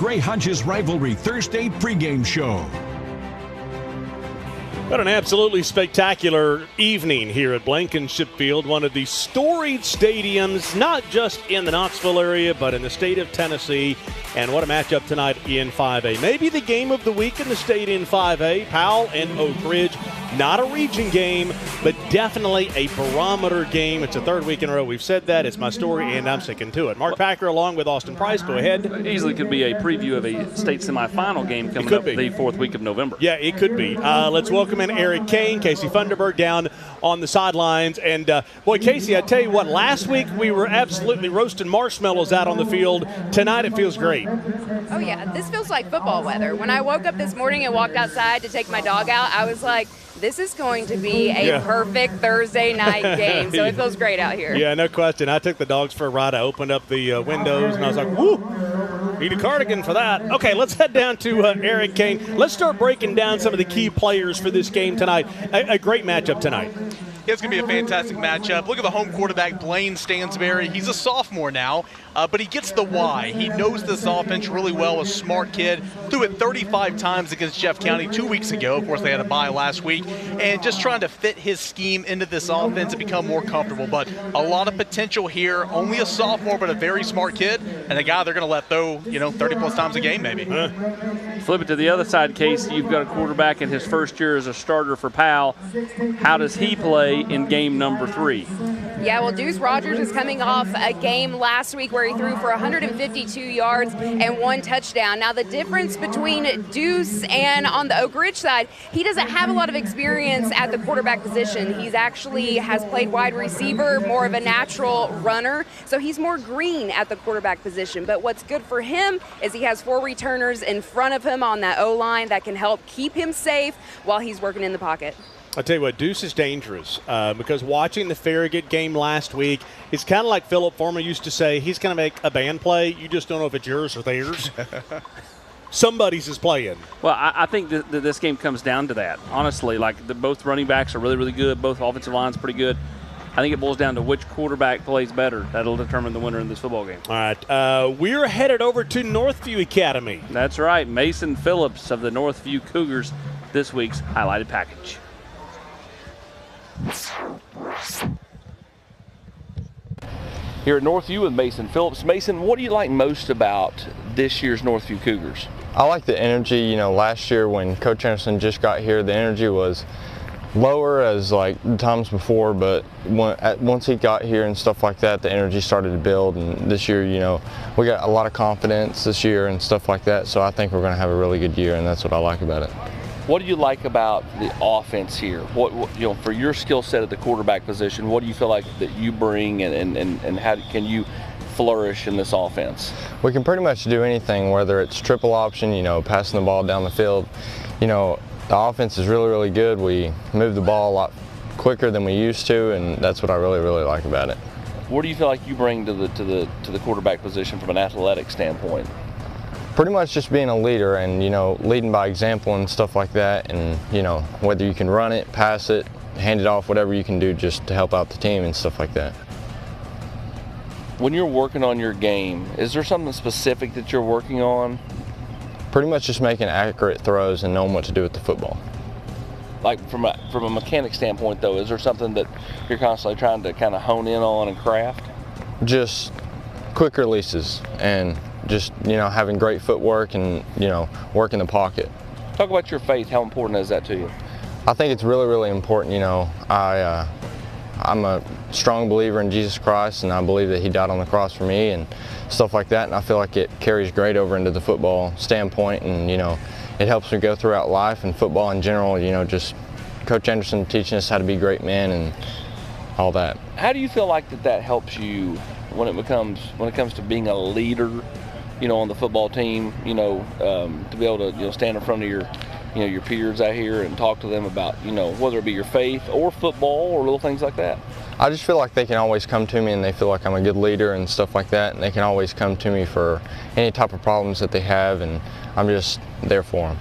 Gray Hodges Rivalry Thursday pregame show. What an absolutely spectacular evening here at Blankenship Field, one of the storied stadiums, not just in the Knoxville area, but in the state of Tennessee. And what a matchup tonight in 5A. Maybe the game of the week in the state in 5A, Powell and Oak Ridge. Not a region game, but definitely a barometer game. It's the third week in a row we've said that. It's my story, and I'm sticking to it. Mark Packer along with Austin Price. Go ahead. Easily could be a preview of a state semifinal game coming up the fourth week of November. Yeah, it could be. Let's welcome in Eric Kane, Casey Funderburg down on the sidelines. And, boy, Casey, I tell you what, last week we were absolutely roasting marshmallows out on the field. Tonight it feels great. Oh, yeah. This feels like football weather. When I woke up this morning and walked outside to take my dog out, I was like, this is going to be a perfect Thursday night game. So it feels great out here. Yeah, no question. I took the dogs for a ride. I opened up the windows, and I was like, whoo, need a cardigan for that. Okay, let's head down to Eric Kane. Let's start breaking down some of the key players for this game tonight. A great matchup tonight. It's going to be a fantastic matchup. Look at the home quarterback, Blaine Stansberry. He's a sophomore now, but he gets the why. He knows this offense really well, a smart kid. Threw it 35 times against Jeff County 2 weeks ago. Of course, they had a bye last week. And just trying to fit his scheme into this offense and become more comfortable. But a lot of potential here. Only a sophomore, but a very smart kid. And a guy they're going to let throw, 30-plus times a game maybe. Flip it to the other side, Case. You've got a quarterback in his first year as a starter for Powell. How does he play in game number 3? Yeah, well, Deuce Rogers is coming off a game last week where he threw for 152 yards and 1 touchdown. Now, the difference between Deuce and on the Oak Ridge side, he doesn't have a lot of experience at the quarterback position. He's actually has played wide receiver, more of a natural runner, so he's more green at the quarterback position. But what's good for him is he has 4 returners in front of him on that O-line that can help keep him safe while he's working in the pocket. I'll tell you what, Deuce is dangerous because watching the Farragut game last week, it's kind of like Philip Foreman used to say, he's going to make a band play. You just don't know if it's yours or theirs. Somebody's is playing. Well, I think that this game comes down to that. Honestly, both running backs are really, really good. Both offensive lines pretty good. I think it boils down to which quarterback plays better. That'll determine the winner in this football game. All right. We're headed over to Northview Academy. That's right. Mason Phillips of the Northview Cougars, this week's highlighted package. Here at Northview with Mason Phillips. Mason, what do you like most about this year's Northview Cougars? I like the energy. Last year when Coach Anderson just got here, the energy was lower as like the times before, but once he got here and stuff like that, the energy started to build. And this year, we got a lot of confidence this year and stuff like that. So I think we're going to have a really good year, and that's what I like about it. What do you like about the offense here? What for your skill set at the quarterback position, what do you feel like that you bring, and how can you flourish in this offense? We can pretty much do anything, whether it's triple option, passing the ball down the field. The offense is really, really good. We move the ball a lot quicker than we used to, and that's what I really, really like about it. What do you feel like you bring to the quarterback position from an athletic standpoint? Pretty much just being a leader and, leading by example and stuff like that. And, whether you can run it, pass it, hand it off, whatever you can do just to help out the team and stuff like that. When you're working on your game, is there something specific that you're working on? Pretty much just making accurate throws and knowing what to do with the football. Like from a mechanic standpoint, though, is there something that you're constantly trying to kind of hone in on and craft? Just quick releases and just, having great footwork and, work in the pocket. Talk about your faith. How important is that to you? I think it's really, really important. I'm a strong believer in Jesus Christ, and I believe that he died on the cross for me and stuff like that. And I feel like it carries great over into the football standpoint, and, it helps me go throughout life and football in general. Just Coach Anderson teaching us how to be great men and all that. How do you feel like that helps you when it comes to being a leader, on the football team, to be able to, stand in front of your peers out here and talk to them about, whether it be your faith or football or little things like that? I just feel like they can always come to me and they feel like I'm a good leader and stuff like that, and they can always come to me for any type of problems that they have, and I'm just there for them.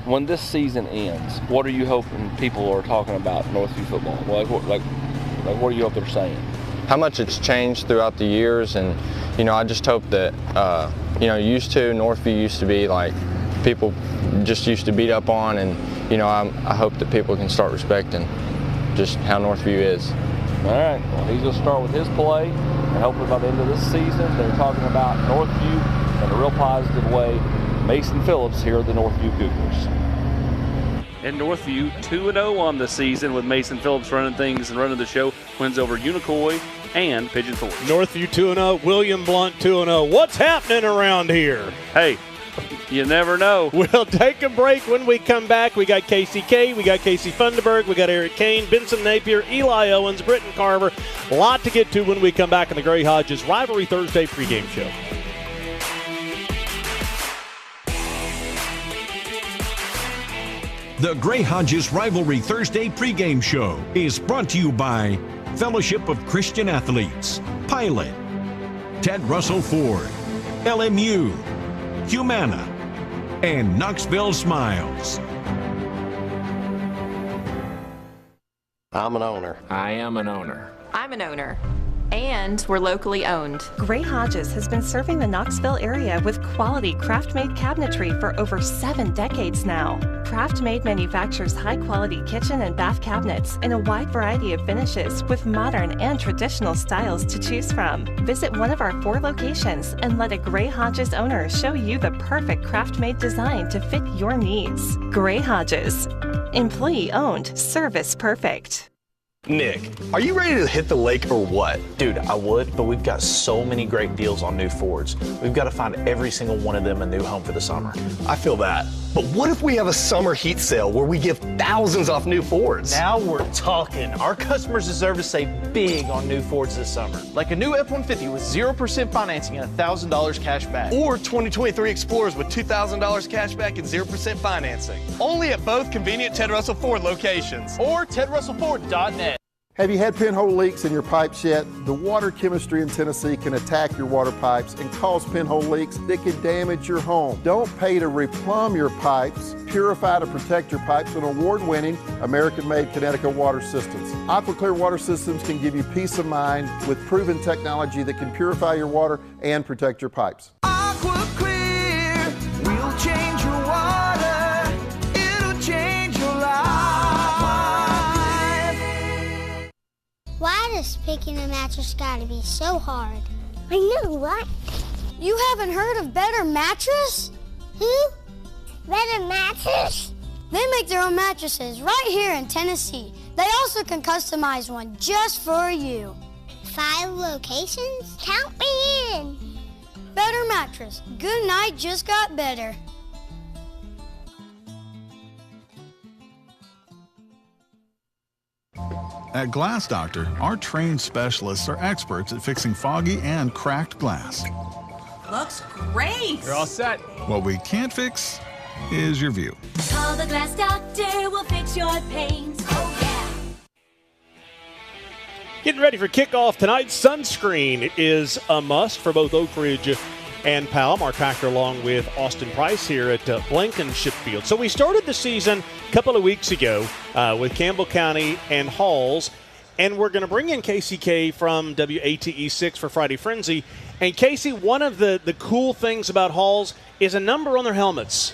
When this season ends, what are you hoping people are talking about Northview football? Like what do you hope they're saying? How much it's changed throughout the years, and I just hope that used to. Northview used to be like people just used to beat up on, and I hope that people can start respecting just how Northview is. All right, well, he's going to start with his play, and hopefully by the end of this season, they're talking about Northview in a real positive way. Mason Phillips here at the Northview Cougars. And Northview 2-0 on the season with Mason Phillips running things and running the show. Wins over Unicoi and Pigeon Forge. Northview 2-0, William Blount 2-0. What's happening around here? Hey, you never know. We'll take a break. When we come back, we got Casey Kay, we got Casey Funderburg, we got Eric Kane, Benson Napier, Eli Owens, Britton Carver. A lot to get to when we come back in the Gray Hodges Rivalry Thursday pregame show. The Gray Hodges Rivalry Thursday pregame show is brought to you by Fellowship of Christian Athletes, Pilot, Ted Russell Ford, LMU, Humana, and Knoxville Smiles. I'm an owner. I am an owner. I'm an owner. And we're locally owned. Gray Hodges has been serving the Knoxville area with quality craft-made cabinetry for over 7 decades now. Craft-Made manufactures high-quality kitchen and bath cabinets in a wide variety of finishes with modern and traditional styles to choose from. Visit one of our 4 locations and let a Gray Hodges owner show you the perfect craft-made design to fit your needs. Gray Hodges. Employee-owned, service perfect. Nick, are you ready to hit the lake or what? Dude, I would, but we've got so many great deals on new Fords. We've got to find every single one of them a new home for the summer. I feel that. But what if we have a summer heat sale where we give thousands off new Fords? Now we're talking. Our customers deserve to save big on new Fords this summer. Like a new F-150 with 0% financing and $1,000 cash back. Or 2023 Explorers with $2,000 cash back and 0% financing. Only at both convenient Ted Russell Ford locations. Or TedRussellFord.net. Have you had pinhole leaks in your pipes yet? The water chemistry in Tennessee can attack your water pipes and cause pinhole leaks that can damage your home. Don't pay to replumb your pipes. Purify to protect your pipes with award-winning American-made Connecticut water systems. AquaClear water systems can give you peace of mind with proven technology that can purify your water and protect your pipes. AquaClear will change your water. It'll change your life. Why does picking a mattress gotta be so hard? I know, right? You haven't heard of Better Mattress? Who? Better Mattress? They make their own mattresses right here in Tennessee. They also can customize one just for you. 5 locations? Count me in. Better Mattress. Good night just got better. At Glass Doctor, our trained specialists are experts at fixing foggy and cracked glass. Looks great. You're all set. What we can't fix is your view. Call the Glass Doctor, we'll fix your pains. Oh, yeah. Getting ready for kickoff tonight. Sunscreen is a must for both Oak Ridge and Powell. Mark Hacker along with Austin Price here at Blankenship Field. So we started the season a couple of weeks ago with Campbell County and Halls, and we're going to bring in Casey Kay from WATE 6 for Friday Frenzy. And Casey, one of the cool things about Halls is a number on their helmets.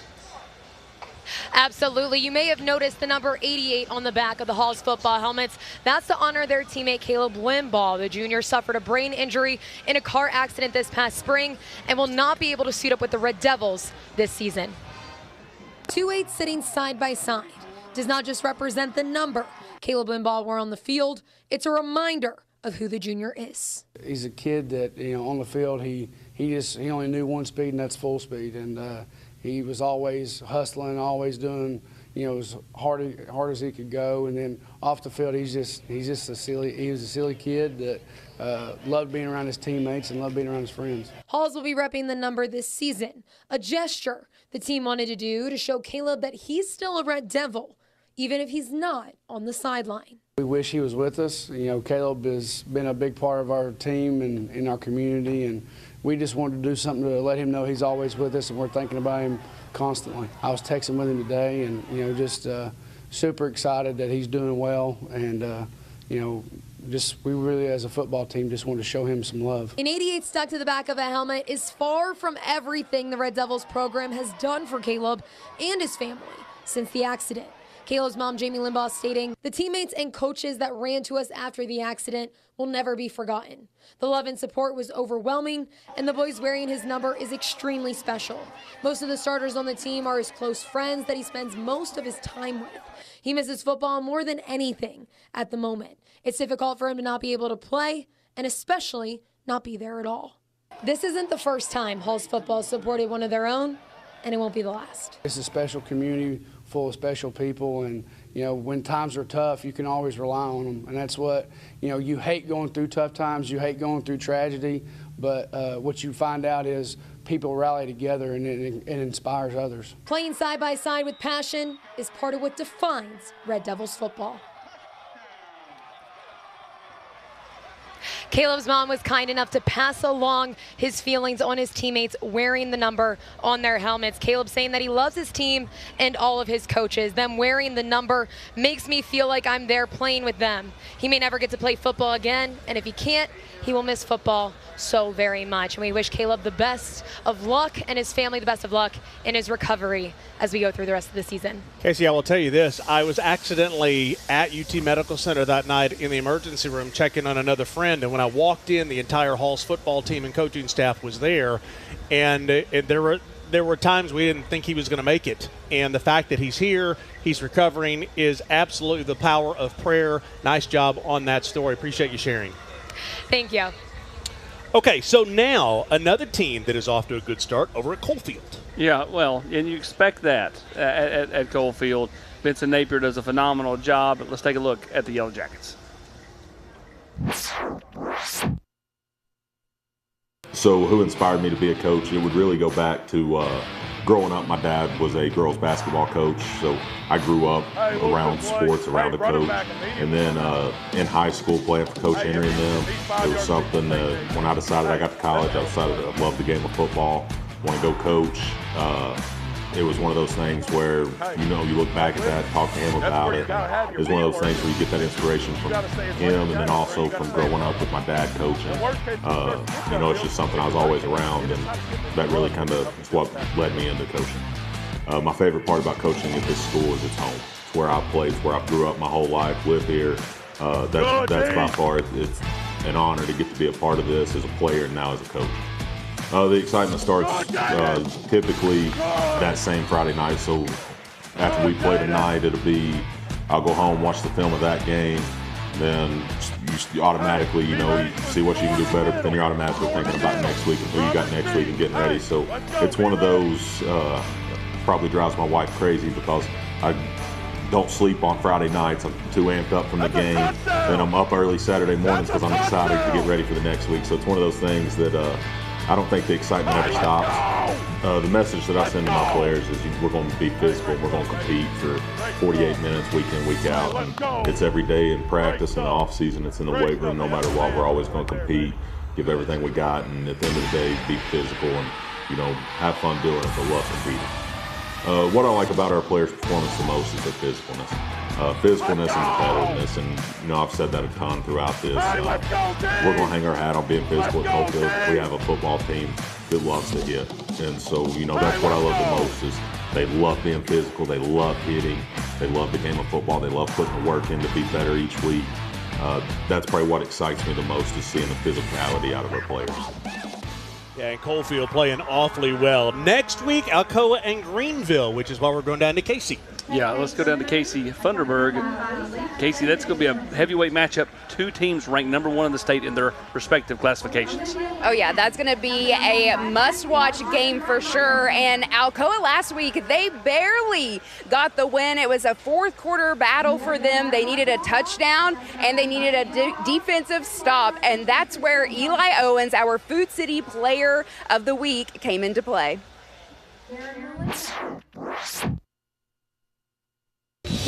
Absolutely. You may have noticed the number 88 on the back of the Halls football helmets. That's to honor their teammate Caleb Limbaugh. The junior suffered a brain injury in a car accident this past spring and will not be able to suit up with the Red Devils this season. 2-8 sitting side by side does not just represent the number Caleb Limbaugh wore on the field. It's a reminder of who the junior is. He's a kid that, on the field, he only knew one speed, and that's full speed. And he was always hustling, always doing, as hard as he could go. And then off the field, he was a silly kid that loved being around his teammates and loved being around his friends. Halls will be repping the number this season, a gesture the team wanted to do to show Caleb that he's still a Red Devil, even if he's not on the sideline. We wish he was with us. Caleb has been a big part of our team and in our community, and we just wanted to do something to let him know he's always with us, and we're thinking about him constantly. I was texting with him today, and just super excited that he's doing well, and we really, as a football team, just wanted to show him some love. An 88 stuck to the back of a helmet is far from everything the Red Devils program has done for Caleb and his family since the accident. Caleb's mom, Jamie Limbaugh, stating, "The teammates and coaches that ran to us after the accident will never be forgotten. The love and support was overwhelming, and the boys wearing his number is extremely special. Most of the starters on the team are his close friends that he spends most of his time with. He misses football more than anything at the moment. It's difficult for him to not be able to play, and especially not be there at all." This isn't the first time Hall's football supported one of their own, and it won't be the last. It's a special community full of special people, and when times are tough, you can always rely on them, and that's what you hate going through tough times, you hate going through tragedy, but what you find out is people rally together, and it inspires others. Playing side by side with passion is part of what defines Red Devils football. Caleb's mom was kind enough to pass along his feelings on his teammates wearing the number on their helmets. Caleb saying that he loves his team and all of his coaches. Them wearing the number makes me feel like I'm there playing with them. He may never get to play football again, and if he can't, he will miss football so very much. And we wish Caleb the best of luck and his family the best of luck in his recovery as we go through the rest of the season. Casey, I will tell you this. I was accidentally at UT Medical Center that night in the emergency room checking on another friend, and when I walked in, the entire Hall's football team and coaching staff was there, and there were times we didn't think he was going to make it. And the fact that he's here, he's recovering, is absolutely the power of prayer. Nice job on that story. Appreciate you sharing. Thank you. Okay, so now another team that is off to a good start over at Coalfield. Yeah, well, and you expect that at Coalfield. Vincent Napier does a phenomenal job. Let's take a look at the Yellow Jackets. So who inspired me to be a coach? It would really go back to growing up. My dad was a girls basketball coach, so I grew up around sports, around a coach. And then in high school, playing for Coach Henry and them, it was something that when I decided I got to college, I decided I loved the game of football, want to go coach. It was one of those things where, you look back at that, talk to him about it. It was one of those things where you get that inspiration from him and then also from growing up with my dad coaching. It's just something I was always around, and that really kind of is what led me into coaching. My favorite part about coaching at this school is it's home. It's where I played, it's where I grew up my whole life, lived here. That's by far, it's an honor to get to be a part of this as a player and now as a coach. The excitement starts typically that same Friday night. So after we play tonight, I'll go home, watch the film of that game. Then you automatically, you see what you can do better, but then you're automatically thinking about next week and who you got next week and getting ready. So it's one of those, probably drives my wife crazy because I don't sleep on Friday nights. I'm too amped up from the game. Then I'm up early Saturday mornings because I'm excited to get ready for the next week. So it's one of those things that I don't think the excitement ever stops. The message that I send to my players is we're going to be physical. We're going to compete for 48 minutes week in, week out. And it's every day in practice, in the off season, it's in the weight room. No matter what, we're always going to compete, give everything we got, and at the end of the day, be physical and have fun doing it, but love competing. What I like about our players' performance the most is their physicalness. Physicalness and competitiveness, and I've said that a ton throughout this. We're going to hang our hat on being physical at Coalfield. We have a football team that loves to hit, and so that's what I love the most is they love being physical, they love hitting, they love the game of football, they love putting the work in to be better each week. That's probably what excites me the most is seeing the physicality out of our players. Yeah, and Coalfield playing awfully well. Next week, Alcoa and Greenville, which is why we're going down to Casey. Yeah, let's go down to Casey Funderburg. Casey, that's going to be a heavyweight matchup. Two teams ranked #1 in the state in their respective classifications. Oh, yeah, that's going to be a must-watch game for sure. And Alcoa last week, they barely got the win. It was a fourth-quarter battle for them. They needed a touchdown, and they needed a defensive stop. And that's where Eli Owens, our Food City Player of the Week, came into play.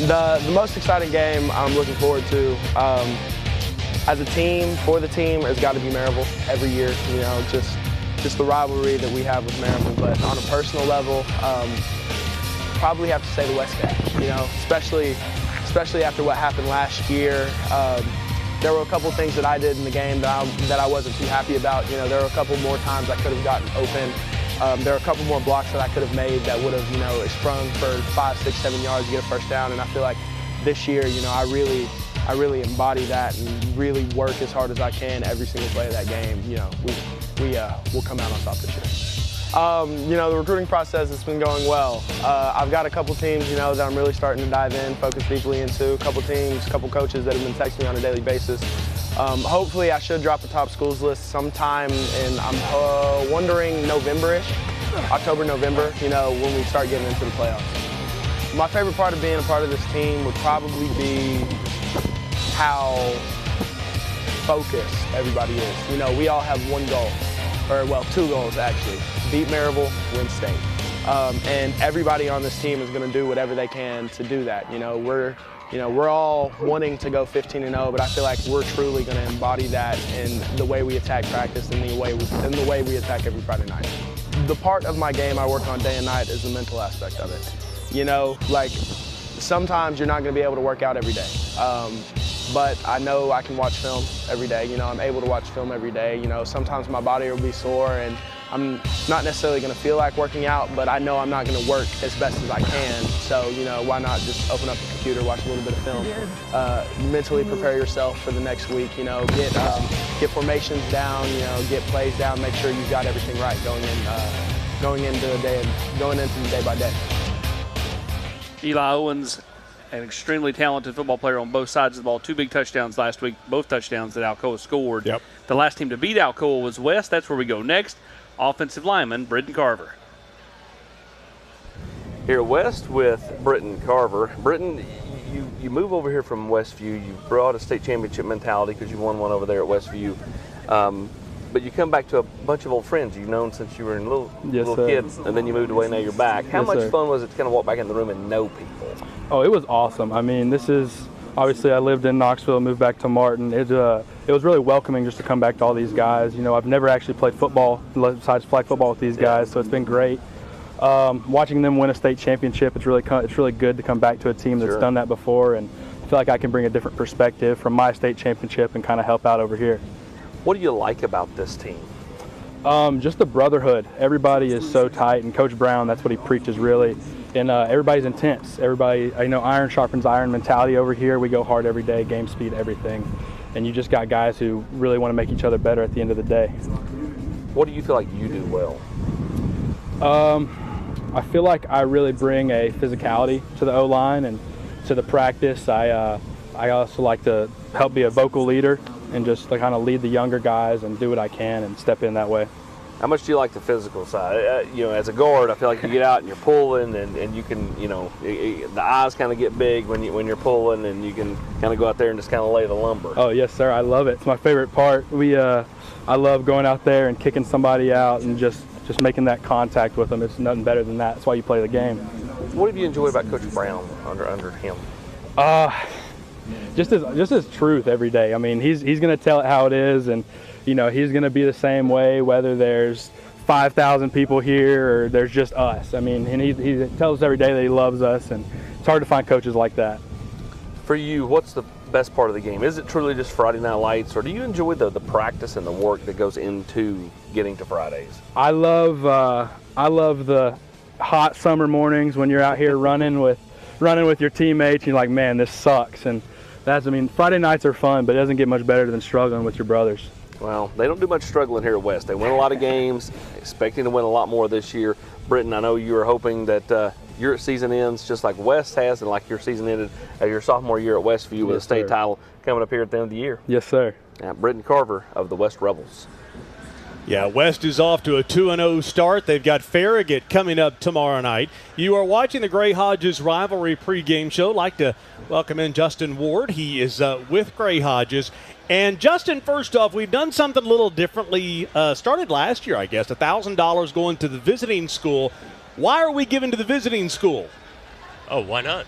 The most exciting game I'm looking forward to as a team, for the team, has got to be Maryville every year. Just the rivalry that we have with Maryville. But on a personal level, probably have to say the Westcat. Especially after what happened last year. there were a couple things that I did in the game that I wasn't too happy about. You know, there were a couple more times I could have gotten open. There are a couple more blocks that I could have made that would have, you know, sprung for 5, 6, 7 yards to get a first down. And I feel like this year, you know, I really embody that and really work as hard as I can every single play of that game. You know, we'll come out on top this year. You know, the recruiting process has been going well. I've got a couple teams, you know, that I'm really starting to dive in, focus deeply into. A couple teams, a couple coaches that have been texting me on a daily basis. Hopefully I should drop a top schools list sometime in, I'm wondering, November-ish, October, November, you know, when we start getting into the playoffs. My favorite part of being a part of this team would probably be how focused everybody is. You know, we all have one goal, or well, 2 goals actually. Beat Maryville, win state. And everybody on this team is going to do whatever they can to do that. You know, we're all wanting to go 15-0, but I feel like we're truly going to embody that in the way we attack practice and the way we attack every Friday night. The part of my game I work on day and night is the mental aspect of it. You know, like sometimes you're not going to be able to work out every day. But I know I can watch film every day. You know, I'm able to watch film every day. You know, sometimes my body will be sore and I'm not necessarily going to feel like working out, but I know I'm not going to work as best as I can. So, you know, why not just open up the computer, watch a little bit of film, mentally prepare yourself for the next week, you know, get formations down, you know, get plays down, make sure you've got everything right going into the day by day. Eli Owens, an extremely talented football player on both sides of the ball. 2 big touchdowns last week, both touchdowns that Alcoa scored. Yep. The last team to beat Alcoa was West. That's where we go next. Offensive lineman Britton Carver. Here at West with Britton Carver. Britton, you move over here from Westview. You brought a state championship mentality because you won one over there at Westview. But you come back to a bunch of old friends you've known since you were in little kids, and then you moved away, now you're back. How much fun was it to kind of walk back in the room and know people? Oh, it was awesome. I mean, this is, obviously I lived in Knoxville, moved back to Martin. It was really welcoming just to come back to all these guys. You know, I've never actually played football besides flag football with these guys, so it's been great. Watching them win a state championship, it's really good to come back to a team that's done that before, and I feel like I can bring a different perspective from my state championship and kind of help out over here. What do you like about this team? Just the brotherhood. Everybody is so tight, and Coach Brown, that's what he preaches really. And everybody's intense. Everybody, I know iron sharpens iron mentality over here. We go hard every day, game speed, everything. And you just got guys who really want to make each other better at the end of the day. What do you feel like you do well? I feel like I really bring a physicality to the O-line and to the practice. I also like to help be a vocal leader and just kind of lead the younger guys and do what I can and step in that way. How much do you like the physical side? You know, as a guard, I feel like you get out and you're pulling, and you can, you know, the eyes kind of get big when you're pulling, and you can kind of go out there and just kind of lay the lumber. Oh yes, sir. I love it. It's my favorite part. I love going out there and kicking somebody out and just making that contact with them. It's nothing better than that. That's why you play the game. What have you enjoyed about Coach Brown under him? Just his truth every day. I mean, he's going to tell it how it is, and you know, he's going to be the same way whether there's 5,000 people here or there's just us. I mean, and he tells us every day that he loves us, and it's hard to find coaches like that. For you, what's the best part of the game? Is it truly just Friday Night Lights, or do you enjoy the practice and the work that goes into getting to Fridays? I love the hot summer mornings when you're out here running with your teammates. You're like, man, this sucks. And I mean, Friday nights are fun, but it doesn't get much better than struggling with your brothers. Well, they don't do much struggling here at West. They win a lot of games, expecting to win a lot more this year. Britton, I know you were hoping that your season ends just like West has, and like your season ended your sophomore year at Westview with a state title coming up here at the end of the year. Yes, sir. Britton Carver of the West Rebels. Yeah, West is off to a 2-0 start. They've got Farragut coming up tomorrow night. You are watching the Gray Hodges Rivalry pregame show. I'd like to welcome in Justin Ward. He is with Gray Hodges. And Justin, first off, we've done something a little differently. Started last year, I guess, $1,000 going to the visiting school. Why are we giving to the visiting school? Oh, why not?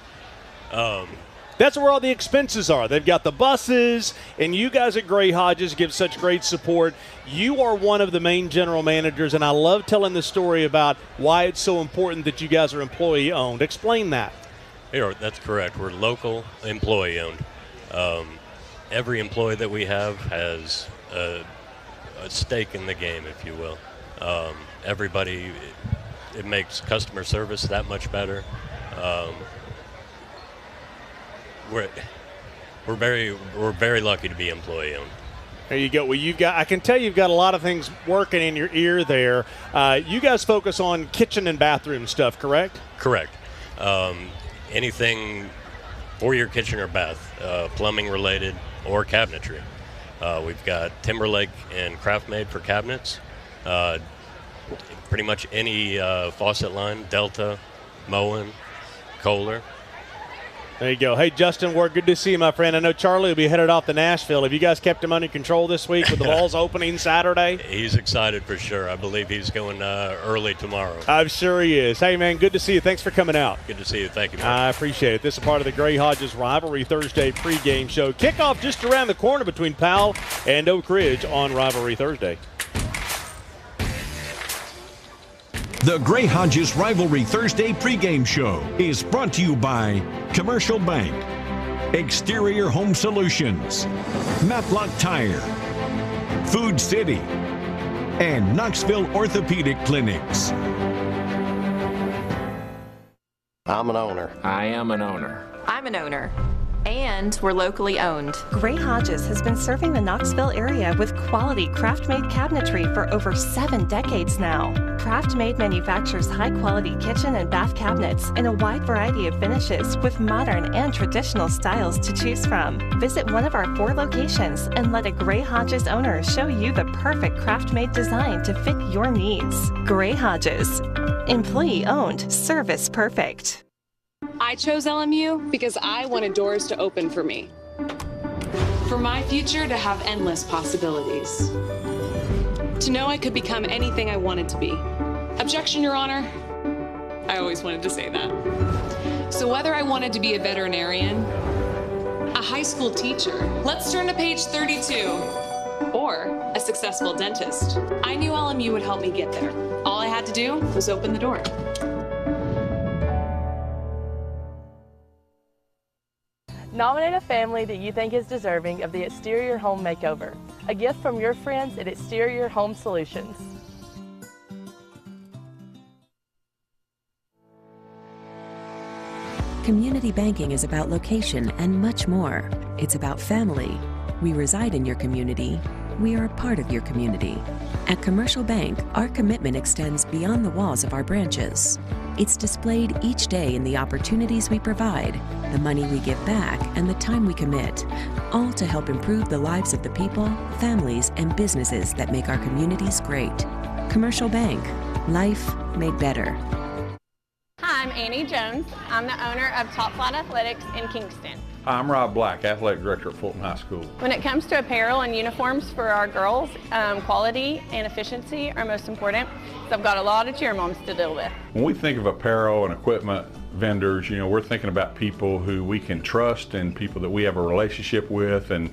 That's where all the expenses are. They've got the buses, and you guys at Gray Hodges give such great support. You are one of the main general managers, and I love telling the story about why it's so important that you guys are employee-owned. Explain that. That's correct. We're local, employee-owned. every employee that we have has a stake in the game, if you will. Everybody, it makes customer service that much better. We're very lucky to be employee owned. There you go. Well, I can tell you've got a lot of things working in your ear there. You guys focus on kitchen and bathroom stuff, correct? Correct. Anything for your kitchen or bath, plumbing related or cabinetry. We've got Timberlake and Craft Made for cabinets. Pretty much any faucet line, Delta, Moen, Kohler. There you go. Hey, Justin Ward, good to see you, my friend. I know Charlie will be headed off to Nashville. Have you guys kept him under control this week with the balls opening Saturday? He's excited for sure. I believe he's going early tomorrow. I'm sure he is. Hey, man, good to see you. Thanks for coming out. Good to see you. Thank you, man. I appreciate it. This is part of the Gray Hodges Rivalry Thursday pregame show. Kickoff just around the corner between Powell and Oak Ridge on Rivalry Thursday. The Gray Hodges Rivalry Thursday pregame show is brought to you by Commercial Bank, Exterior Home Solutions, Matlock Tire, Food City, and Knoxville Orthopedic Clinics. I'm an owner. I am an owner. I'm an owner. And we're locally owned. Gray Hodges has been serving the Knoxville area with quality craft-made cabinetry for over 7 decades now. Craft Made manufactures high-quality kitchen and bath cabinets in a wide variety of finishes with modern and traditional styles to choose from. Visit one of our 4 locations and let a Gray Hodges owner show you the perfect Craft Made design to fit your needs. Gray Hodges. Employee-owned, service perfect. I chose LMU because I wanted doors to open for me. For my future to have endless possibilities. To know I could become anything I wanted to be. Objection, Your Honor. I always wanted to say that. So whether I wanted to be a veterinarian, a high school teacher, let's turn to page 32, or a successful dentist, I knew LMU would help me get there. All I had to do was open the door. Nominate a family that you think is deserving of the exterior home makeover. A gift from your friends at Exterior Home Solutions. Community banking is about location and much more. It's about family. We reside in your community. We are a part of your community. At Commercial Bank, our commitment extends beyond the walls of our branches. It's displayed each day in the opportunities we provide, the money we give back, and the time we commit, all to help improve the lives of the people, families, and businesses that make our communities great. Commercial Bank, life made better. Hi, I'm Annie Jones. I'm the owner of Top Flight Athletics in Kingston. I'm Rob Black, Athletic Director at Fulton High School. When it comes to apparel and uniforms for our girls, quality and efficiency are most important. So I've got a lot of cheer moms to deal with. When we think of apparel and equipment vendors, you know, we're thinking about people who we can trust and people that we have a relationship with, and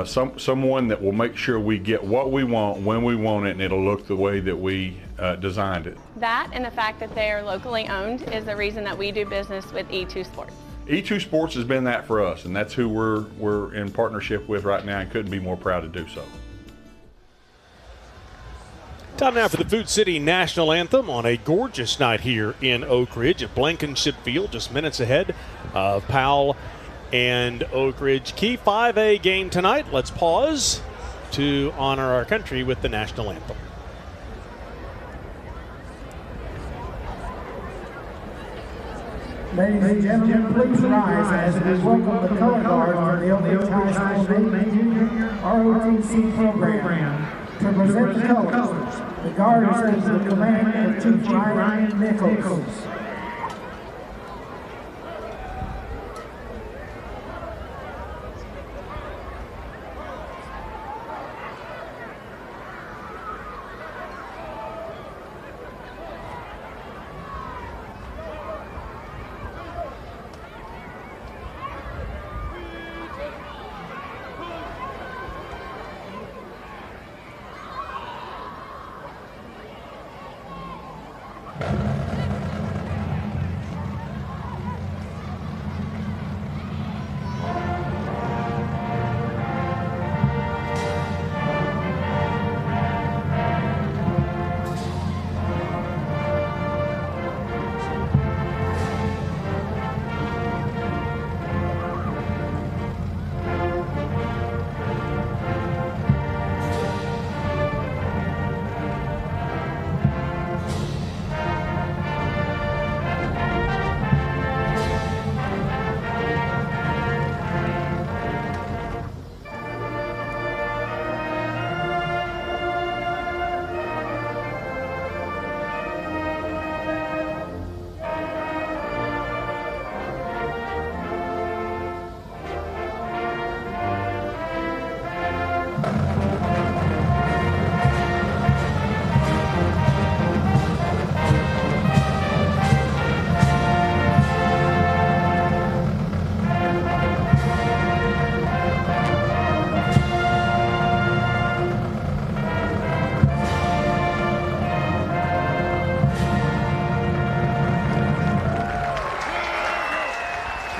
someone that will make sure we get what we want when we want it, and it'll look the way that we designed it. That and the fact that they are locally owned is the reason that we do business with E2 Sports. E2 Sports has been that for us, and that's who we're in partnership with right now, and couldn't be more proud to do so. Time now for the Food City National Anthem on a gorgeous night here in Oak Ridge at Blankenship Field, just minutes ahead of Powell and Oak Ridge. Key 5A game tonight. Let's pause to honor our country with the National Anthem. Ladies and gentlemen, please rise as we welcome the color guard for the Oak Ridge High School Junior ROTC program to present the colors. The guard is under the command of Chief Ryan Nichols.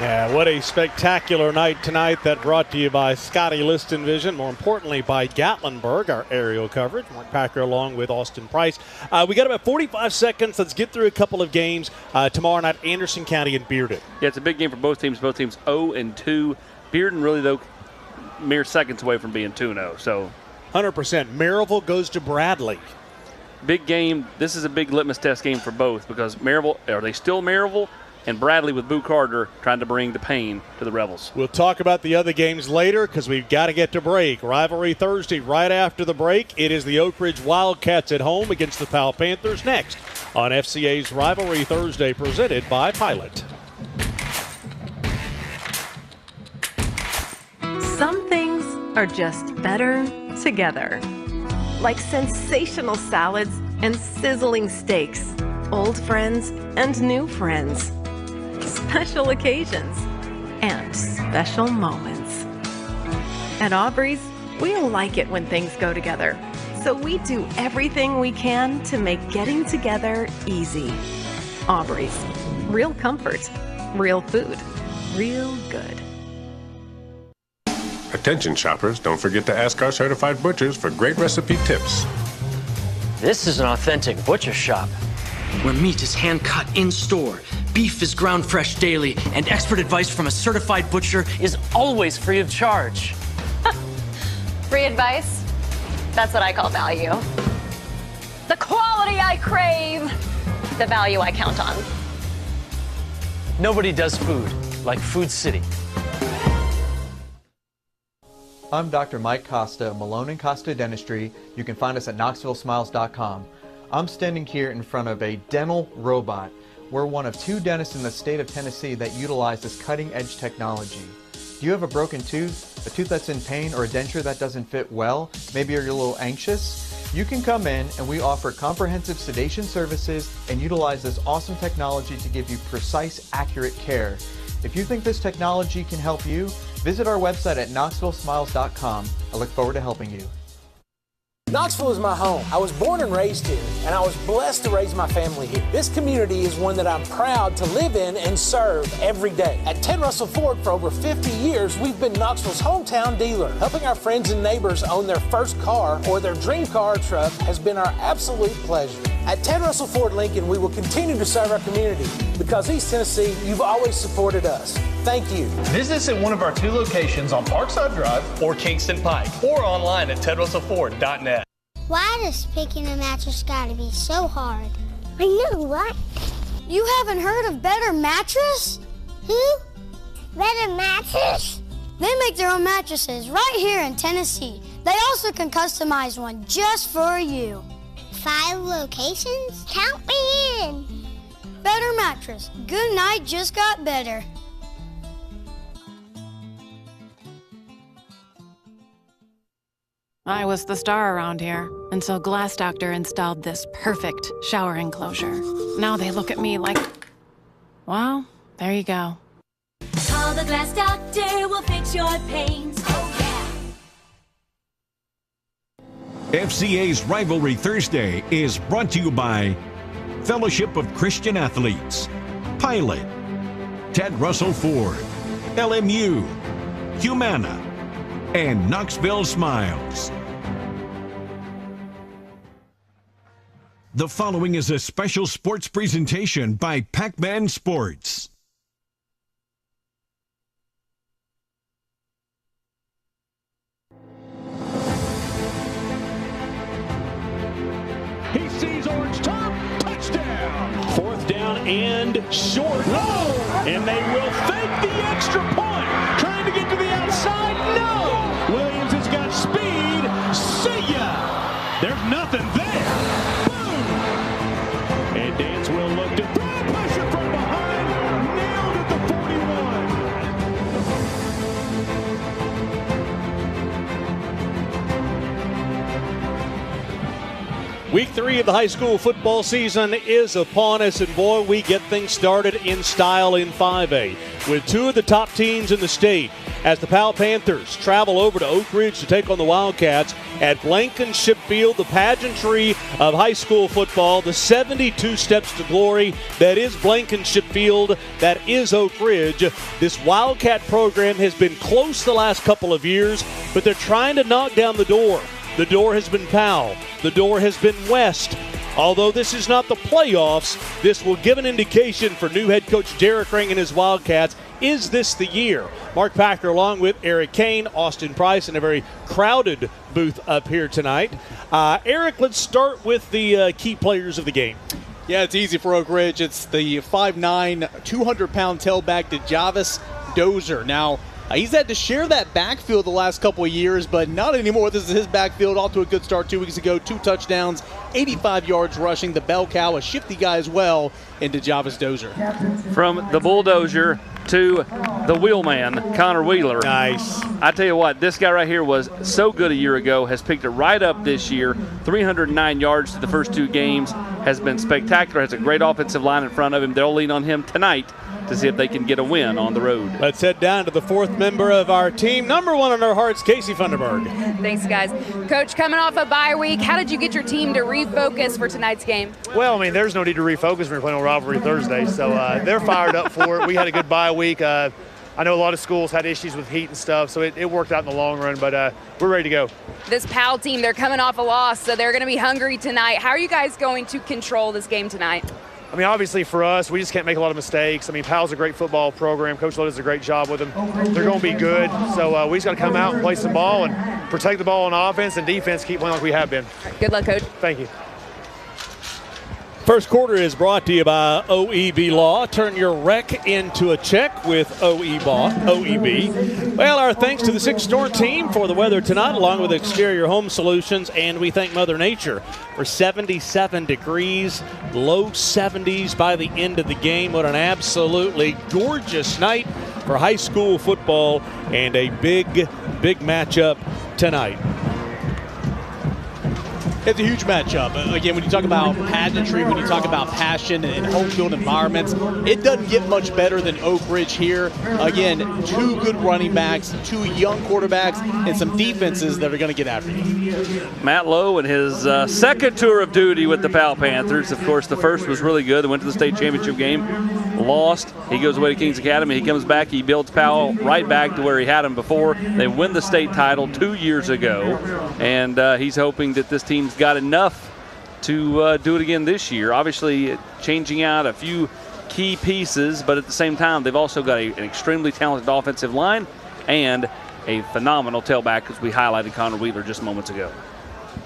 Yeah, what a spectacular night tonight. That brought to you by Scotty Liston Vision, more importantly by Gatlinburg, our aerial coverage. Mark Packer along with Austin Price. We got about 45 seconds. Let's get through a couple of games tomorrow night, Anderson County and Bearden. Yeah, it's a big game for both teams. Both teams 0-2. Bearden really, though, mere seconds away from being 2-0. So 100%. Maryville goes to Bradley. Big game. This is a big litmus test game for both because Maryville, are they still Maryville? And Bradley with Boo Carter trying to bring the pain to the Rebels. We'll talk about the other games later because we've got to get to break. Rivalry Thursday right after the break. It is the Oak Ridge Wildcats at home against the Powell Panthers next on FCA's Rivalry Thursday presented by Pilot. Some things are just better together. Like sensational salads and sizzling steaks. Old friends and new friends. Special occasions and special moments. At Aubrey's, we like it when things go together. So we do everything we can to make getting together easy. Aubrey's. Real comfort. Real food. Real good. Attention shoppers, don't forget to ask our certified butchers for great recipe tips. This is an authentic butcher shop, where meat is hand-cut in-store, beef is ground fresh daily, and expert advice from a certified butcher is always free of charge. Free advice? That's what I call value. The quality I crave, the value I count on. Nobody does food like Food City. I'm Dr. Mike Costa of Malone & Costa Dentistry. You can find us at KnoxvilleSmiles.com. I'm standing here in front of a dental robot. We're one of 2 dentists in the state of Tennessee that utilize this cutting-edge technology. Do you have a broken tooth, a tooth that's in pain, or a denture that doesn't fit well? Maybe you're a little anxious? You can come in and we offer comprehensive sedation services and utilize this awesome technology to give you precise, accurate care. If you think this technology can help you, visit our website at KnoxvilleSmiles.com. I look forward to helping you. Knoxville is my home. I was born and raised here, and I was blessed to raise my family here. This community is one that I'm proud to live in and serve every day. At Ted Russell Ford for over 50 years, we've been Knoxville's hometown dealer. Helping our friends and neighbors own their first car or their dream car or truck has been our absolute pleasure. At Ted Russell Ford Lincoln, we will continue to serve our community because East Tennessee, you've always supported us. Thank you. Visit us at one of our 2 locations on Parkside Drive or Kingston Pike, or online at tedrussellford.net. Why does picking a mattress gotta be so hard? I know, right? You haven't heard of Better Mattress? Who? Better Mattress? They make their own mattresses right here in Tennessee. They also can customize one just for you. 5 locations? Count me in. Better Mattress. Good night just got better. I was the star around here until Glass Doctor installed this perfect shower enclosure. Now they look at me like, well, there you go. Call the Glass Doctor, we'll fix your pains. Oh, yeah. FCA's Rivalry Thursday is brought to you by Fellowship of Christian Athletes, Pilot, Ted Russell Ford, LMU, Humana, and Knoxville Smiles. The following is a special sports presentation by Pac-Man Sports. He sees orange top, touchdown. 4th down and short. No! And they will fake the extra point. Trying to get to the outside. No! Williams has got speed. See ya! There's nothing there. Boom! And Dance will look to throw pressure from behind. Nailed at the 41. Week 3 of the high school football season is upon us, and boy, we get things started in style in 5A with two of the top teams in the state as the Powell Panthers travel over to Oak Ridge to take on the Wildcats at Blankenship Field. The pageantry of high school football, the 72 steps to glory that is Blankenship Field, that is Oak Ridge. This Wildcat program has been close the last couple of years, but they're trying to knock down the door. The door has been Powell. The door has been West. Although this is not the playoffs, this will give an indication for new head coach Derek Ring and his Wildcats. Is this the year? Mark Packer along with Eric Kane, Austin Price, in a very crowded booth up here tonight. Eric, let's start with the key players of the game. Yeah, it's easy for Oak Ridge. It's the 5'9", 200-pound tailback DeJavis Dozer. Now, he's had to share that backfield the last couple of years, but not anymore. This is his backfield. Off to a good start 2 weeks ago. 2 touchdowns, 85 yards rushing. The bell cow, a shifty guy as well, in DeJavis Dozer. From the bulldozer to the wheelman, Connor Wheeler. Nice. I tell you what, this guy right here was so good a year ago, has picked it right up this year. 309 yards to the first 2 games, has been spectacular, has a great offensive line in front of him. They'll lean on him tonight to see if they can get a win on the road. Let's head down to the 4th member of our team, number 1 in our hearts, Casey Funderburg. Thanks, guys. Coach, coming off a bye week, how did you get your team to refocus for tonight's game? Well, I mean, there's no need to refocus when we're playing on Rivalry Thursday, so they're fired up for it. We had a good bye week. I know a lot of schools had issues with heat and stuff, so it worked out in the long run, but we're ready to go. This Powell team, they're coming off a loss, so they're going to be hungry tonight. How are you guys going to control this game tonight? I mean, obviously for us, we just can't make a lot of mistakes. I mean, Powell's a great football program. Coach Lowe does a great job with them. They're going to be good. So we just got to come out and play some ball and protect the ball on offense and defense, keep playing like we have been. Good luck, Coach. Thank you. First quarter is brought to you by OEB Law. Turn your wreck into a check with OEB. Well, our thanks to the 6th Storm team for the weather tonight, along with Exterior Home Solutions, and we thank Mother Nature for 77 degrees, low 70s by the end of the game. What an absolutely gorgeous night for high school football, and a big matchup tonight. It's a huge matchup. Again, when you talk about pageantry, when you talk about passion and home field environments, it doesn't get much better than Oak Ridge here. Again, 2 good running backs, 2 young quarterbacks, and some defenses that are going to get after you. Matt Lowe in his second tour of duty with the Powell Panthers. Of course, the first was really good. They went to the state championship game, lost. He goes away to Kings Academy. He comes back. He builds Powell right back to where he had him before. They win the state title 2 years ago, and he's hoping that this team's got enough to do it again this year. Obviously, changing out a few key pieces, but at the same time, they've also got an extremely talented offensive line and a phenomenal tailback, as we highlighted Connor Wheeler just moments ago.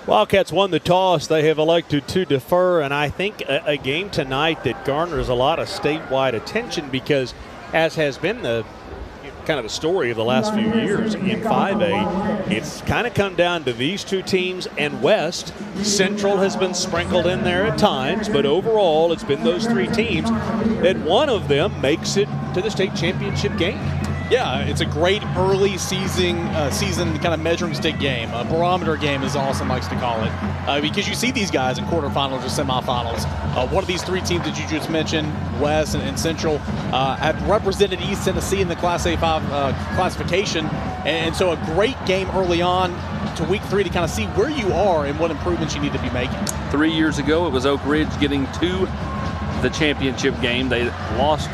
Wildcats won the toss. They have elected to defer, and I think a game tonight that garners a lot of statewide attention because, as has been the kind of a story of the last few years in 5A, it's kind of come down to these 2 teams and West. Central has been sprinkled in there at times, but overall it's been those 3 teams that one of them makes it to the state championship game. Yeah, it's a great early season kind of measuring stick game. A barometer game, as Austin likes to call it, because you see these guys in quarterfinals or semifinals. One of these 3 teams that you just mentioned, West and Central, have represented East Tennessee in the Class A5 classification, and so a great game early on to week 3 to kind of see where you are and what improvements you need to be making. 3 years ago, it was Oak Ridge getting to the championship game. They lost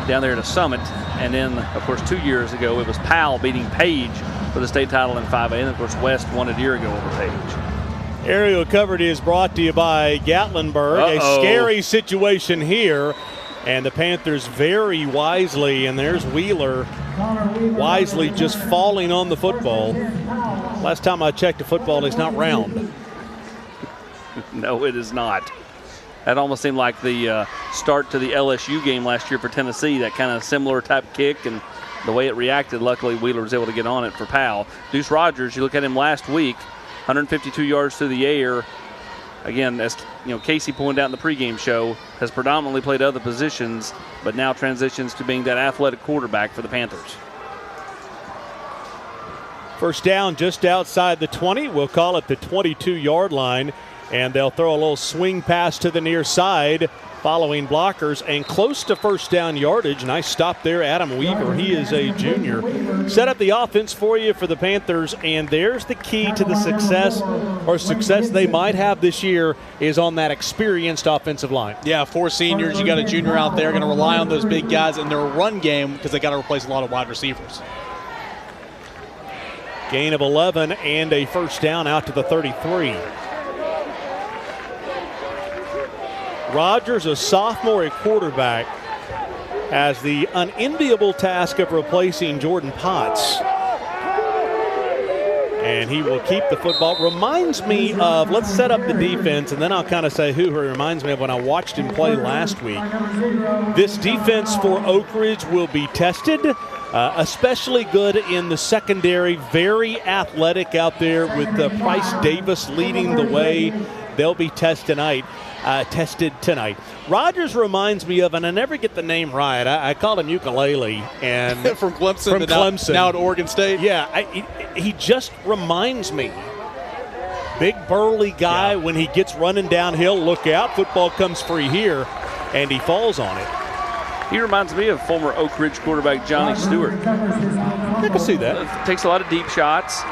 down there to Summit. And then, of course, 2 years ago, it was Powell beating Page for the state title in 5A. And, of course, West won it a year ago over Page. Aerial coverage is brought to you by Gatlinburg. A scary situation here. And the Panthers very wisely, and there's Wheeler, wisely just falling on the football. Last time I checked, the football is not round. No, it is not. That almost seemed like the start to the LSU game last year for Tennessee, that kind of similar type kick, and the way it reacted, luckily Wheeler was able to get on it for Powell. Deuce Rogers, you look at him last week, 152 yards through the air. Again, as you know, Casey pointed out in the pregame show, has predominantly played other positions, but now transitions to being that athletic quarterback for the Panthers. First down just outside the 20. We'll call it the 22-yard line And they'll throw a little swing pass to the near side following blockers and close to first down yardage. Nice stop there, Adam Weaver. He is a junior. Set up the offense for you for the Panthers, and there's the key to the success they might have this year is on that experienced offensive line. Yeah, 4 seniors. You got a junior out there going to rely on those big guys in their run game because they got to replace a lot of wide receivers. Gain of 11 and a first down out to the 33. Rogers, a sophomore at quarterback, has the unenviable task of replacing Jordan Potts. And he will keep the football. Reminds me of, let's set up the defense, and then I'll kind of say who he reminds me of when I watched him play last week. This defense for Oak Ridge will be tested, especially good in the secondary. Very athletic out there with Price Davis leading the way. They'll be tested tonight. Rogers reminds me of, and I never get the name right, I call him Ukulele. And from Clemson. Now at Oregon State. Yeah, he just reminds me. Big burly guy, when he gets running downhill, look out, football comes free here, and he falls on it. He reminds me of former Oak Ridge quarterback Johnny Stewart. I can see that. Takes a lot of deep shots.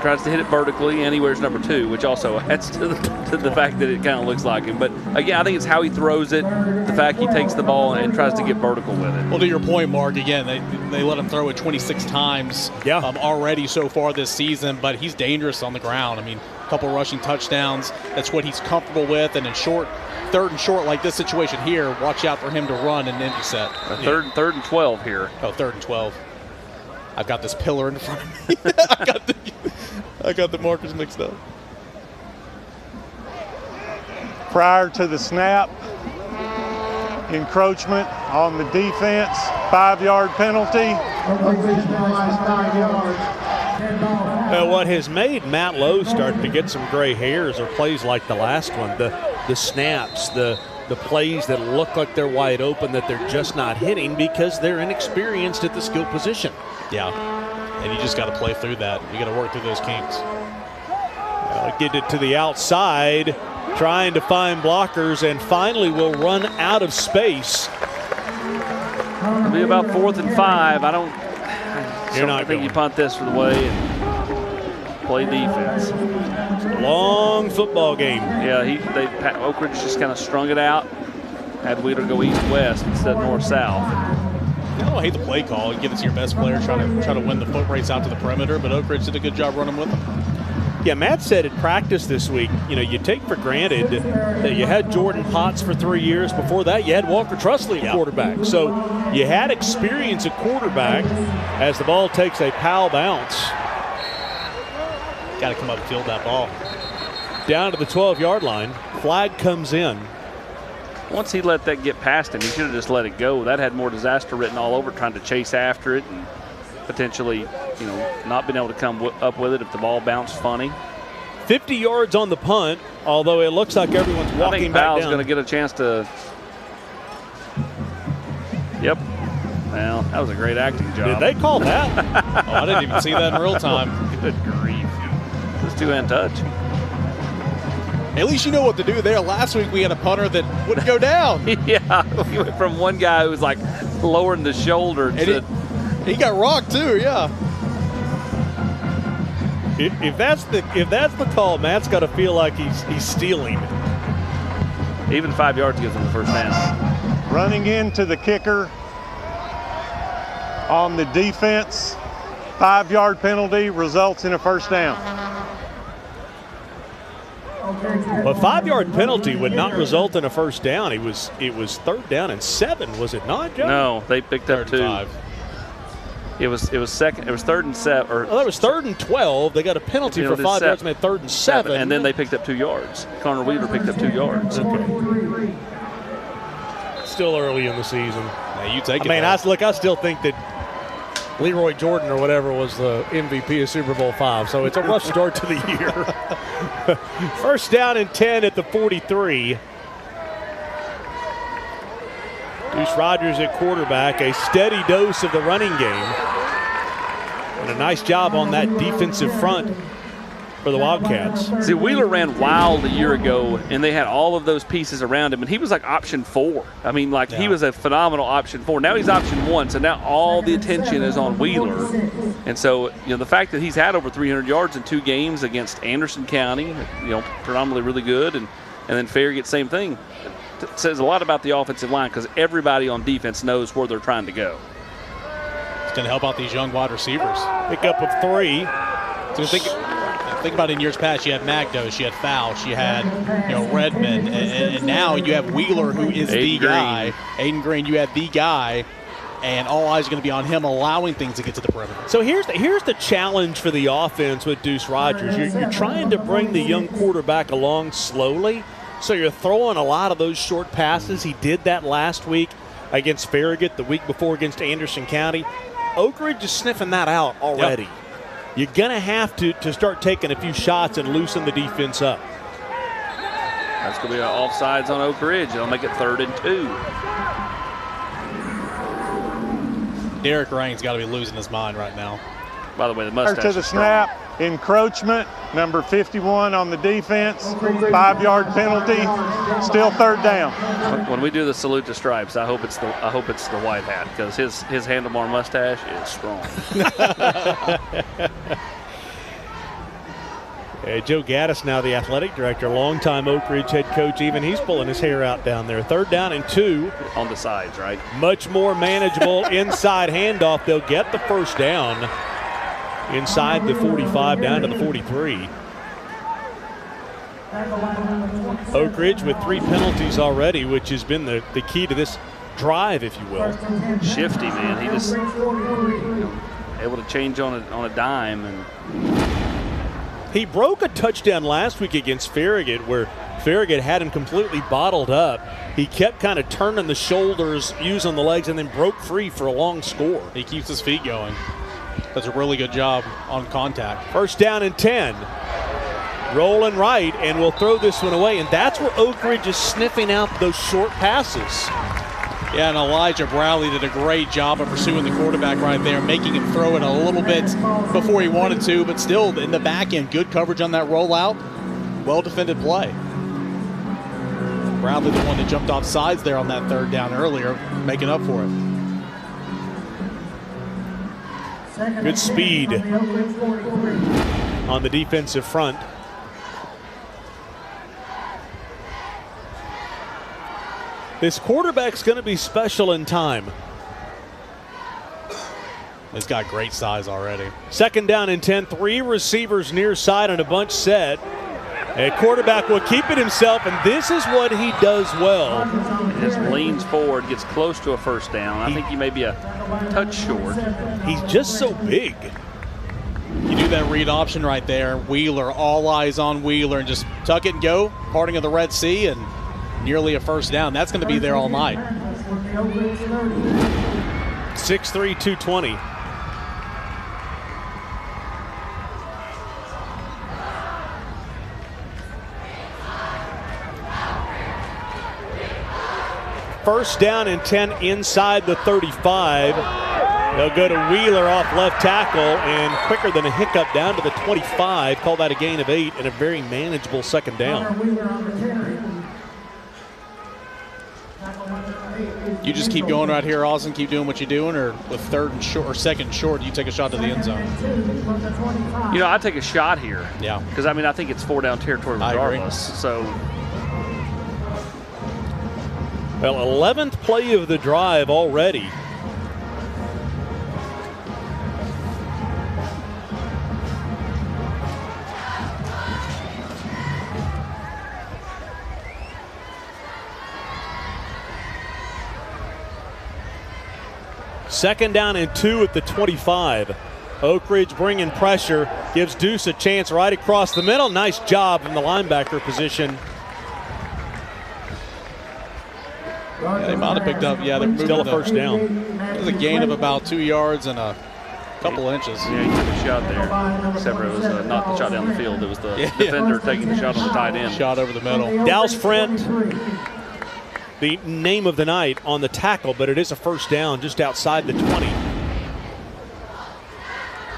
Tries to hit it vertically, and he wears number 2, which also adds to the fact that it kind of looks like him. But again, I think it's how he throws it, the fact he takes the ball and tries to get vertical with it. Well, to your point, Mark, again, they let him throw it 26 times already so far this season, but he's dangerous on the ground. I mean, a couple rushing touchdowns. That's what he's comfortable with, and in third and short like this situation here, watch out for him to run an empty set. Third and 12 here. Oh, 3rd and 12. I've got this pillar in front of me. I got the markers mixed up. Prior to the snap, encroachment on the defense, 5-yard penalty. What has made Matt Lowe start to get some gray hairs are plays like the last one, the snaps, the plays that look like they're wide open that they're just not hitting because they're inexperienced at the skill position. Yeah, and you just got to play through that. You got to work through those kinks. Get it to the outside, trying to find blockers, and finally will run out of space. It'll be about 4th and 5. I think you punt this for the way and play defense. It's a long football game. Yeah, Oak Ridge just kind of strung it out. Had Wheeler go east-west instead of north-south. I don't hate the play call. You give it to your best player, try to win the foot race out to the perimeter, but Oak Ridge did a good job running with them. Yeah, Matt said at practice this week, you take for granted that you had Jordan Potts for 3 years. Before that, you had Walker Trusley at quarterback. So you had experience at quarterback as the ball takes a Powell bounce. Got to come up and field that ball. Down to the 12-yard line. Flag comes in. Once he let that get past him, he should have just let it go. That had more disaster written all over, trying to chase after it and potentially, not being able to come up with it if the ball bounced funny. 50 yards on the punt, although it looks like everyone's walking back down. I think Powell's going to get a chance to. Yep. Well, that was a great acting job. Did they call that? I didn't even see that in real time. Good grief. Just two-hand touch. At least you know what to do there. Last week we had a punter that wouldn't go down. Yeah, we went from one guy who was like lowering the shoulder to. He got rocked too, yeah. If that's the call, Matt's got to feel like he's stealing. Even 5 yards gives him the first down. Running into the kicker on the defense, 5-yard penalty results in a first down. A 5-yard penalty would not result in a first down. It was 3rd down and 7, was it not, Joe? No, they picked up 2. 5. It was 3rd and 7. That was 3rd and 12. They got a penalty for 5 yards, made 3rd and 7. And then they picked up 2 yards. Connor Weaver picked up 2 yards. Okay. Still early in the season. Yeah, you take it. I still think that Leroy Jordan or whatever was the MVP of Super Bowl 5. So it's a rough start to the year. First down and 10 at the 43. Deuce Rogers at quarterback, a steady dose of the running game. And a nice job on that defensive front for the Wildcats. See, Wheeler ran wild a year ago, and they had all of those pieces around him, and he was like option 4. I mean, like, he was a phenomenal option 4. Now he's option 1, so now all the attention is on Wheeler. And so, the fact that he's had over 300 yards in 2 games against Anderson County, predominantly really good, and then Farragut, same thing, says a lot about the offensive line because everybody on defense knows where they're trying to go. It's going to help out these young wide receivers. Pick up of 3. So think about in years past, you had Magdos, you had Fowl, you had Redmond, and now you have Wheeler, who is the guy. Aiden Green, you have the guy, and all eyes are going to be on him allowing things to get to the perimeter. So here's the challenge for the offense with Deuce Rogers. You're trying to bring the young quarterback along slowly, so you're throwing a lot of those short passes. He did that last week against Farragut, the week before against Anderson County. Oak Ridge is sniffing that out already. Yep. You're going to have to start taking a few shots and loosen the defense up. That's going to be offsides on Oak Ridge. It'll make it 3rd and 2. Derek Rain's got to be losing his mind right now. By the way, the mustache to the snap, encroachment, number 51 on the defense, 5-yard penalty, still 3rd down. When we do the salute to Stripes, I hope it's the white hat because his handlebar mustache is strong. Joe Gaddis, now the athletic director, longtime Oak Ridge head coach, even he's pulling his hair out down there. 3rd down and 2. On the sides, right? Much more manageable inside handoff. They'll get the 1st down inside the 45 down to the 43. Oak Ridge with 3 penalties already, which has been the key to this drive, if you will. Shifty, man. He just able to change on a dime. And he broke a touchdown last week against Farragut where Farragut had him completely bottled up. He kept kind of turning the shoulders, using the legs, and then broke free for a long score. He keeps his feet going. Does a really good job on contact. 1st down and 10. Rolling right, and we'll throw this one away. And that's where Oak Ridge is sniffing out those short passes. Yeah, and Elijah Bradley did a great job of pursuing the quarterback right there, making him throw it a little bit before he wanted to, but still in the back end, good coverage on that rollout. Well-defended play. Bradley, the one that jumped off sides there on that 3rd down earlier, making up for it. Good speed on the defensive front. This quarterback's going to be special in time. He's got great size already. 2nd down and 10, 3 receivers near side and a bunch set. A quarterback will keep it himself, and this is what he does well. He just leans forward, gets close to a 1st down. I think he may be a touch short. He's just so big. You do that read option right there. Wheeler, all eyes on Wheeler, and just tuck it and go. Parting of the Red Sea, and nearly a 1st down. That's going to be there all night. 6'3", 220. First down and 10 inside the 35. They'll go to Wheeler off left tackle and quicker than a hiccup down to the 25. Call that a gain of 8 and a very manageable 2nd down. You just keep going right here, Austin, keep doing what you're doing, or with 3rd and short or 2nd and short, you take a shot to the end zone? I take a shot here. Yeah. Because, I think it's 4-down territory regardless. So. Well, 11th play of the drive already. Second down and 2 at the 25. Oak Ridge bringing pressure, gives Deuce a chance right across the middle. Nice job from the linebacker position. Yeah, they might have picked up. Yeah, they're still a 1st down. It was a gain of about 2 yards and a couple inches. Yeah, he took a shot there. Except for it was not the shot down the field. It was the defender taking the shot on the tight end. Shot over the middle. Dallas Frent, the name of the night on the tackle, but it is a 1st down just outside the 20.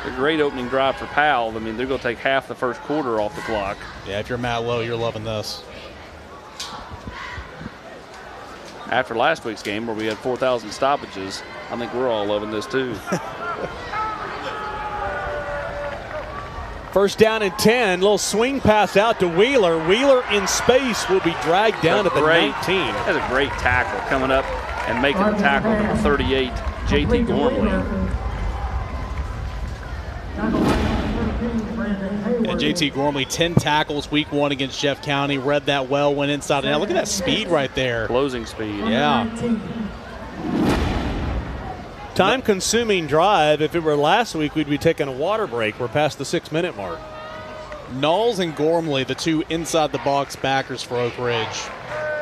A great opening drive for Powell. I mean, they're going to take half the first quarter off the clock. Yeah, if you're Matt Lowe, you're loving this. After last week's game where we had 4,000 stoppages, I think we're all loving this too. First down and 10. Little swing pass out to Wheeler. Wheeler in space will be dragged down at the 19. That's a great tackle coming up and making the tackle, number 38, J.T. Gormley. And J.T. Gormley, 10 tackles week 1 against Jeff County. Read that well, went inside and out. Look at that speed right there. Closing speed. Yeah. Time-consuming drive. If it were last week, we'd be taking a water break. We're past the 6-minute mark. Knowles and Gormley, the two inside-the-box backers for Oak Ridge.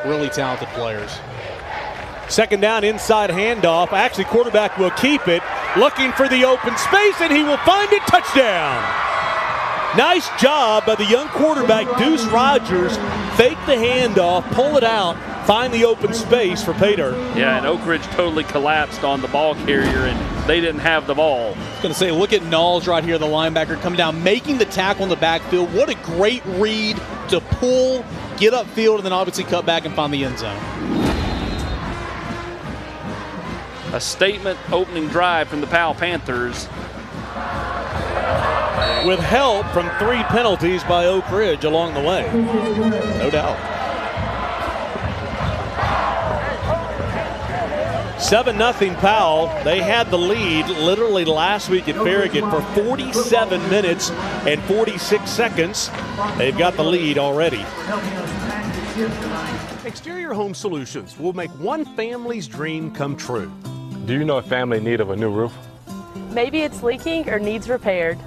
Really talented players. Second down, inside handoff. Actually, quarterback will keep it. Looking for the open space, and he will find it. Touchdown. Nice job by the young quarterback, Deuce Rogers. Fake the handoff, pull it out, find the open space for Pater. Yeah, and Oak Ridge totally collapsed on the ball carrier, and they didn't have the ball. I was going to say, look at Knowles right here, the linebacker, coming down, making the tackle in the backfield. What a great read to pull, get upfield, and then obviously cut back and find the end zone. A statement opening drive from the Powell Panthers. With help from 3 penalties by Oak Ridge along the way. No doubt. 7-0 Powell. They had the lead literally last week at Farragut for 47 minutes and 46 seconds. They've got the lead already. Exterior Home Solutions will make one family's dream come true. Do you know a family in need of a new roof? Maybe it's leaking or needs repaired.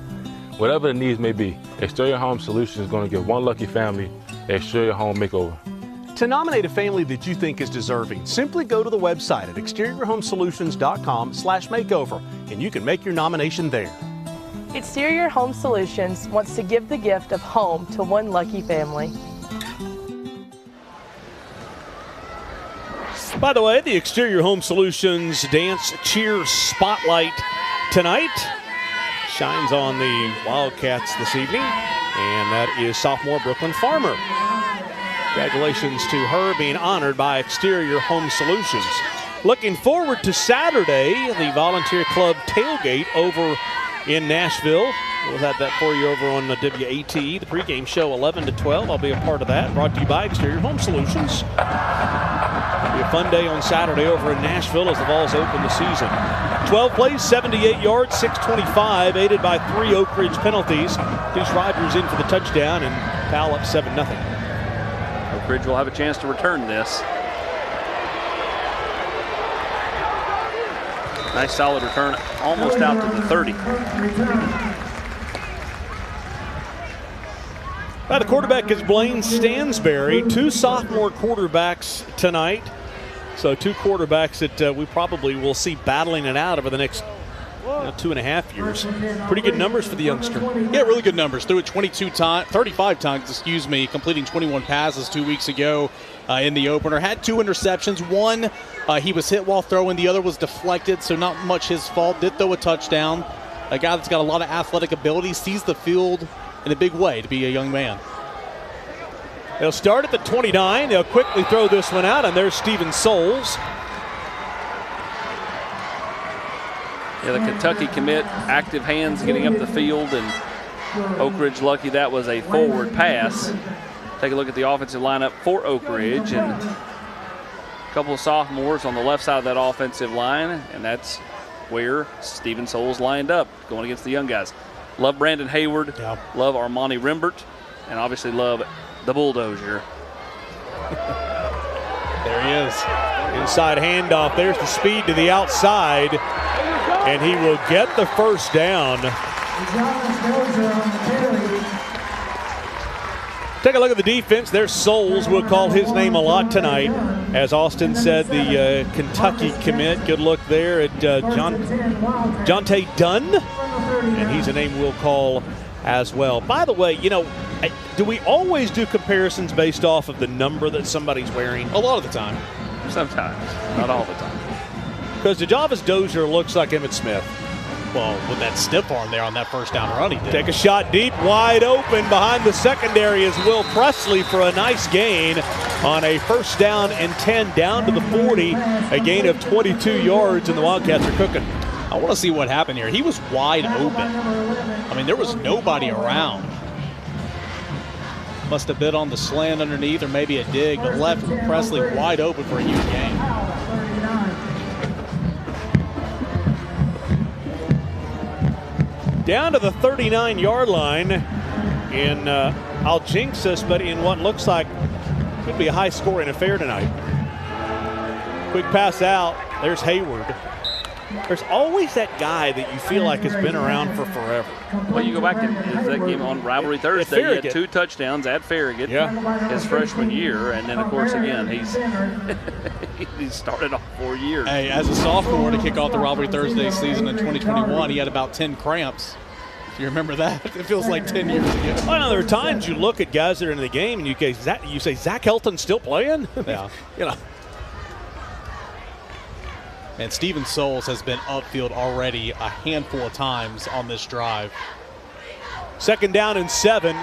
Whatever the needs may be, Exterior Home Solutions is going to give one lucky family an Exterior Home makeover. To nominate a family that you think is deserving, simply go to the website at exteriorhomesolutions.com/makeover and you can make your nomination there. Exterior Home Solutions wants to give the gift of home to one lucky family. By the way, the Exterior Home Solutions Dance Cheer Spotlight tonight shines on the Wildcats this evening, and that is sophomore Brooklyn Farmer. Congratulations to her being honored by Exterior Home Solutions. Looking forward to Saturday, the Volunteer Club tailgate over in Nashville. We'll have that for you over on the WATE, the pregame show 11 to 12. I'll be a part of that, brought to you by Exterior Home Solutions. It'll be a fun day on Saturday over in Nashville as the Vols open the season. 12 plays, 78 yards, 625, aided by 3 Oak Ridge penalties. Deuce Rogers in for the touchdown, and Powell up 7-0. Oak Ridge will have a chance to return this. Nice solid return, almost out to the 30. The quarterback is Blaine Stansberry. 2 sophomore quarterbacks tonight. So 2 quarterbacks that we probably will see battling it out over the next 2.5 years. Pretty good numbers for the youngster. Yeah, really good numbers. Threw it 35 times, completing 21 passes 2 weeks ago in the opener. Had 2 interceptions. One, he was hit while throwing. The other was deflected, so not much his fault. Did throw a touchdown. A guy that's got a lot of athletic ability, sees the field in a big way to be a young man. They'll start at the 29. They'll quickly throw this one out, and there's Steven Souls. Yeah, the Kentucky commit, active hands getting up the field, and Oak Ridge lucky that was a forward pass. Take a look at the offensive lineup for Oak Ridge, and a couple of sophomores on the left side of that offensive line, and that's where Steven Souls lined up, going against the young guys. Love Brandon Hayward, love Armani Rimbert, and obviously love the bulldozer. There he is. Inside handoff. There's the speed to the outside, and he will get the first down. Take a look at the defense. There's Souls. We'll call his name a lot tonight. As Austin said, the Kentucky commit. Good look there at Jonte Dunn. And he's a name we'll call as well. By the way, do we always do comparisons based off of the number that somebody's wearing? A lot of the time. Sometimes, not all the time. Because DeJavis Dozier looks like Emmitt Smith. Well, with that stiff arm there on that first down run, he did. Take a shot deep, wide open. Behind the secondary is Will Presley for a nice gain on a first down and 10 down to the 40. A gain of 22 yards, and the Wildcats are cooking. I want to see what happened here. He was wide open. I mean, there was nobody around. Must have been on the slant underneath or maybe a dig, but left Presley wide open for a huge gain. Down to the 39-yard line in, I'll jinx us, but in what looks like could be a high-scoring affair tonight. Quick pass out. There's Hayward. There's always that guy that you feel like has been around for forever. Well, you go back to that game on Rivalry Thursday. He had 2 touchdowns at Farragut his freshman year, and then, of course, again, he's started off 4 years. Hey, as a sophomore to kick off the Rivalry Thursday season in 2021, he had about 10 cramps. You remember that? It feels like 10 years ago. Well, now, there are times you look at guys that are in the game and you say, Zach Helton's still playing? Yeah. You know. And Steven Souls has been upfield already a handful of times on this drive. 2nd down and 7.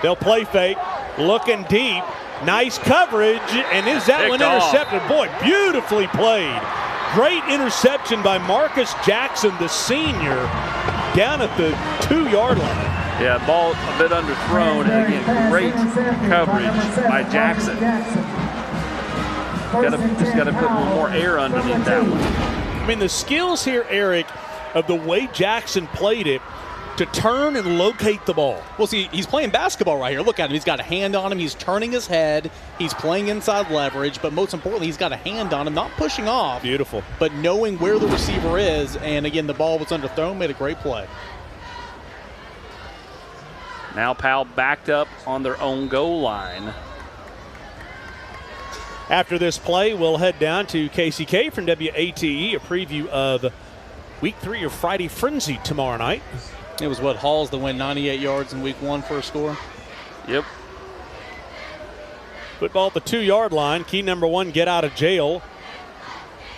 They'll play fake, looking deep. Nice coverage, and is that one intercepted? Boy, beautifully played. Great interception by Marcus Jackson, the senior, down at the 2-yard line. Yeah, ball a bit underthrown, and again, great coverage by Jackson. Just got to put a little more air underneath that one. I mean, the skills here, Eric, of the way Jackson played it to turn and locate the ball. Well, see, he's playing basketball right here. Look at him. He's got a hand on him. He's turning his head. He's playing inside leverage. But most importantly, he's got a hand on him, not pushing off. Beautiful. But knowing where the receiver is. And, again, the ball was underthrown, made a great play. Now Powell backed up on their own goal line. After this play, we'll head down to KCK from WATE, a preview of Week 3 of Friday Frenzy tomorrow night. It was what, Halls that went 98 yards in Week 1 for a score? Yep. Football at the 2-yard line. Key number 1, get out of jail.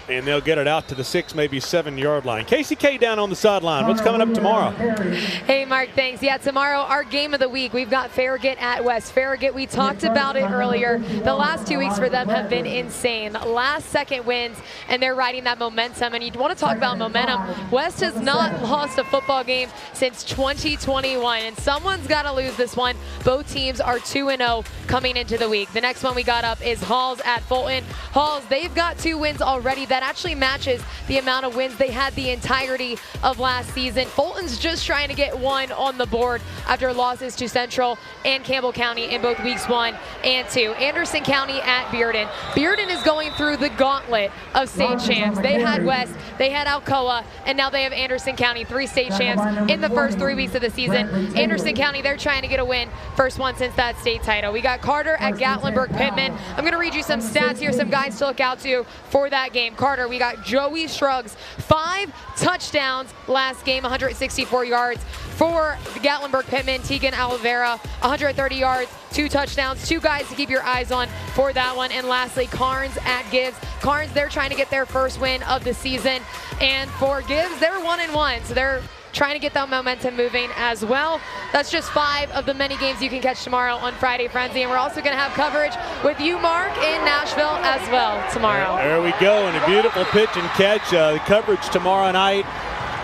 And they'll get it out to the 6, maybe 7-yard line. KCK down on the sideline. What's coming up tomorrow? Hey, Mark, thanks. Yeah, tomorrow, our game of the week, we've got Farragut at West Farragut. We talked about it earlier. The last 2 weeks for them have been insane. Last-second wins, and they're riding that momentum. And you want to talk about momentum. West has not lost a football game since 2021, and someone's got to lose this one. Both teams are 2-0 coming into the week. The next one we got up is Halls at Fulton. Halls, they've got 2 wins already. That actually matches the amount of wins they had the entirety of last season. Fulton's just trying to get 1 on the board after losses to Central and Campbell County in both weeks 1 and 2. Anderson County at Bearden. Bearden is going through the gauntlet of state champs. They had West, they had Alcoa, and now they have Anderson County, 3 state champs in the first 3 weeks of the season. Anderson County, they're trying to get a win, first one since that state title. We got Carter at Gatlinburg-Pittman. I'm going to read you some stats here, some guys to look out to for that game. Carter, we got Joey Shrugs, 5 touchdowns last game, 164 yards. For the Gatlinburg-Pittman, Tegan Oliveira, 130 yards, 2 touchdowns, 2 guys to keep your eyes on for that one. And lastly, Carnes at Gibbs. Carnes, they're trying to get their first win of the season. And for Gibbs, they're 1-1, so they're trying to get that momentum moving as well. That's just 5 of the many games you can catch tomorrow on Friday Frenzy. And we're also going to have coverage with you, Mark, in Nashville as well tomorrow. There we go, and a beautiful pitch and catch. The coverage tomorrow night.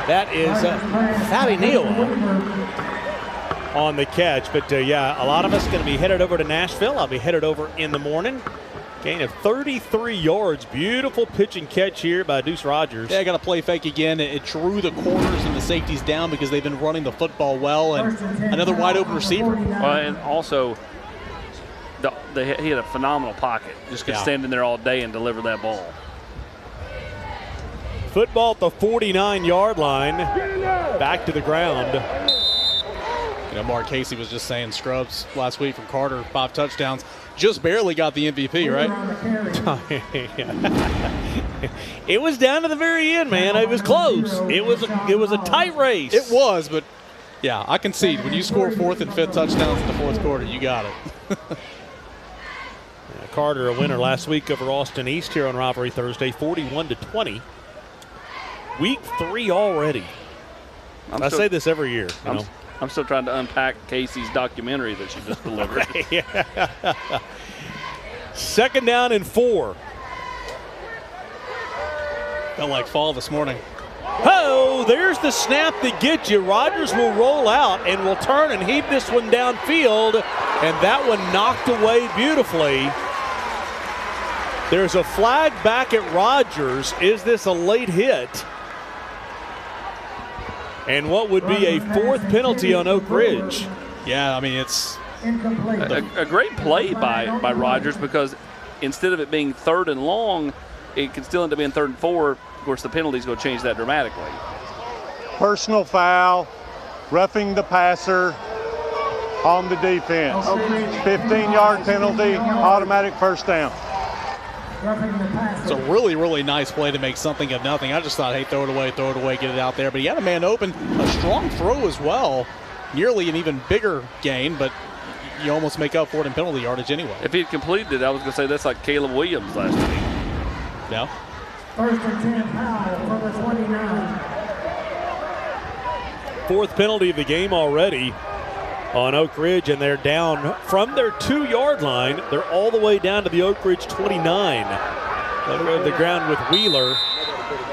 That is Fabi Neal on the catch. But, yeah, a lot of us going to be headed over to Nashville. I'll be headed over in the morning. Gain of 33 yards. Beautiful pitch and catch here by Deuce Rogers. Yeah, I got to play fake again. It drew the corners and the safeties down because they've been running the football well, and another wide open receiver. And also, he had a phenomenal pocket. Just could stand in there all day and deliver that ball. Football at the 49-yard line. Back to the ground. You know, Mark Casey was just saying Scrubs last week from Carter, 5 touchdowns. Just barely got the MVP, right? It was down to the very end, man. It was close. It was a tight race. It was, but yeah, I concede. When you score 4th and 5th touchdowns in the 4th quarter, you got it. Carter, a winner last week over Austin East here on Rivalry Thursday, 41-20. Week 3 already. I say this every year. I'm still trying to unpack Casey's documentary that she just delivered. Second down and 4. Felt like fall this morning. Oh, there's the snap that gets you. Rodgers will roll out and will turn and heave this one downfield, and that one knocked away beautifully. There's a flag back at Rodgers. Is this a late hit? And what would be a 4th penalty on Oak Ridge? Yeah, I mean, it's a great play by Rodgers, because instead of it being 3rd and long, it could still end up being 3rd and 4. Of course, the penalty's going to change that dramatically. Personal foul, roughing the passer on the defense. 15-yard penalty, automatic first down. It's a really, really nice play to make something of nothing. I just thought, hey, throw it away, get it out there. But he had a man open, a strong throw as well. Nearly an even bigger gain, but you almost make up for it in penalty yardage anyway. If he had completed it, I was going to say that's like Caleb Williams last week. No. 1st and 10, Powell from the 29. 4th penalty of the game already on Oak Ridge, and they're down from their 2-yard line. They're all the way down to the Oak Ridge 29. They'll go to the ground with Wheeler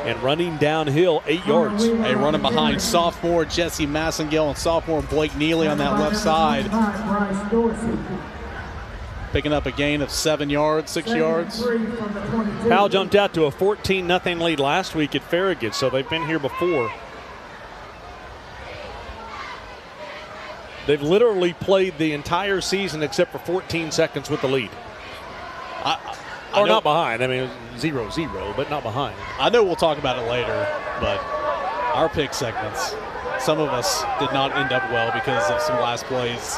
and running downhill 8 yards. Hey, running behind sophomore Jesse Massengill and sophomore Blake Neely on that left side. Picking up a gain of 7 yards, 6 yards. Powell jumped out to a 14-0 lead last week at Farragut, so they've been here before. They've literally played the entire season except for 14 seconds with the lead. Or not behind. I mean, 0-0, but not behind. I know we'll talk about it later, but our pick segments, some of us did not end up well because of some last plays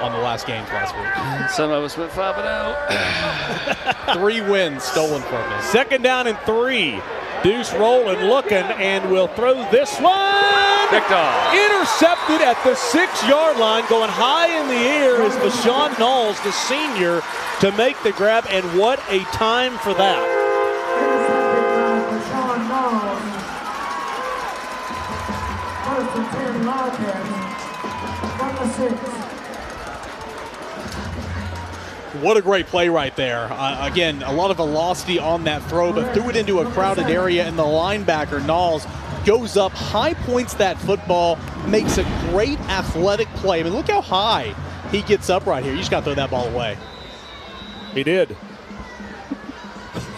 on the last games last week. Some of us went 5-0. 3 wins stolen from us. Second down and 3. Deuce rolling, looking, and will throw this one. Picked off. Intercepted at the 6-yard line, going high in the air is Deshaun Knowles, the senior, to make the grab, and what a time for that. Deshaun Knowles. 1st and 10, Wildcats from the 6. What a great play right there. Again, a lot of velocity on that throw, but threw it into a crowded area, and the linebacker, Knowles, goes up, high points that football, makes a great athletic play. I mean, look how high he gets up right here. You just got to throw that ball away. He did.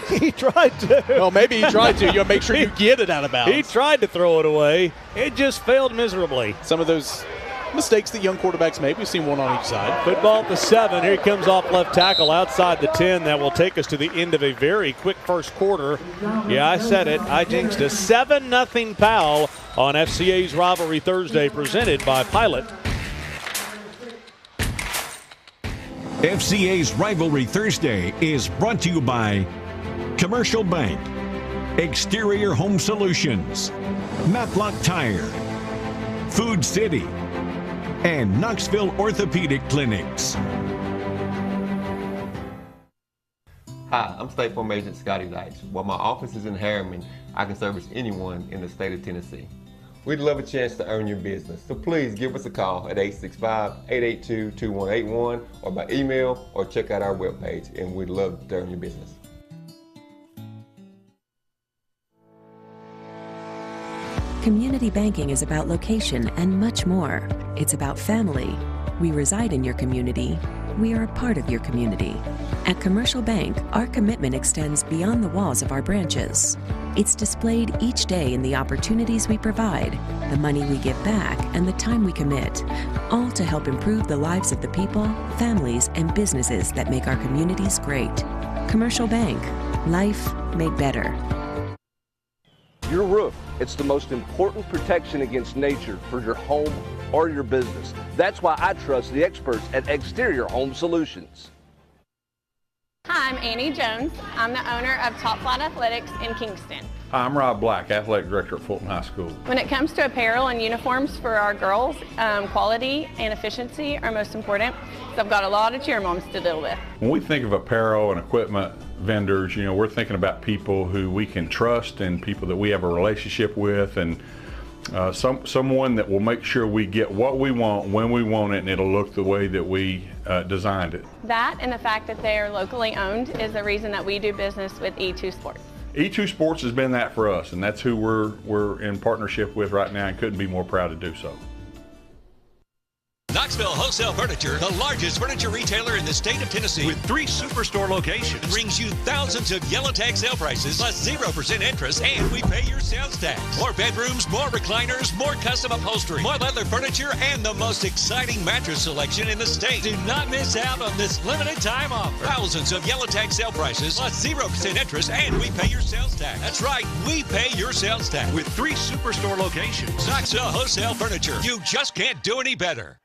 He tried to. Well, maybe he tried to. You got to make sure you get it out of bounds. He tried to throw it away. It just failed miserably. Some of those mistakes that young quarterbacks make. We've seen one on each side. Football at the 7. Here he comes off left tackle outside the 10. That will take us to the end of a very quick first quarter. Yeah, I said it. I jinxed it. 7-0 Powell on FCA's Rivalry Thursday, presented by Pilot. FCA's Rivalry Thursday is brought to you by Commercial Bank, Exterior Home Solutions, Matlock Tire, Food City, and Knoxville Orthopedic Clinics. Hi, I'm State Farm Agent Scotty Lights. While my office is in Harriman, I can service anyone in the state of Tennessee. We'd love a chance to earn your business, so please give us a call at 865-882-2181 or by email or check out our webpage, and we'd love to earn your business. Community banking is about location and much more. It's about family. We reside in your community. We are a part of your community. At Commercial Bank, our commitment extends beyond the walls of our branches. It's displayed each day in the opportunities we provide, the money we give back, and the time we commit, all to help improve the lives of the people, families, and businesses that make our communities great. Commercial Bank, life made better. Your roof, it's the most important protection against nature for your home or your business. That's why I trust the experts at Exterior Home Solutions. Hi, I'm Annie Jones. I'm the owner of Top Flight Athletics in Kingston. Hi, I'm Rob Black, Athletic Director at Fulton High School. When it comes to apparel and uniforms for our girls, quality and efficiency are most important. So I've got a lot of cheer moms to deal with. When we think of apparel and equipment vendors, you know, we're thinking about people who we can trust and people that we have a relationship with, and Someone that will make sure we get what we want when we want it, and it'll look the way that we designed it. That and the fact that they are locally owned is the reason that we do business with E2 Sports. E2 Sports has been that for us, and that's who we're in partnership with right now, and couldn't be more proud to do so. Knoxville Wholesale Furniture, the largest furniture retailer in the state of Tennessee, with 3 superstore locations, brings you thousands of yellow tag sale prices plus 0% interest, and we pay your sales tax. More bedrooms, more recliners, more custom upholstery, more leather furniture, and the most exciting mattress selection in the state. Do not miss out on this limited time offer. Thousands of yellow tag sale prices plus 0% interest, and we pay your sales tax. That's right, we pay your sales tax with 3 superstore locations. Knoxville Wholesale Furniture. You just can't do any better.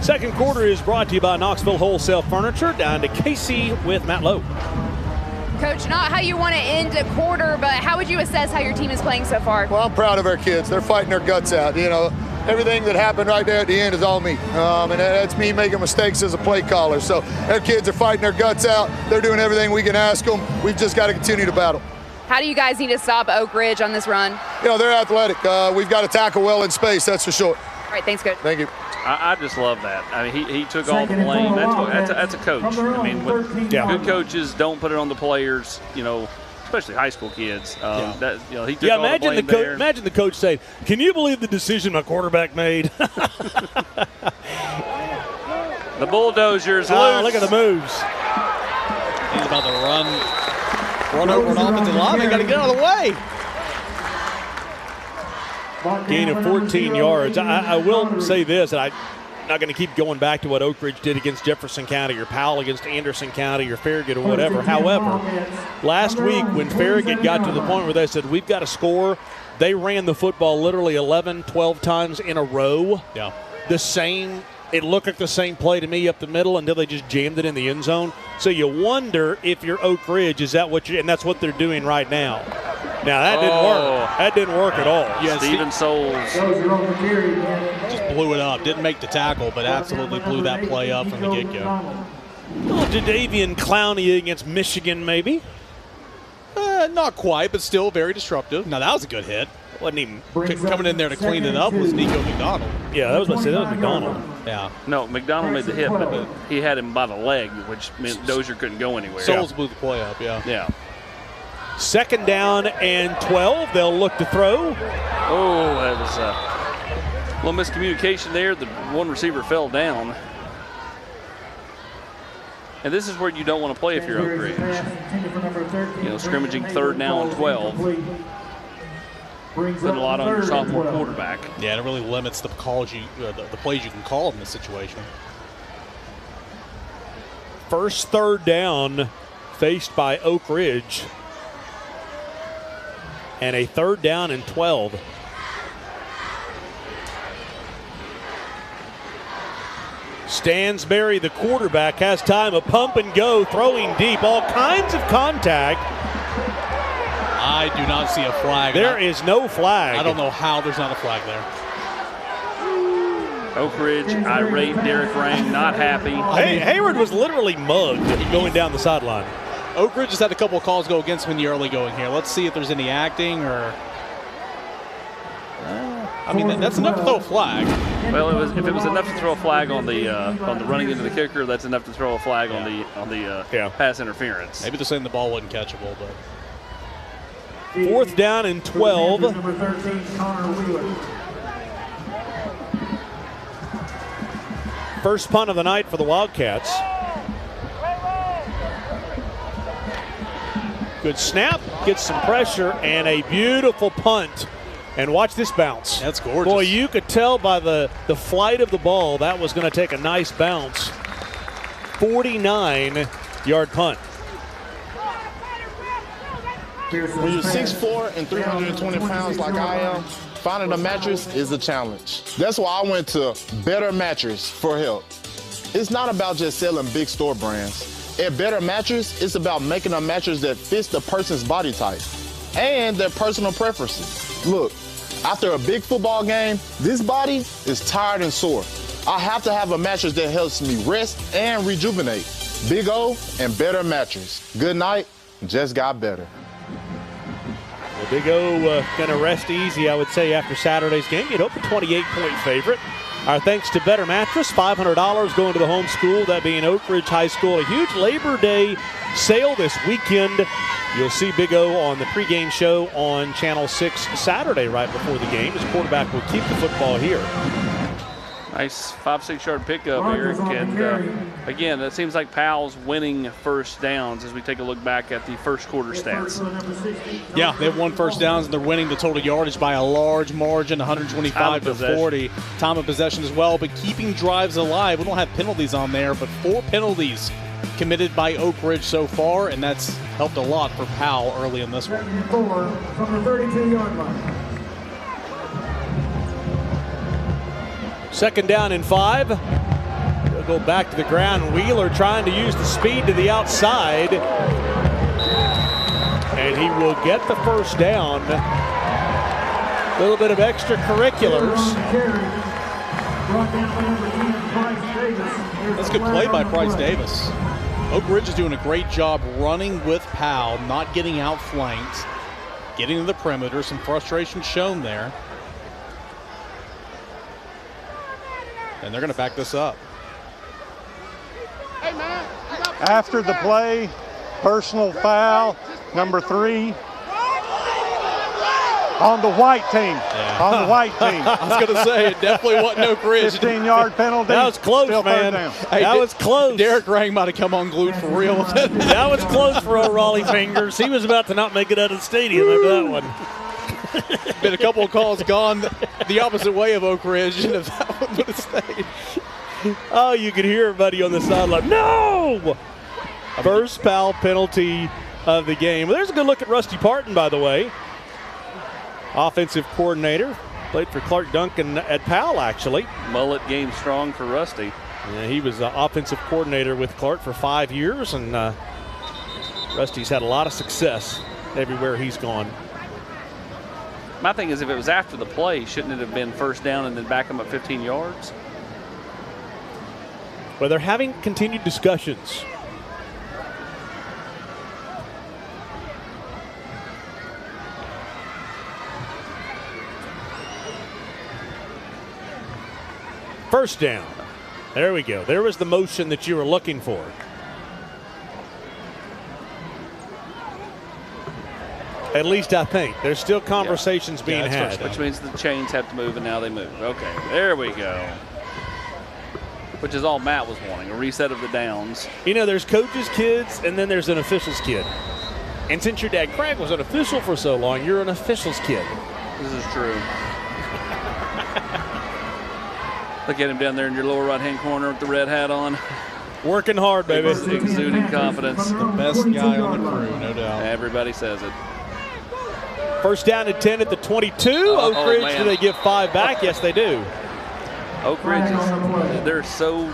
Second quarter is brought to you by Knoxville Wholesale Furniture. Down to Casey with Matt Lowe. Coach, not how you want to end a quarter, but how would you assess how your team is playing so far? Well, I'm proud of our kids. They're fighting their guts out. You know, everything that happened right there at the end is all me. And that's me making mistakes as a play caller. So our kids are fighting their guts out. They're doing everything we can ask them. We've just got to continue to battle. How do you guys need to stop Oak Ridge on this run? You know, they're athletic. We've got to tackle well in space, that's for sure. All right, thanks, Coach. Thank you. I just love that. I mean, he took all the blame. That's a coach. I mean, good coaches don't put it on the players, you know, especially high school kids. That, you know, he took all the blame there. Imagine the coach saying, "Can you believe the decision my quarterback made?" The bulldozer's loose. Look at the moves. He's about to run over an offensive lineman. Got to get out of the way. Gain of 14 yards. I will say this, and I'm not going to keep going back to what Oak Ridge did against Jefferson County or Powell against Anderson County or Farragut or whatever. However, last week when Farragut got to the point where they said, we've got to score, they ran the football literally 11, 12 times in a row. Yeah. The same, it looked like the same play to me up the middle until they just jammed it in the end zone. So you wonder if you're Oak Ridge, is that what and that's what they're doing right now. Now, that didn't work. That didn't work at all. Yeah, Steven Souls just blew it up. Didn't make the tackle, but absolutely blew that play up from the get-go. Jadavian Clowney against Michigan, maybe? Not quite, but still very disruptive. Now, that was a good hit. Wasn't even coming in there to clean it up was Nico McDonald. Yeah, that was what I said. That was McDonald. Yeah. No, McDonald made the hit, but he had him by the leg, which meant Dozier couldn't go anywhere. Souls blew the play up, yeah. Yeah. Second down and 12. They'll look to throw. Oh, that was a little miscommunication there. The one receiver fell down. And this is where you don't want to play if you're Oak Ridge. You know, scrimmaging third down and 12. Putting a lot on your sophomore quarterback. Yeah, and it really limits the plays you can call in this situation. First third down faced by Oak Ridge. And a third down and 12. Stansberry, the quarterback, has time. A pump and go, throwing deep, all kinds of contact. I do not see a flag. There is no flag. I don't know how there's not a flag there. Oak Ridge, irate, Derek Rang, not happy. Hayward was literally mugged going down the sideline. Oak Ridge has had a couple of calls go against him in the early going here. Let's see if there's any acting or. I mean, that's enough to throw a flag. Well, if it was enough to throw a flag on the running into the kicker, that's enough to throw a flag on the pass interference. Maybe they're saying the ball wasn't catchable, but. Fourth down and 12. Number 13, Connor Wheeler. First punt of the night for the Wildcats. Good snap, gets some pressure, and a beautiful punt. And watch this bounce. That's gorgeous. Boy, you could tell by the flight of the ball that was going to take a nice bounce. 49-yard punt. When you're 6'4" and 320 pounds like I am, finding a mattress is a challenge. That's why I went to Better Mattress for help. It's not about just selling big store brands. At Better Mattress, it's about making a mattress that fits the person's body type and their personal preferences. Look, after a big football game, this body is tired and sore. I have to have a mattress that helps me rest and rejuvenate. Big O and Better Mattress. Good night, just got better. Well, Big O going to rest easy, I would say, after Saturday's game. You'd hope a 28-point favorite. Our thanks to Better Mattress, $500 going to the home school, that being Oak Ridge High School. A huge Labor Day sale this weekend. You'll see Big O on the pregame show on Channel 6 Saturday right before the game. His quarterback will keep the football here. Nice 5-6 yard pickup, Eric. And again, it seems like Powell's winning first downs as we take a look back at the first quarter stats. Yeah, they have 1 first downs, and they're winning the total yardage by a large margin, 125 to 40. Time of possession as well, but keeping drives alive. We don't have penalties on there, but 4 penalties committed by Oak Ridge so far, and that's helped a lot for Powell early in this one. 4 from the 32-yard line. Second down and 5. They'll go back to the ground. Wheeler trying to use the speed to the outside. And he will get the first down. A little bit of extracurriculars. That's a good play by Price Davis. Oak Ridge is doing a great job running with Powell, not getting outflanked, getting to the perimeter. Some frustration shown there. And they're going to back this up. After the play, personal foul, number 3. On the white team. Yeah. On the white team. I was going to say, it definitely wasn't Oak Ridge. 15-yard penalty. That was close, Still man. Hey, that was close. Derek Rang might have come unglued for real. That was close for old Raleigh Fingers. He was about to not make it out of the stadium after that one. Been a couple of calls gone the opposite way of Oak Ridge, and if that one would have stayed. Oh, you could hear everybody on the sideline. No! First foul penalty of the game. Well, there's a good look at Rusty Parton, by the way. Offensive coordinator. Played for Clark Duncan at Powell, actually. Mullet game strong for Rusty. Yeah, he was offensive coordinator with Clark for 5 years, and Rusty's had a lot of success everywhere he's gone. My thing is, if it was after the play, shouldn't it have been first down and then back them up 15 yards? Well, they're having continued discussions. First down. There we go. There was the motion that you were looking for. At least I think. There's still conversations being had. Which means the chains have to move, and now they move. Okay, there we go. Which is all Matt was wanting, a reset of the downs. You know, there's coaches' kids, and then there's an official's kid. And since your dad, Craig, was an official for so long, you're an official's kid. This is true. Look at him down there in your lower right-hand corner with the red hat on. Working hard, baby. Exuding confidence. The best guy on the crew, no doubt. Everybody says it. First down and 10 at the 22. Oak Ridge, do they give 5 back? Yes, they do. Oak Ridge, they're so...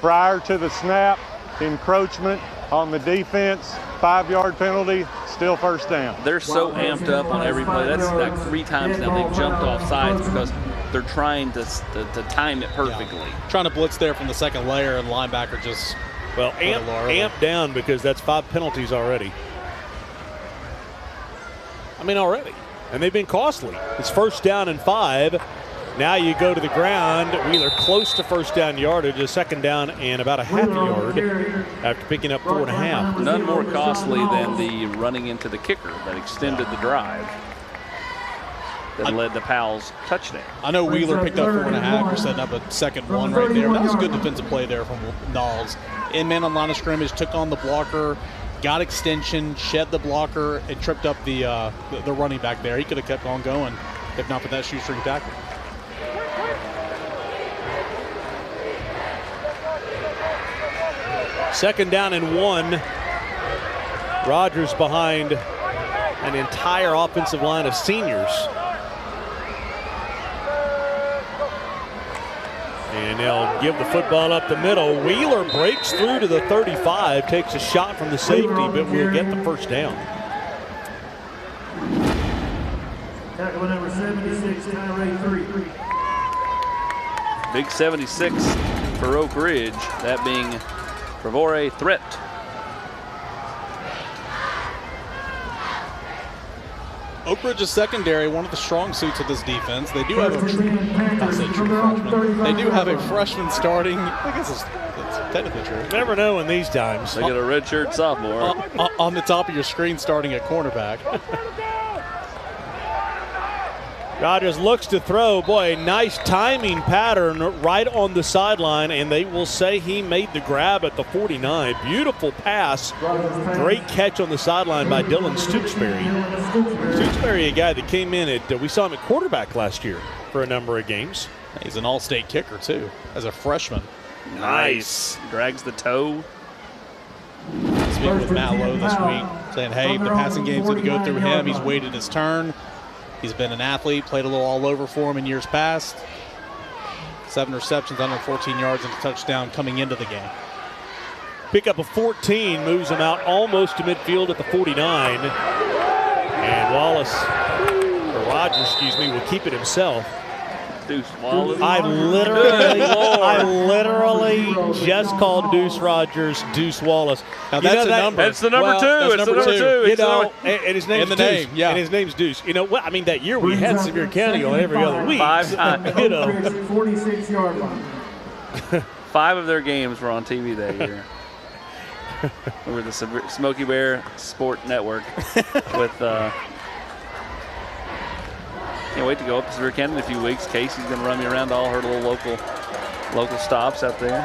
Prior to the snap, encroachment on the defense, 5-yard penalty, still first down. They're so amped up on every play. That's like 3 times now they've jumped off sides because they're trying to time it perfectly. Yeah. Trying to blitz there from the second layer, and linebacker just... Well, amp down because that's 5 penalties already. I mean, already. And they've been costly. It's first down and 5. Now you go to the ground. Wheeler close to first down yardage, a second down and about a half a yard after picking up 4.5. None more costly than the running into the kicker that extended the drive that led to Powell's touchdown. I know Wheeler picked up 4.5 for setting up a second one right there. That was a good defensive play there from Knowles. In-man on line of scrimmage, took on the blocker, got extension, shed the blocker, and tripped up the running back there. He could have kept on going if not for that shoestring tackle. Second down and 1. Rogers behind an entire offensive line of seniors. And they'll give the football up the middle. Wheeler breaks through to the 35, takes a shot from the safety, but will get the first down. Tackle number 76, Tyree 3. Big 76 for Oak Ridge, that being Rivalry Threat. Oak Ridge's secondary, one of the strong suits of this defense. They do have a freshman. They do have a freshman starting. I guess it's technically true. Never know in these times. They get a redshirt sophomore. On the top of your screen starting at cornerback. Rogers looks to throw. Boy, a nice timing pattern right on the sideline, and they will say he made the grab at the 49. Beautiful pass. Great catch on the sideline by Dylan Stooksbury. Stooksbury, a guy that came in at, we saw him at quarterback last year for a number of games. He's an all-state kicker, too, as a freshman. Nice. Drags the toe. Speaking with Matt Lowe this week, saying, hey, the passing game's going to go through him. He's waited his turn. He's been an athlete, played a little all over for him in years past. 7 receptions, 114 yards, and a touchdown coming into the game. Pick up a 14, moves him out almost to midfield at the 49. And Wallace, or Rogers, excuse me, will keep it himself. Deuce Wallace. I literally just called Deuce Rogers Deuce Wallace. Now that's a number. That's the number two. It's the number two. You know, and his name's the Deuce. name, yeah. And his name's Deuce. You know what? I mean, that year we had Sevier County on every other week. 5 times. You know. 46-yard line. 5 of their games were on TV that year. We were the Smokey Bear Sport Network with. Can't wait to go up to Sevier County in a few weeks. Casey's going to run me around to all her little local stops out there.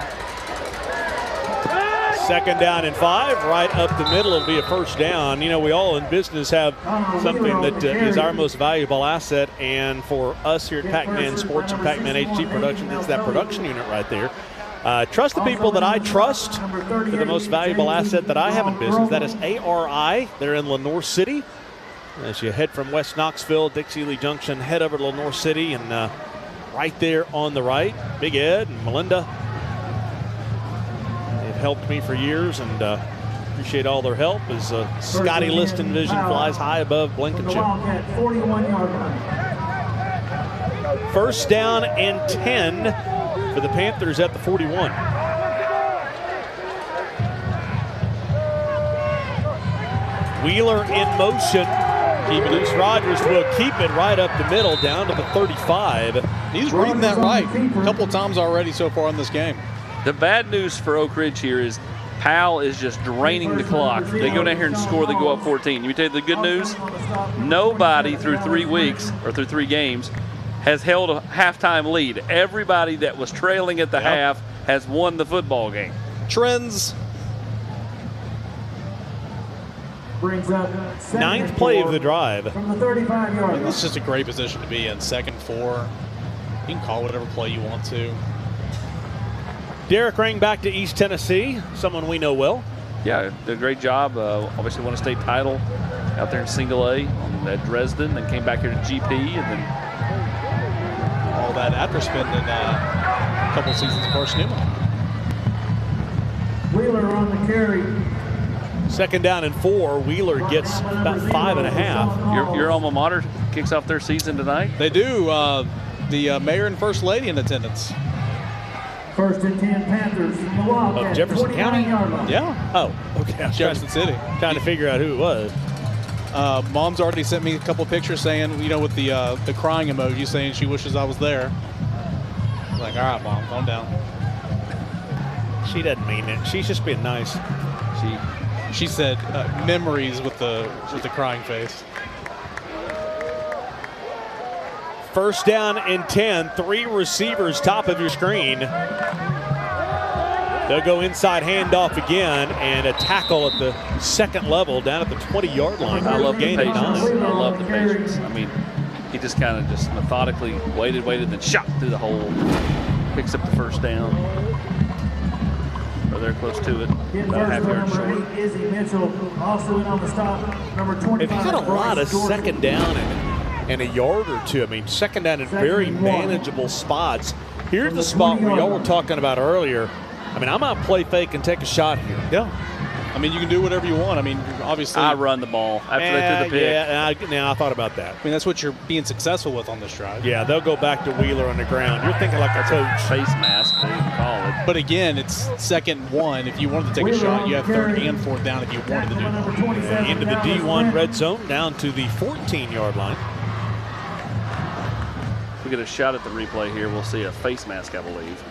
2nd down and 5, right up the middle. It'll be a first down. You know, we all in business have something that is our most valuable asset, and for us here at Pac-Man Sports and Pac-Man HD Production, it's that production unit right there. Trust the people that I trust for the most valuable asset that I have in business. That is ARI. They're in Lenoir City. As you head from West Knoxville, Dixie Lee Junction, head over to Lenoir City, and right there on the right, Big Ed and Melinda. They've helped me for years, and appreciate all their help as Scotty Liston vision flies high above Blankenship. 41-yard line. 1st down and 10 for the Panthers at the 41. Wheeler in motion. Deuce Rogers will keep it right up the middle down to the 35. He's reading that right a couple of times already so far in this game. The bad news for Oak Ridge here is Powell is just draining the clock. They go down here and score, they go up 14. You tell you the good news? Nobody through 3 weeks or through 3 games has held a halftime lead. Everybody that was trailing at the half has won the football game. Trends. Brings up 9th play of the drive. From the 35-yard line. This is just a great position to be in. 2nd and 4. You can call whatever play you want to. Derek Ring back to East Tennessee, someone we know well. Yeah, did a great job. Obviously won a state title out there in single A at Dresden, then came back here to GP, and then all that after spending a couple seasons at Forest Newman. Wheeler on the carry. 2nd down and 4. Wheeler gets about 5.5. Your alma mater kicks off their season tonight? They do. The mayor and first lady in attendance. 1st and 10 Panthers from the Wildcat. Of Jefferson County? Yeah. Oh, okay. Jefferson City. Trying to figure out who it was. Mom's already sent me a couple of pictures saying, you know, with the crying emoji saying she wishes I was there. I'm like, all right, Mom, calm down. She doesn't mean it. She's just being nice. She said memories with the crying face. 1st down and 10. 3 receivers top of your screen. They'll go inside handoff again, and a tackle at the 2nd level down at the 20-yard line. I love the Gain of patience. 9. I love the patience. I mean, he just kind of just methodically waited, then shot through the hole. Picks up the 1st down. Or they're close to it. About half yard short. Izzy Mitchell also in on the stop. Number 25. If he's got a lot of 2nd down and a yard or 2, I mean, 2nd down in very manageable spots. Here's the spot where y'all were talking about earlier. I mean, I'm going to play fake and take a shot here. Yeah. I mean, you can do whatever you want. I mean, obviously. I run the ball after they threw the pick. Yeah, now I thought about that. I mean, that's what you're being successful with on this drive. Yeah, they'll go back to Wheeler on the ground. You're thinking like a coach. Face mask, they can call it. But again, it's 2nd and 1. If you wanted to take a shot, you have 3rd and 4th down if you wanted to do that. Into the D1 red zone, down to the 14-yard line. If we get a shot at the replay here, we'll see a face mask, I believe.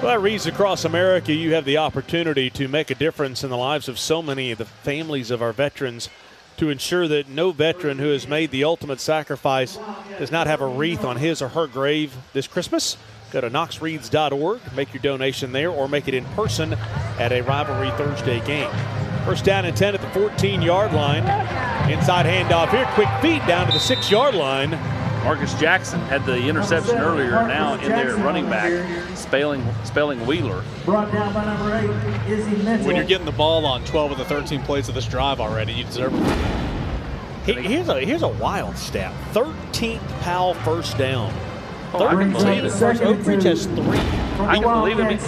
Well, that reads across America. You have the opportunity to make a difference in the lives of so many of the families of our veterans, to ensure that no veteran who has made the ultimate sacrifice does not have a wreath on his or her grave this Christmas. Go to knoxreads.org, make your donation there, or make it in person at a Rivalry Thursday game. 1st down and 10 at the 14-yard line. Inside handoff here, quick feed down to the 6-yard line. Marcus Jackson had the interception earlier, now in there running back, spelling Wheeler. Brought down by number 8, Izzy Mitchell. When you're getting the ball on 12 of the 13 plays of this drive already, you deserve it. Here's a wild stat. 13th Powell first down. Oh, I can believe it. Oak Ridge has 3. I can believe it.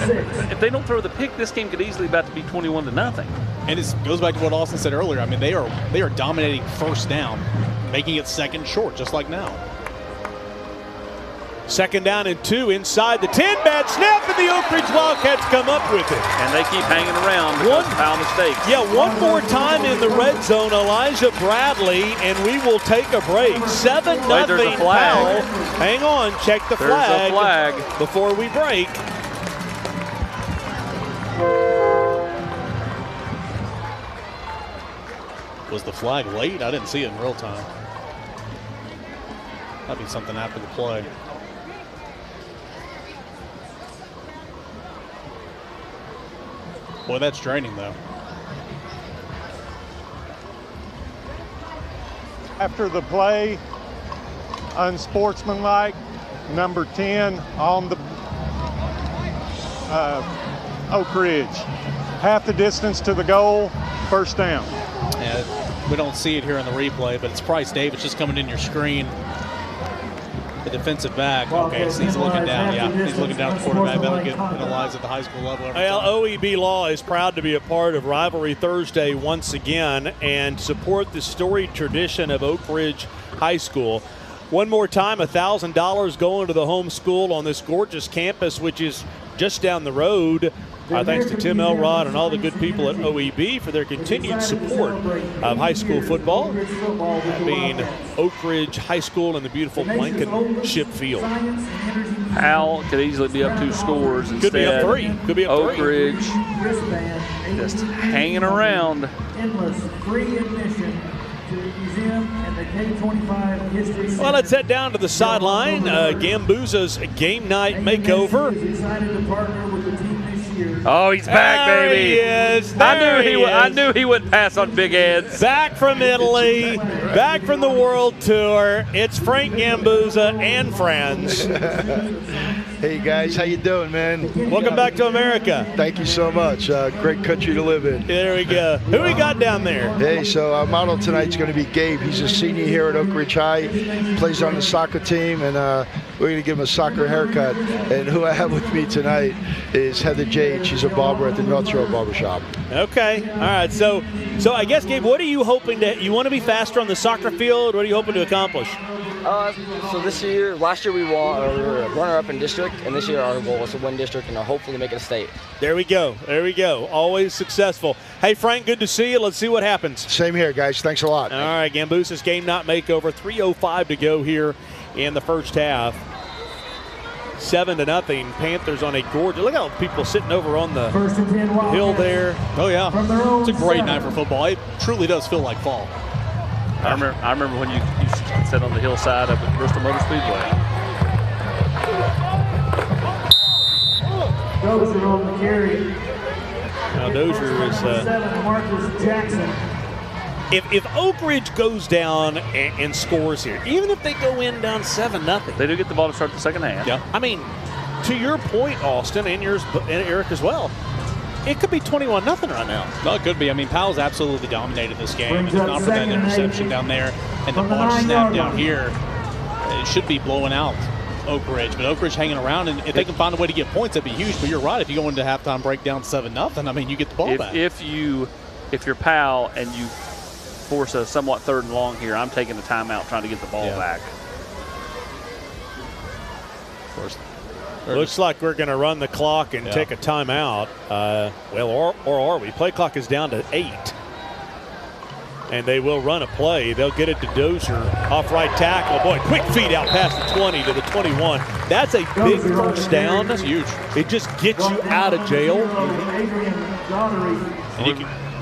If they don't throw the pick, this game could easily about to be 21-0. And it goes back to what Austin said earlier. I mean, they are dominating 1st down, making it 2nd short, just like now. 2nd down and 2 inside the 10. Bad snap, and the Oak Ridge Wildcats come up with it. And they keep hanging around because of foul mistakes. Yeah, one more time in the red zone, Elijah Bradley, and we will take a break. 7-0 Powell. Hang on, check the flag. There's a flag before we break. Was the flag late? I didn't see it in real time. That'd be something after the play. Boy, that's draining, though. After the play, unsportsmanlike, number 10 on the Oak Ridge. Half the distance to the goal, 1st down. Yeah, we don't see it here in the replay, but it's Price Davis just coming in your screen. The defensive back. Okay, so he's looking down. Yeah, he's looking down at the quarterback. That'll get penalized at the high school level every time. OEB Law is proud to be a part of Rivalry Thursday once again and support the storied tradition of Oak Ridge High School. One more time, $1,000 going to the home school on this gorgeous campus, which is just down the road. Thanks to Tim Elrod and all the good people at OEB for their continued support of high school football, being Oak Ridge High School in the beautiful Blankenship Field. Powell could easily be up 2 scores. Could be up 3. Could be up 3. Oak Ridge just hanging around. Endless free admission to the museum and the K-25 History Center. Well, let's head down to the sideline. Gambuza's game night makeover. Excited to partner with the team this year. Oh, he's back, baby. He is. I knew he wouldn't pass on big heads. Back from Italy, back from the World Tour. It's Frank Gambuza and friends. Hey guys, how you doing, man? Welcome back to America. Thank you so much. Great country to live in. There we go. Who we got down there? Hey, so our model tonight's going to be Gabe. He's a senior here at Oak Ridge High, plays on the soccer team, and we're going to give him a soccer haircut. And who I have with me tonight is Heather Jade. She's a barber at the North Shore Barbershop. Okay. All right. So I guess, Gabe, what are you hoping to – you want to be faster on the soccer field? What are you hoping to accomplish? So last year we were runner-up in district, and this year our goal is to win district and hopefully make it a state. There we go. There we go. Always successful. Hey, Frank, good to see you. Let's see what happens. Same here, guys. Thanks a lot. All right, Gambuza's game not makeover. 3:05 to go here in the first half. 7-0. Panthers on a gorgeous. Look how people sitting over on the hill there. Oh yeah, it's a great night for football. It truly does feel like fall. I remember when you sit on the hillside up at Bristol Motor Speedway. Dozier on the carry. Now Dozier is. 7, Marcus Jackson. If Oak Ridge goes down and scores here, even if they go in down 7-0, they do get the ball to start the second half. Yeah. I mean, to your point, Austin, and yours, and Eric as well, it could be 21-0 right now. No, it could be. I mean, Powell's absolutely dominated this game. And if not for that interception down there and the bunch snap down here, it should be blowing out Oak Ridge. But Oak Ridge hanging around, and if they can find a way to get points, that'd be huge. But you're right. If you go into halftime break down 7-0, I mean, you get the ball back. If you're Powell and you force a somewhat 3rd and long here. I'm taking a timeout trying to get the ball back. Of course. Looks like we're going to run the clock and take a timeout. Or are we? Play clock is down to 8. And they will run a play. They'll get it to Dozier off right tackle. Boy, quick feed out past the 20 to the 21. That's a big first down. That's huge. It just gets you out of jail.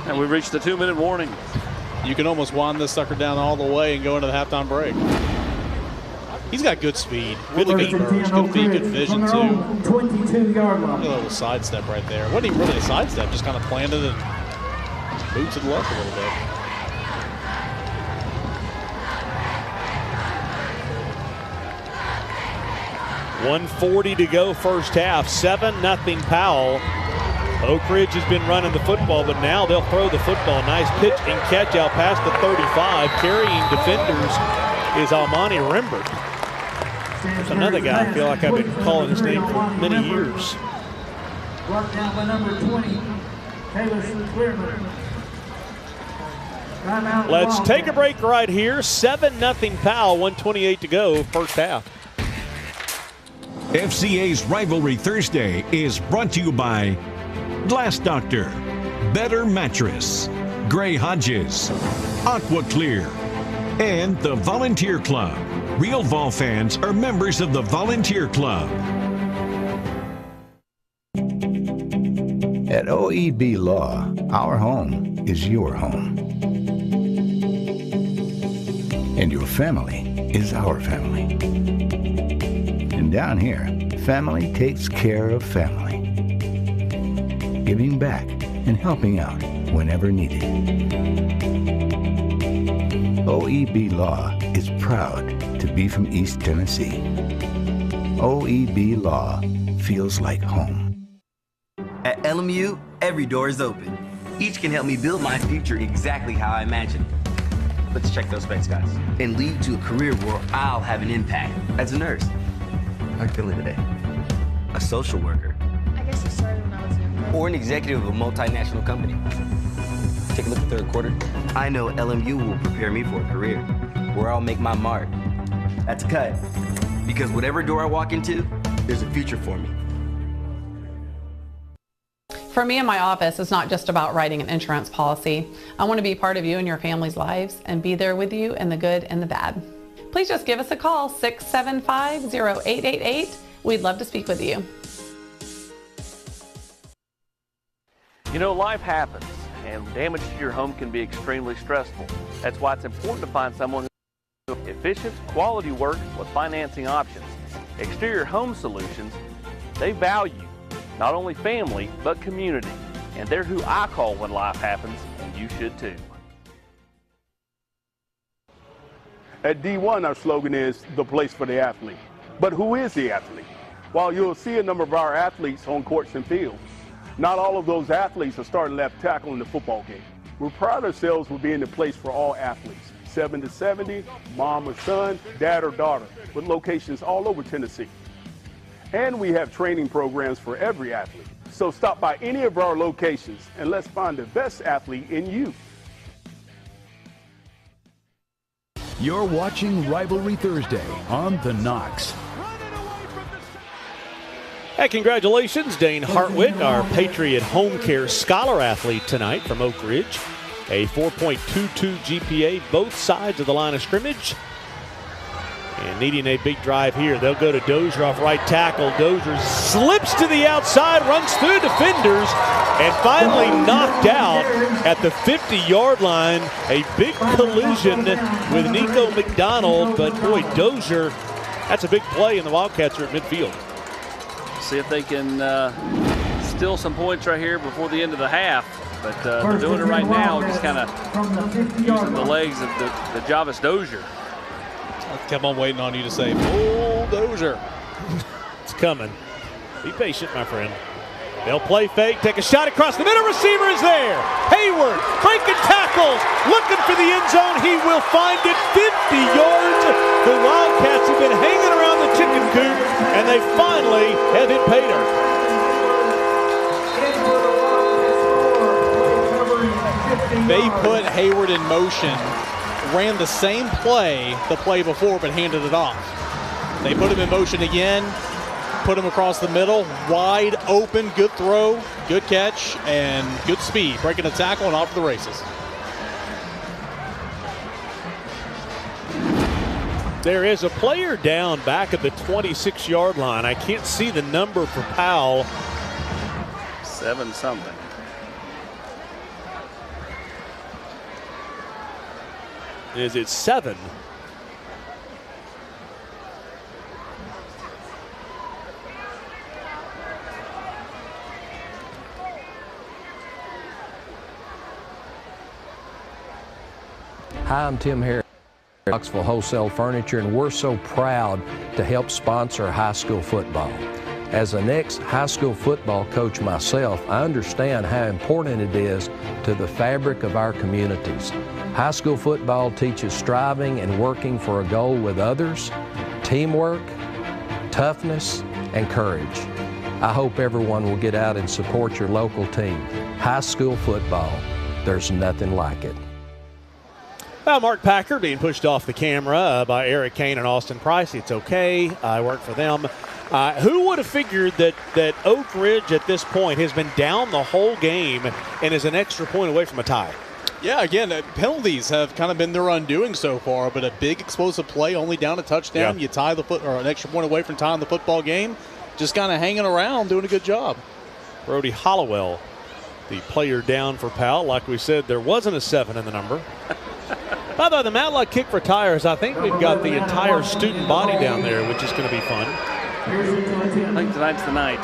And we reached the 2-minute warning. You can almost wind this sucker down all the way and go into the halftime break. He's got good speed, really good burst, good feet, good vision too. 22-yard line. A little sidestep right there. Wasn't even really a sidestep, just kind of planted and moved to the left a little bit. .140 to go first half. 7-0 Powell. Oak Ridge has been running the football, but now they'll throw the football. Nice pitch and catch out past the 35. Carrying defenders is Almani Rembert. There's another guy I feel like I've been calling his name for many years. Brought down by number 20, Taylor Clearman. Let's take a break right here. 7-0 Powell, 1:28 to go, first half. FCA's Rivalry Thursday is brought to you by Glass Doctor, Better Mattress, Gray Hodges, Aqua Clear, and the Volunteer Club. Real Vol fans are members of the Volunteer Club. At OEB Law, our home is your home. And your family is our family. And down here, family takes care of family. Giving back and helping out whenever needed. OEB Law is proud to be from East Tennessee. OEB Law feels like home. At LMU, every door is open. Each can help me build my future exactly how I imagine it. Let's check those specs, guys. And lead to a career where I'll have an impact. As a nurse. How are you feeling today? A social worker. I guess I started when I was younger. Or an executive of a multinational company. Take a look at the 3rd quarter. I know LMU will prepare me for a career where I'll make my mark. That's a cut. Because whatever door I walk into, there's a future for me. For me in my office, it's not just about writing an insurance policy. I want to be part of you and your family's lives and be there with you in the good and the bad. Please just give us a call, 675-0888. We'd love to speak with you. You know, life happens, and damage to your home can be extremely stressful. That's why it's important to find someone who does efficient, quality work with financing options. Exterior Home Solutions, they value not only family, but community. And they're who I call when life happens, and you should too. At D1, our slogan is the place for the athlete. But who is the athlete? While you'll see a number of our athletes on courts and fields, not all of those athletes are starting left tackle in the football game. We pride ourselves with being the place for all athletes, 7 to 70, mom or son, dad or daughter, with locations all over Tennessee. And we have training programs for every athlete. So stop by any of our locations and let's find the best athlete in you. You're watching Rivalry Thursday on The Knox. Hey, congratulations, Dane Hartwitt, our Patriot Home Care Scholar athlete tonight from Oak Ridge. A 4.22 GPA, both sides of the line of scrimmage. And needing a big drive here, they'll go to Dozier off right tackle. Dozier slips to the outside, runs through defenders, and finally knocked out at the 50-yard line. A big collision with Nico McDonald, but boy, Dozier, that's a big play, and the Wildcats are at midfield. See if they can steal some points right here before the end of the half. But they're doing it right now, just kind of using the legs of the Javis Dozier. I kept on waiting on you to say, bulldozer. It's coming. Be patient, my friend. They'll play fake, take a shot across the middle. Receiver is there. Hayward breaking tackles, looking for the end zone. He will find it 50 yards. The Wildcats have been hanging around the chicken coop, and they finally have hit pay dirt. They put Hayward in motion, ran the same play the play before, but handed it off. They put him in motion again, put him across the middle, wide open, good throw, good catch, and good speed, breaking a tackle and off to the races. There is a player down back at the 26-yard line. I can't see the number for Powell. 7-something. Is it 7? Hi, I'm Tim Harris, Knoxville Wholesale Furniture, and we're so proud to help sponsor high school football. As an ex-high school football coach myself, I understand how important it is to the fabric of our communities. High school football teaches striving and working for a goal with others, teamwork, toughness, and courage. I hope everyone will get out and support your local team. High school football, there's nothing like it. Well, Mark Packer being pushed off the camera by Eric Kane and Austin Price. It's okay. I work for them. Who would have figured that Oak Ridge at this point has been down the whole game and is an extra point away from a tie? Yeah, again, penalties have kind of been their undoing so far, but a big explosive play, only down a touchdown. Yeah. You tie or an extra point away from tying the football game. Just kind of hanging around, doing a good job. Brody Hollowell, the player down for Powell. Like we said, there wasn't a 7 in the number. By the way, the Matlock Kick for Tires, I think we've got the entire student body down there, which is going to be fun. I think tonight's the night.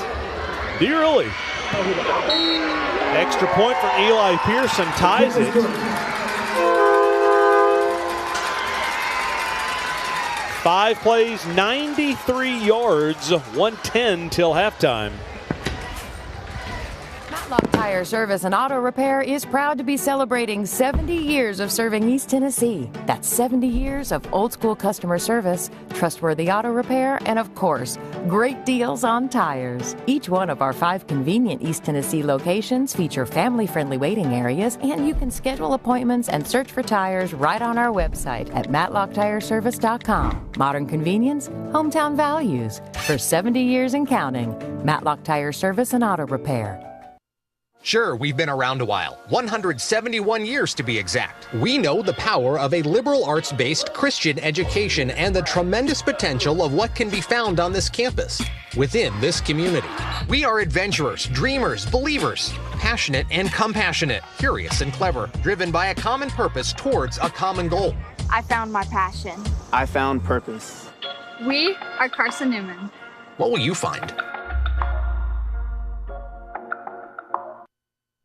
Do you really? Extra point for Eli Pearson, ties it. 5 plays, 93 yards, 110 till halftime. Matlock Tire Service and Auto Repair is proud to be celebrating 70 years of serving East Tennessee. That's 70 years of old school customer service, trustworthy auto repair, and of course, great deals on tires. Each one of our 5 convenient East Tennessee locations feature family-friendly waiting areas, and you can schedule appointments and search for tires right on our website at matlocktireservice.com. Modern convenience, hometown values. For 70 years and counting, Matlock Tire Service and Auto Repair. Sure, we've been around a while, 171 years to be exact. We know the power of a liberal arts-based Christian education and the tremendous potential of what can be found on this campus, within this community. We are adventurers, dreamers, believers, passionate and compassionate, curious and clever, driven by a common purpose towards a common goal. I found my passion. I found purpose. We are Carson Newman. What will you find?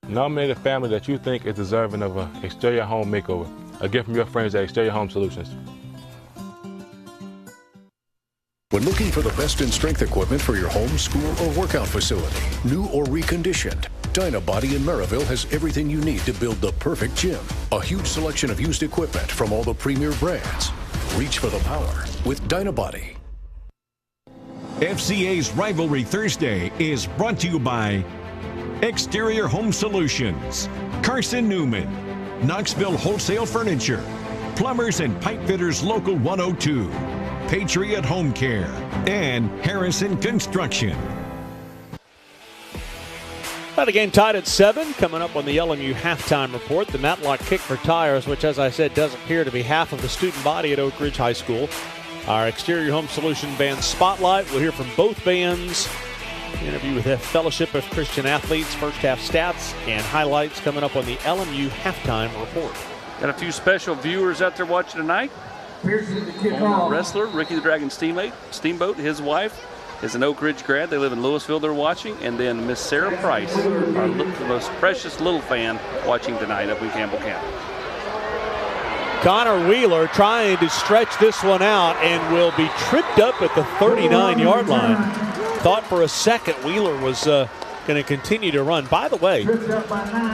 Nominate a family that you think is deserving of an exterior home makeover. A gift from your friends at Exterior Home Solutions. When looking for the best in strength equipment for your home, school, or workout facility, new or reconditioned, Dynabody in Maryville has everything you need to build the perfect gym. A huge selection of used equipment from all the premier brands. Reach for the power with Dynabody. FCA's Rivalry Thursday is brought to you by Exterior Home Solutions, Carson Newman, Knoxville Wholesale Furniture, Plumbers and Pipe Fitters Local 102, Patriot Home Care, and Harrison Construction. Well, the game tied at 7. Coming up on the LMU halftime report, the Matlock Kick for Tires, which, as I said, does appear to be half of the student body at Oak Ridge High School. Our Exterior Home Solution Band Spotlight. We'll hear from both bands. Interview with the Fellowship of Christian Athletes, first half stats and highlights coming up on the LMU halftime report. Got a few special viewers out there watching tonight. Former wrestler Ricky the Dragon Steamboat, his wife is an Oak Ridge grad. They live in Louisville. They're watching, and then Miss Sarah Price, our most precious little fan, watching tonight up in Campbell County. Connor Wheeler trying to stretch this one out and will be tripped up at the 39-yard line. Thought for a second Wheeler was going to continue to run. By the way,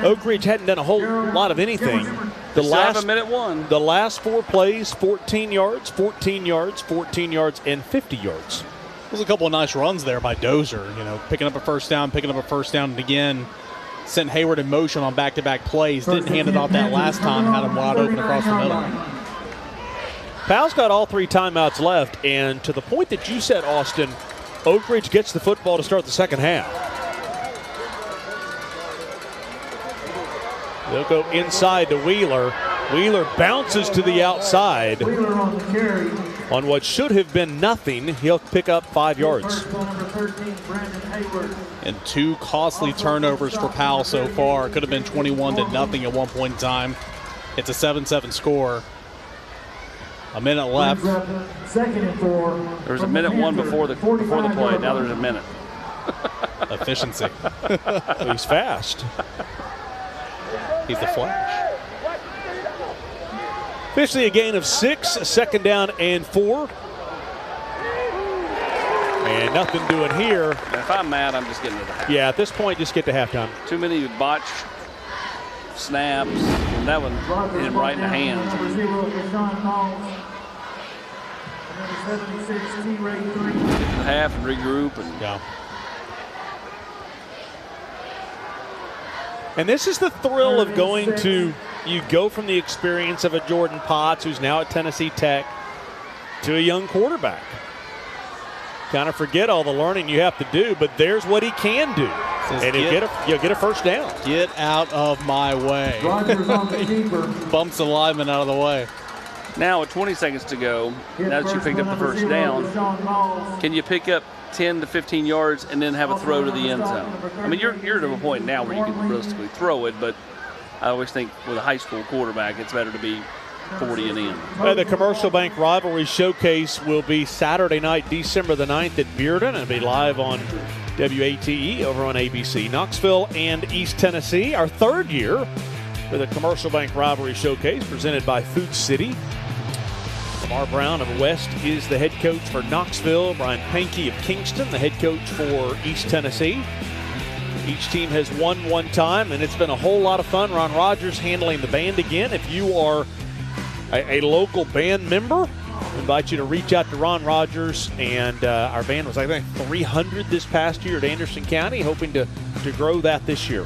Oak Ridge hadn't done a whole lot of anything. The last 4 plays, 14 yards, 14 yards, 14 yards, and 50 yards. There's a couple of nice runs there by Dozer, picking up a first down, and again. sent Hayward in motion on back-to-back plays. Didn't hand it off that last time. Had him wide open across the middle. Powell's got all 3 timeouts left, and to the point that you said, Austin, Oak Ridge gets the football to start the second half. They'll go inside to Wheeler. Wheeler bounces to the outside. On what should have been nothing, he'll pick up 5 yards. And 2 costly turnovers for Powell so far. Could have been 21-0 at one point in time. It's a 7-7 score. A minute left. There was a minute 1 before the play. Now there's a minute. Efficiency. He's fast. He's the Flash. Officially a gain of 6, a second down and 4. And nothing doing here. If I'm mad, I'm just getting to the half. Yeah, at this point, just get to halftime. Too many botched snaps. And that one hit him right in the hands. Get to the half and regroup. And yeah. And this is the thrill of going to, you go from the experience of a Jordan Potts, who's now at Tennessee Tech, to a young quarterback. Kind of forget all the learning you have to do, but there's what he can do. And you'll get a first down. Get out of my way. Bumps the lineman out of the way. Now with 20 seconds to go, now that you picked up the first down, can you pick up 10 to 15 yards and then have a throw to the end zone? I mean, you're to a point now where you can realistically throw it, but I always think with a high school quarterback, it's better to be 40 and in. The Commercial Bank Rivalry Showcase will be Saturday night, December the 9th at Bearden, and be live on WATE over on ABC. Knoxville and East Tennessee, our 3rd year for the Commercial Bank Rivalry Showcase presented by Food City. Lamar Brown of West is the head coach for Knoxville. Brian Pankey of Kingston, the head coach for East Tennessee. Each team has won 1 time, and it's been a whole lot of fun. Ron Rogers handling the band again. If you are a local band member, I invite you to reach out to Ron Rogers. And our band was, I think, 300 this past year at Anderson County, hoping to grow that this year.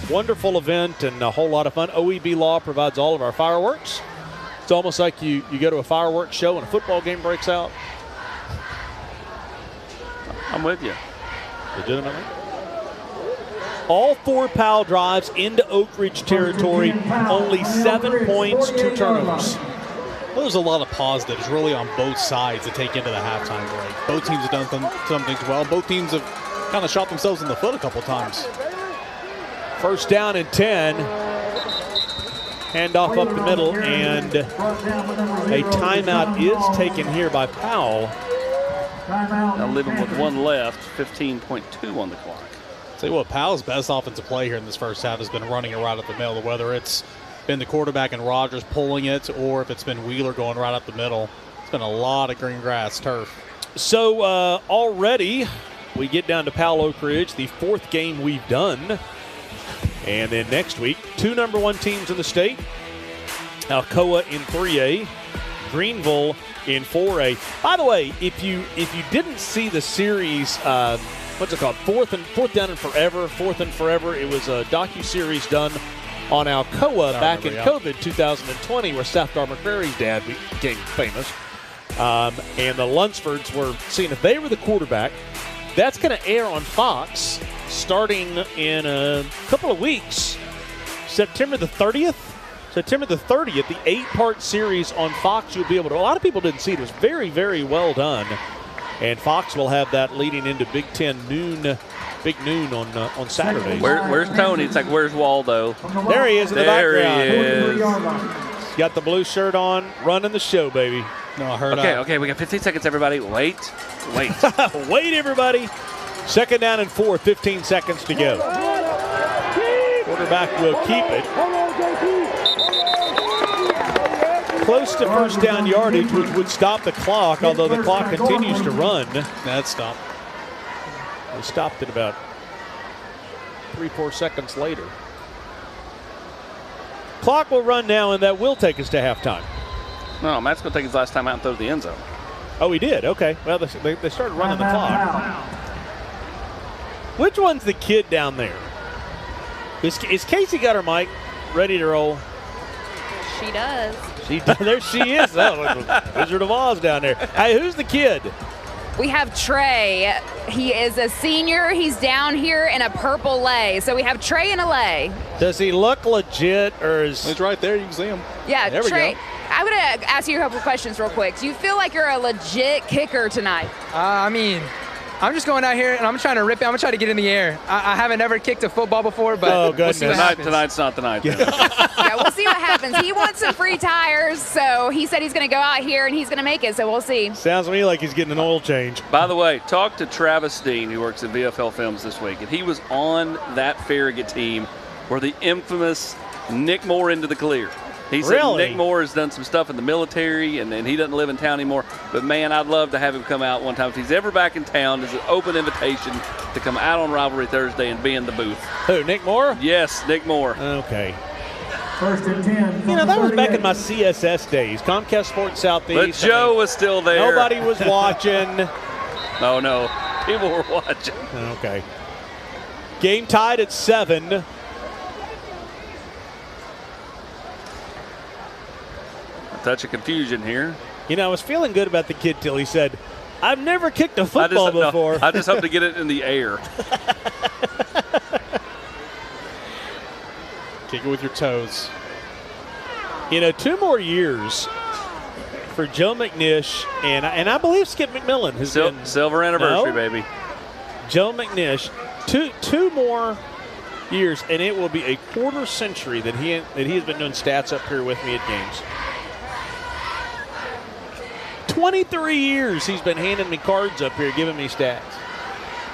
Wonderful event and a whole lot of fun. OEB Law provides all of our fireworks. It's almost like you go to a fireworks show and a football game breaks out. I'm with you. Legitimately. All 4 Powell drives into Oak Ridge territory. Only 7 points, 2 turnovers. Well, there's a lot of positives really on both sides to take into the halftime break. Both teams have done some things well. Both teams have kind of shot themselves in the foot a couple times. First down and 10. Handoff up the middle, and a timeout is taken here by Powell. Now living with 1 left, 15.2 on the clock. Tell you what, Powell's best offensive play here in this first half has been running it right up the middle, whether it's been the quarterback and Rogers pulling it or if it's been Wheeler going right up the middle. It's been a lot of green grass turf. So already we get down to Powell Oak Ridge, the 4th game we've done. And then next week, 2 number 1 teams in the state. Alcoa in 3A, Greenville in 4A. By the way, if you didn't see the series, what's it called? Fourth Down and Forever. It was a docu-series done on Alcoa back in COVID 2020, where Safdar McCrary's dad became famous. And the Lunsfords were seeing if they were the quarterback. That's going to air on Fox starting in a couple of weeks. September the 30th, the 8-part series on Fox. You'll be able to, a lot of people didn't see it. It was very, very well done. And Fox will have that leading into Big Noon on Saturdays. Where's Tony? It's like, where's Waldo? There he is in the background. There he is. He's got the blue shirt on, running the show, baby. No, I heard. Okay, we got 15 seconds, everybody. Wait. Wait, everybody. Second down and 4, 15 seconds to go. Quarterback will keep it. Close to first down yardage, which would stop the clock, although the clock continues to run. That stopped. It stopped at about 3-4 seconds later. Clock will run now, and that will take us to halftime. No, Matt's going to take his last time out and throw to the end zone. Oh, he did? Okay. Well, they started running the clock. Which one's the kid down there? Is Casey got her mic ready to roll? She does. There she is. Wizard of Oz down there. Hey, who's the kid? We have Trey. He is a senior. He's down here in a purple lei. So we have Trey in a lei. Does he look legit, or is... He's right there. You can see him. Yeah, there Trey. We go. I'm going to ask you a couple questions real quick. Do you feel like you're a legit kicker tonight? I mean, I'm just going out here and I'm trying to rip it. I'm going to try to get in the air. I haven't ever kicked a football before, but we'll see what happens. Tonight's not the night. Yeah, we'll see what happens. He wants some free tires, so he said he's going to go out here and he's going to make it, so we'll see. Sounds to me like he's getting an oil change. By the way, talk to Travis Dean, who works at VFL Films this week, and he was on that Farragut team where the infamous Nick Moore into the clear. He said Nick Moore has done some stuff in the military, and he doesn't live in town anymore. But, man, I'd love to have him come out one time. If he's ever back in town, there's an open invitation to come out on Rivalry Thursday and be in the booth. Who, Nick Moore? Yes, Nick Moore. Okay. 1st and 10. You know, that was back in my CSS days, Comcast Sports Southeast. But Joe was still there. Nobody was watching. No. People were watching. Okay. Game tied at 7. Touch of confusion here. You know, I was feeling good about the kid till he said, I've never kicked a football before. I just hope to get it in the air. Kick it with your toes. You know, 2 more years for Joe McNish, and I believe Skip McMillan has been. Silver anniversary, baby. Joe McNish, two more years, and it will be a quarter century that he has been doing stats up here with me at games. 23 years he's been handing me cards up here, giving me stats.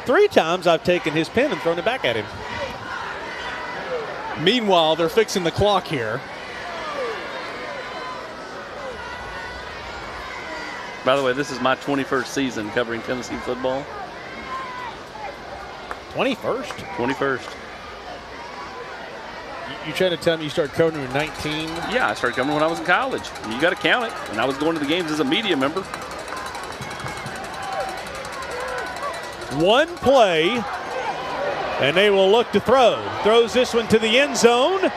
3 times I've taken his pen and thrown it back at him. Meanwhile, they're fixing the clock here. By the way, this is my 21st season covering Tennessee football. 21st? 21st. You trying to tell me you started covering in 19? Yeah, I started covering when I was in college. You got to count it. And I was going to the games as a media member. One play, and they will look to throw. Throws this one to the end zone.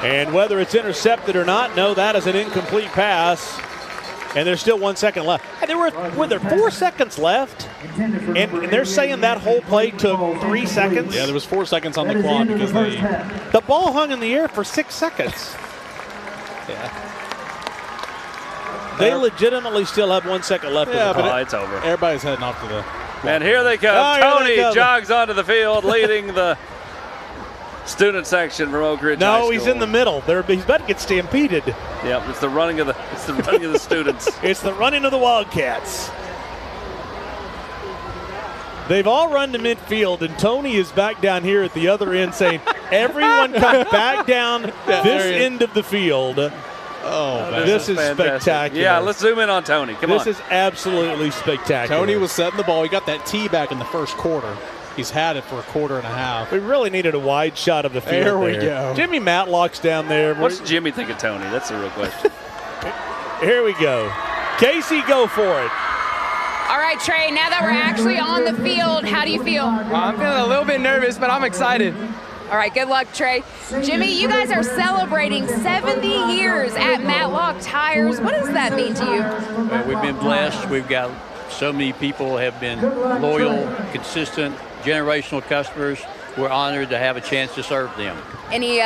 And whether it's intercepted or not, no, that is an incomplete pass. And there's still 1 second left. And were there 4 seconds left? And they're saying that whole play took 3 seconds? Yeah, there was 4 seconds on the clock because the ball hung in the air for 6 seconds. Yeah. They legitimately still have 1 second left. Yeah, but it's over. Everybody's heading off to the. And here they come. Tony jogs onto the field, leading the student section from Oak Ridge High School. He's in the middle. He's about to get stampeded. Yep, it's the running of the students. It's the running of the Wildcats. They've all run to midfield, and Tony is back down here at the other end saying, everyone come back down this end of the field. Oh, man. This is fantastic. spectacular. Yeah, let's zoom in on Tony. Come on. This is absolutely spectacular. Tony was setting the ball. He got that tee back in the first quarter. He's had it for a quarter and a half. We really needed a wide shot of the field. There we go. Jimmy Matlock's down there. What's Jimmy think of Tony? That's the real question. Here we go. Casey, go for it. All right, Trey, now that we're actually on the field, how do you feel? I'm feeling a little bit nervous, but I'm excited. All right, good luck, Trey. Jimmy, you guys are celebrating 70 years at Matlock Tires. What does that mean to you? Well, we've been blessed. We've got so many people have been loyal, consistent, generational customers. We're honored to have a chance to serve them. Any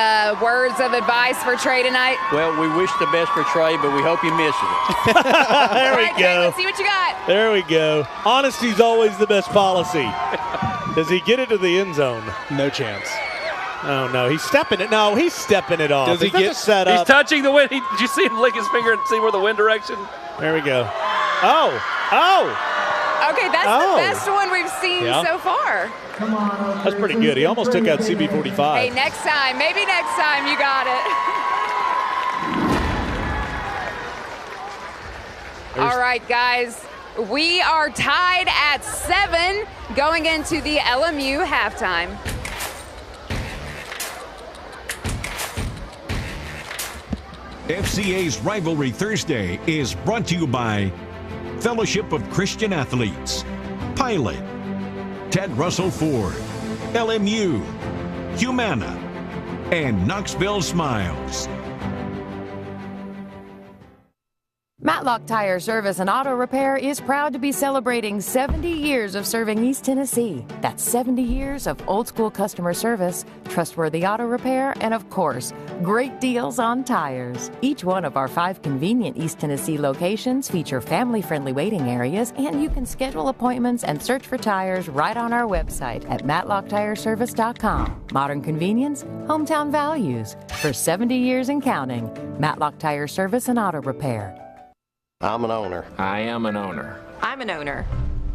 words of advice for Trey tonight? Well, we wish the best for Trey, but we hope he misses it. There we Trey, go. let's see what you got. There we go. Honesty's always the best policy. Does he get it to the end zone? No chance. Oh, no. He's stepping it. No, he's stepping it off. Does he get set up? He's touching the wind. Did you see him lick his finger and see where the wind direction? There we go. Oh. Okay, that's the best one we've seen so far. That's pretty good. He almost took out CB45. Hey, next time. Maybe next time you got it. All right, guys. We are tied at 7 going into the LMU halftime. FCA's Rivalry Thursday is brought to you by Fellowship of Christian Athletes, Pilot, Ted Russell Ford, LMU, Humana, and Knoxville Smiles. Matlock Tire Service and Auto Repair is proud to be celebrating 70 years of serving East Tennessee. That's 70 years of old school customer service, trustworthy auto repair, and of course, great deals on tires. Each one of our 5 convenient East Tennessee locations feature family-friendly waiting areas, and you can schedule appointments and search for tires right on our website at matlocktireservice.com. Modern convenience, hometown values. For 70 years and counting, Matlock Tire Service and Auto Repair. I'm an owner. I am an owner. I'm an owner.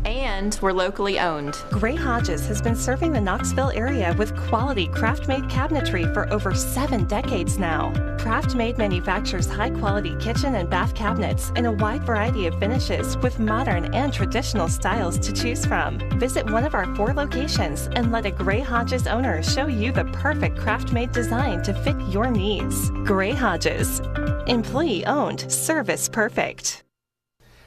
And we're locally owned. Gray Hodges has been serving the Knoxville area with quality craft-made cabinetry for over 7 decades now. Craft-Made manufactures high-quality kitchen and bath cabinets in a wide variety of finishes with modern and traditional styles to choose from. Visit one of our 4 locations and let a Gray Hodges owner show you the perfect craft-made design to fit your needs. Gray Hodges. Employee-owned, service perfect.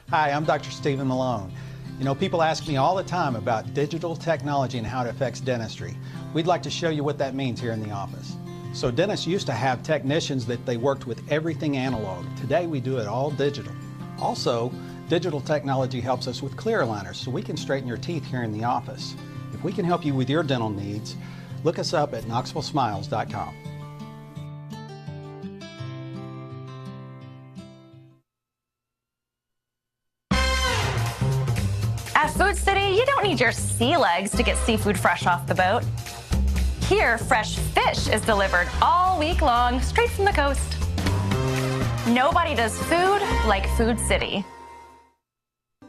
Hi, I'm Dr. Stephen Malone. You know, people ask me all the time about digital technology and how it affects dentistry. We'd like to show you what that means here in the office. So dentists used to have technicians that they worked with everything analog. Today we do it all digital. Also, digital technology helps us with clear aligners so we can straighten your teeth here in the office. If we can help you with your dental needs, look us up at knoxvillesmiles.com. At Food City, you don't need your sea legs to get seafood fresh off the boat. Here, fresh fish is delivered all week long, straight from the coast. Nobody does food like Food City.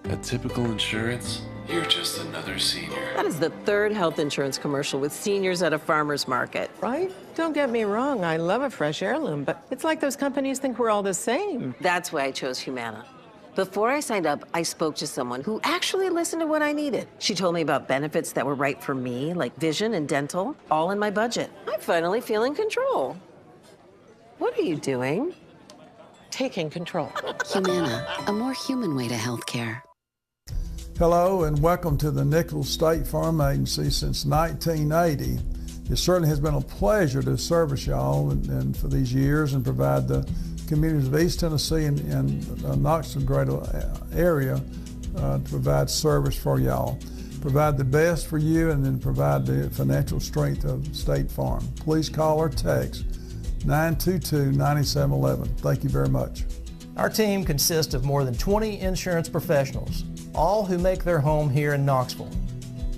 At Typical Insurance, you're just another senior. That is the 3rd health insurance commercial with seniors at a farmer's market. Right? Don't get me wrong, I love a fresh heirloom, but it's like those companies think we're all the same. That's why I chose Humana. Before I signed up, I spoke to someone who actually listened to what I needed. She told me about benefits that were right for me, like vision and dental, all in my budget. I finally feel in control. What are you doing? Taking control. Humana, a more human way to healthcare. Hello and welcome to the Nichols State Farm Agency since 1980. It certainly has been a pleasure to service y'all and for these years and provide the communities of East Tennessee and Knoxville greater area to provide service for y'all. Provide the best for you and then provide the financial strength of State Farm. Please call or text 922-9711. Thank you very much. Our team consists of more than 20 insurance professionals, all who make their home here in Knoxville,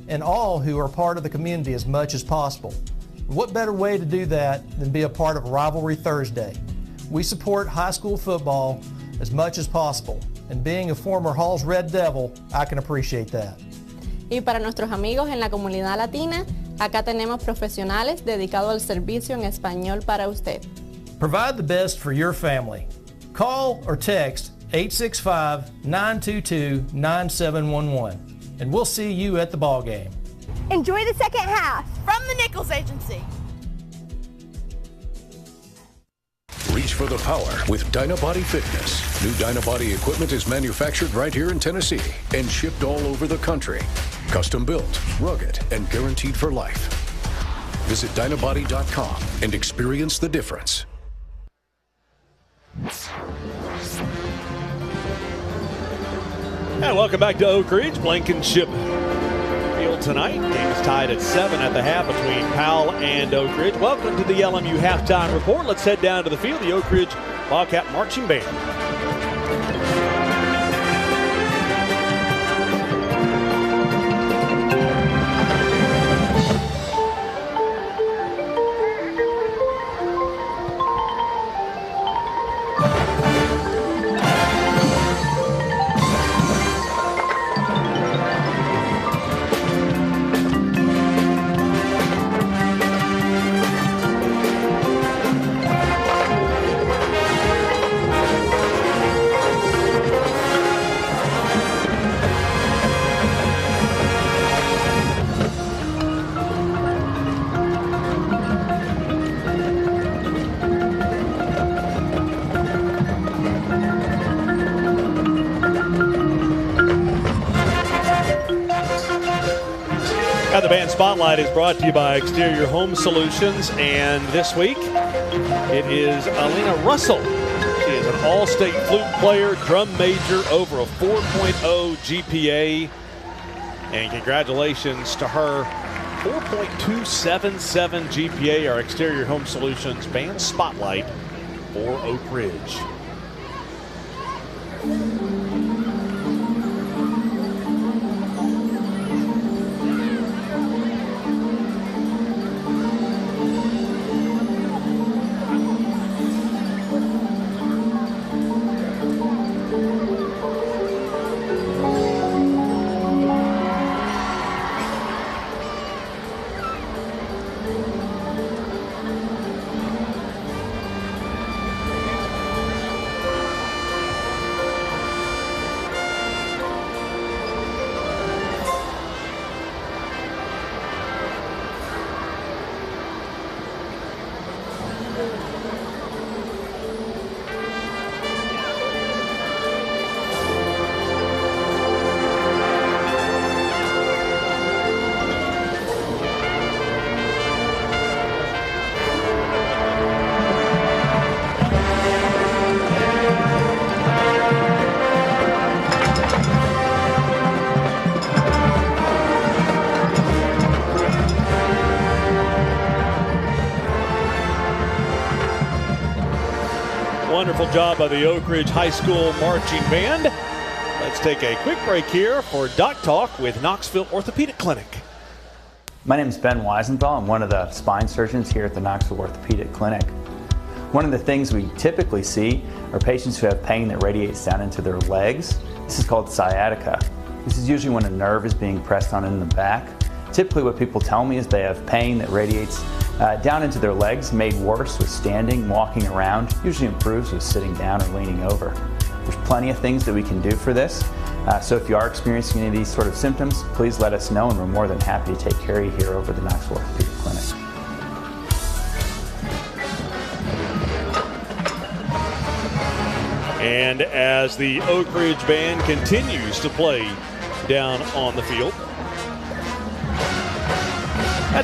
and all who are part of the community as much as possible. What better way to do that than be a part of Rivalry Thursday? We support high school football as much as possible, and being a former Hall's Red Devil, I can appreciate that. Y para nuestros amigos en la comunidad latina, acá tenemos profesionales dedicados al servicio en español para usted. Provide the best for your family. Call or text 865-922-9711, and we'll see you at the ball game. Enjoy the second half from the Nichols Agency. Reach for the power with Dynabody Fitness. New Dynabody equipment is manufactured right here in Tennessee and shipped all over the country. Custom built, rugged, and guaranteed for life. Visit Dynabody.com and experience the difference. And welcome back to Oak Ridge, Blankenship Field tonight. Game is tied at 7 at the half between Powell and Oak Ridge. Welcome to the LMU Halftime Report. Let's head down to the field, the Oak Ridge Bobcat Marching Band. Now the band spotlight is brought to you by Exterior Home Solutions, and this week it is Alina Russell. She is an all-state flute player, drum major, over a 4.0 GPA, and congratulations to her. 4.277 GPA, our Exterior Home Solutions band spotlight for Oak Ridge. Wonderful job by the Oak Ridge High School Marching Band. Let's take a quick break here for Doc Talk with Knoxville Orthopedic Clinic. My name is Ben Weisenthal. I'm one of the spine surgeons here at the Knoxville Orthopedic Clinic. One of the things we typically see are patients who have pain that radiates down into their legs. This is called sciatica. This is usually when a nerve is being pressed on in the back. Typically what people tell me is they have pain that radiates down into their legs, made worse with standing, walking around, usually improves with sitting down or leaning over. There's plenty of things that we can do for this. So if you are experiencing any of these sort of symptoms, please let us know, and we're more than happy to take care of you here over the Knoxville Orthopedic Clinic. And as the Oak Ridge Band continues to play down on the field.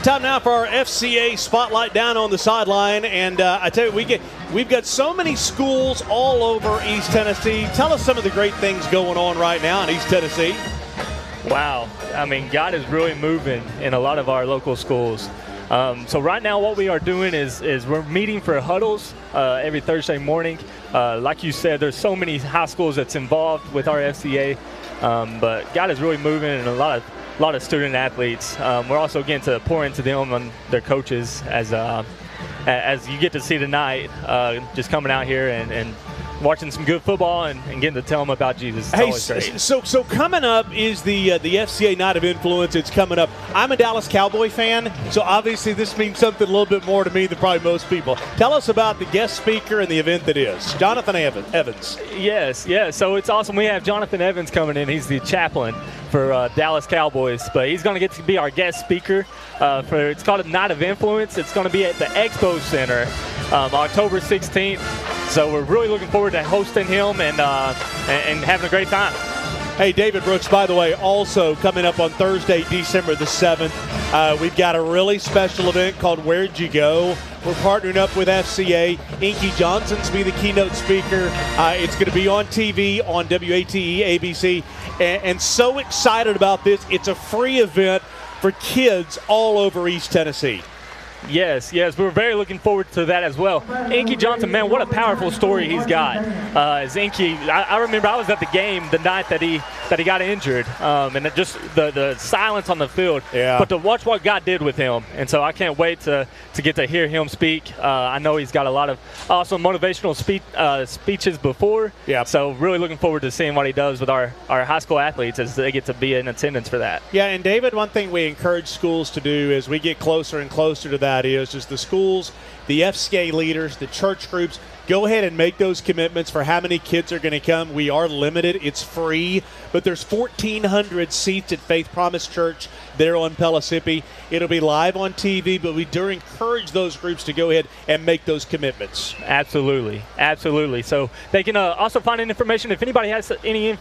Time now for our FCA spotlight down on the sideline, and I tell you, we've got so many schools all over East Tennessee. Tell us some of the great things going on right now in East Tennessee. Wow, I mean, God is really moving in a lot of our local schools. So right now what we are doing is we're meeting for huddles every Thursday morning. Like you said, there's so many high schools that's involved with our FCA, but God is really moving in a lot of student athletes. We're also getting to pour into them and their coaches as you get to see tonight, just coming out here and watching some good football and getting to tell them about Jesus. It's always great. So coming up is the FCA Night of Influence. It's coming up. I'm a Dallas Cowboy fan, so obviously this means something a little bit more to me than probably most people. Tell us about the guest speaker and the event that is. Jonathan Evans. Yes. So it's awesome. We have Jonathan Evans coming in. He's the chaplain for Dallas Cowboys, but he's going to get to be our guest speaker it's called a Night of Influence. It's going to be at the Expo Center October 16th. So we're really looking forward to hosting him and having a great time. Hey, David Brooks, by the way, also coming up on Thursday, December the 7th, we've got a really special event called Where'd You Go? We're partnering up with FCA. Inky Johnson's be the keynote speaker. It's going to be on TV on WATE, ABC, and so excited about this. It's a free event for kids all over East Tennessee. Yes, we're very looking forward to that as well. Inky Johnson, man, what a powerful story he's got. As Inky, I remember I was at the game the night that he got injured, and just the silence on the field. Yeah. But to watch what God did with him, and so I can't wait to get to hear him speak. I know he's got a lot of awesome motivational speeches before. Yeah. So really looking forward to seeing what he does with our high school athletes as they get to be in attendance for that. Yeah, and David, one thing we encourage schools to do as we get closer and closer to that is the schools, the FCA leaders, the church groups, go ahead and make those commitments for how many kids are going to come. We are limited. It's free, but there's 1,400 seats at Faith Promise Church there on Pellissippi. It'll be live on TV, but we do encourage those groups to go ahead and make those commitments. Absolutely. So they can also find information if anybody has any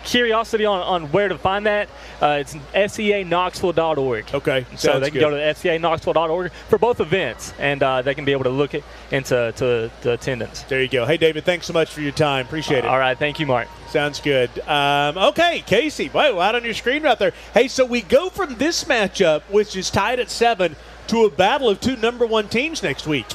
curiosity on where to find that, it's seaknoxville.org. Okay. So they can go to seaknoxville.org for both events, and they can be able to look into the attendance. There you go. Hey, David, thanks so much for your time. Appreciate it. All right. Thank you, Mark. Sounds good. Okay, Casey, wow, out on your screen right there. Hey, so we go from this matchup, which is tied at 7, to a battle of 2 number 1 teams next week.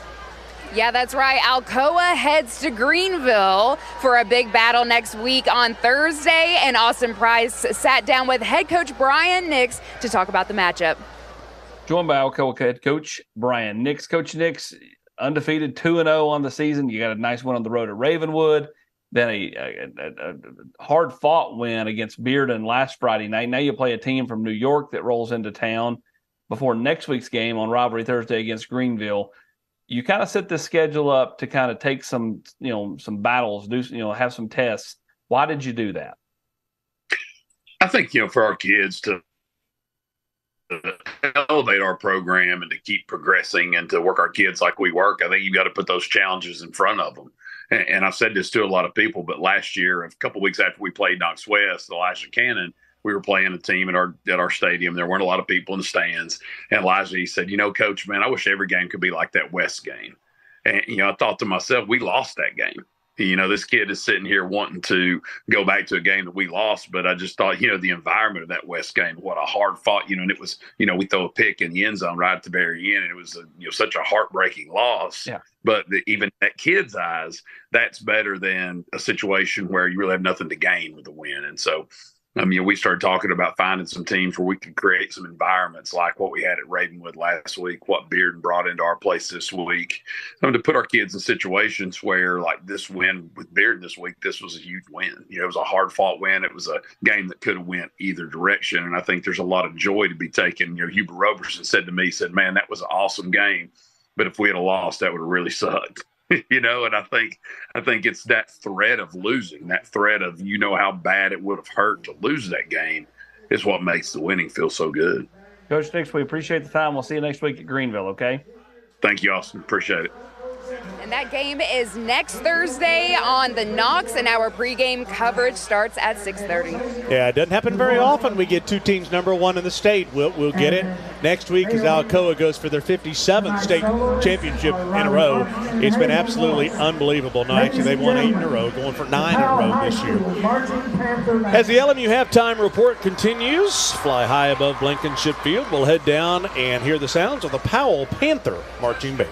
Yeah, that's right. Alcoa heads to Greenville for a big battle next week on Thursday, and Austin Price sat down with head coach Brian Nix to talk about the matchup. Joined by Alcoa head coach Brian Nix. Coach Nix, undefeated 2-0 on the season. You got a nice one on the road at Ravenwood. Then a hard-fought win against Bearden last Friday night. Now you play a team from New York that rolls into town before next week's game on Rivalry Thursday against Greenville. You kind of set this schedule up to kind of take some battles, have some tests. Why did you do that? I think, for our kids to elevate our program and to keep progressing and to work our kids like we work, I think you've got to put those challenges in front of them. And I've said this to a lot of people, but last year, a couple of weeks after we played Knox West, Elijah Cannon, we were playing a team at our stadium. There weren't a lot of people in the stands. And Elijah, he said, Coach, man, I wish every game could be like that West game. And, I thought to myself, we lost that game. This kid is sitting here wanting to go back to a game that we lost. But I just thought, the environment of that West game, what a hard fought, and it was, we throw a pick in the end zone right at the very end. And it was, such a heartbreaking loss. Yeah. But even that kid's eyes, that's better than a situation where you really have nothing to gain with the win. And so, we started talking about finding some teams where we could create some environments like what we had at Ravenwood last week, what Bearden brought into our place this week, to put our kids in situations where, like this win with Bearden this week, this was a huge win. It was a hard-fought win. It was a game that could have went either direction, and I think there's a lot of joy to be taken. Hubert Roberson said to me, man, that was an awesome game, but if we had lost, that would have really sucked. And I think it's that threat of losing, that threat of, how bad it would have hurt to lose that game is what makes the winning feel so good. Coach Nix, we appreciate the time. We'll see you next week at Greenville, okay? Thank you, Austin. Appreciate it. And that game is next Thursday on the Knox, and our pregame coverage starts at 6:30. Yeah, it doesn't happen very often. We get 2 teams number 1 in the state. We'll get it next week as Alcoa goes for their 57th state championship in a row. It's been absolutely unbelievable. No, actually, they've won 8 in a row, going for 9 in a row this year. As the LMU halftime report continues, fly high above Blankenship Field. We'll head down and hear the sounds of the Powell Panther marching band.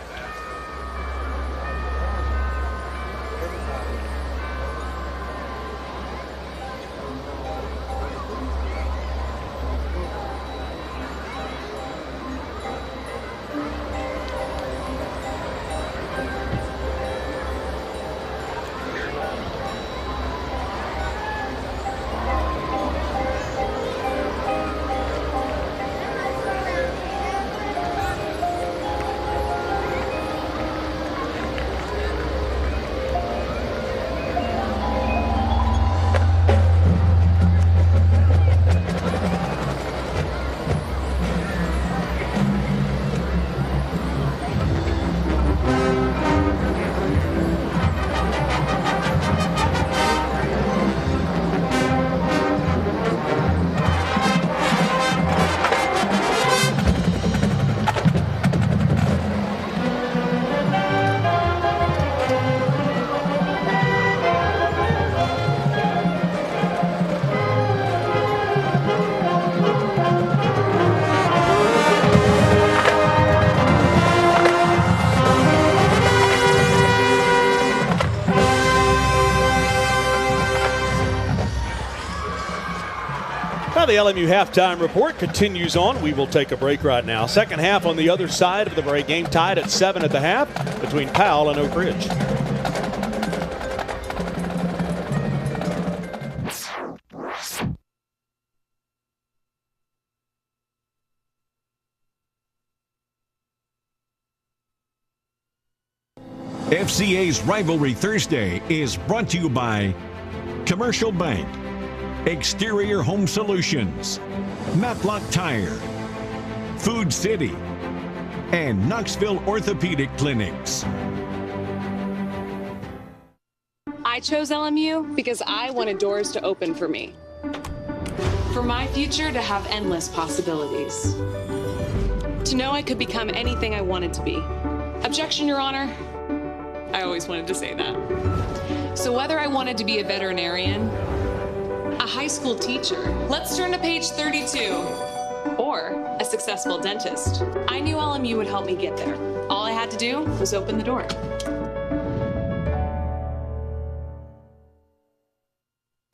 The LMU halftime report continues on. We will take a break right now. Second half on the other side of the break. Game tied at 7 at the half between Powell and Oak Ridge. FCA's Rivalry Thursday is brought to you by Commercial Bank, Exterior Home Solutions, Matlock Tire, Food City, and Knoxville Orthopedic Clinics. I chose LMU because I wanted doors to open for me. For my future to have endless possibilities. To know I could become anything I wanted to be. Objection, Your Honor. I always wanted to say that. So whether I wanted to be a veterinarian, a high school teacher, let's turn to page 32, or a successful dentist, I knew LMU would help me get there. All I had to do was open the door.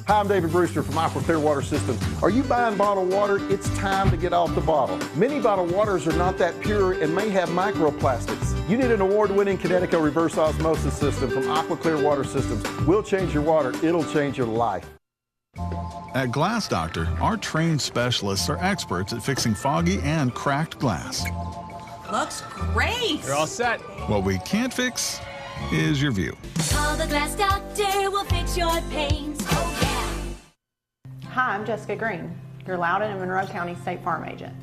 Hi, I'm David Brewster from Aqua Clear Water Systems. Are you buying bottled water? It's time to get off the bottle. Many bottled waters are not that pure and may have microplastics. You need an award-winning Connecticut reverse osmosis system from Aqua Clear Water Systems. We'll change your water. It'll change your life. At Glass Doctor, our trained specialists are experts at fixing foggy and cracked glass. Looks great. You're all set. What we can't fix is your view. Call the Glass Doctor, we'll fix your pains. Oh, yeah. Hi, I'm Jessica Green, your Loudoun and Monroe County State Farm agent.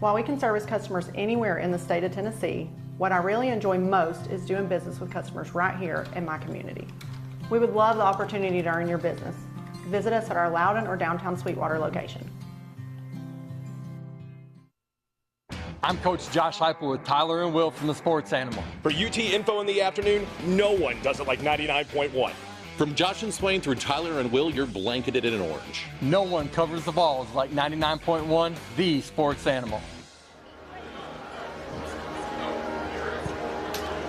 While we can service customers anywhere in the state of Tennessee, what I really enjoy most is doing business with customers right here in my community. We would love the opportunity to earn your business. Visit us at our Loudoun or downtown Sweetwater location. I'm Coach Josh Heupel with Tyler and Will from the Sports Animal. For UT Info in the afternoon, no one does it like 99.1. From Josh and Swain through Tyler and Will, you're blanketed in orange. No one covers the balls like 99.1, the Sports Animal.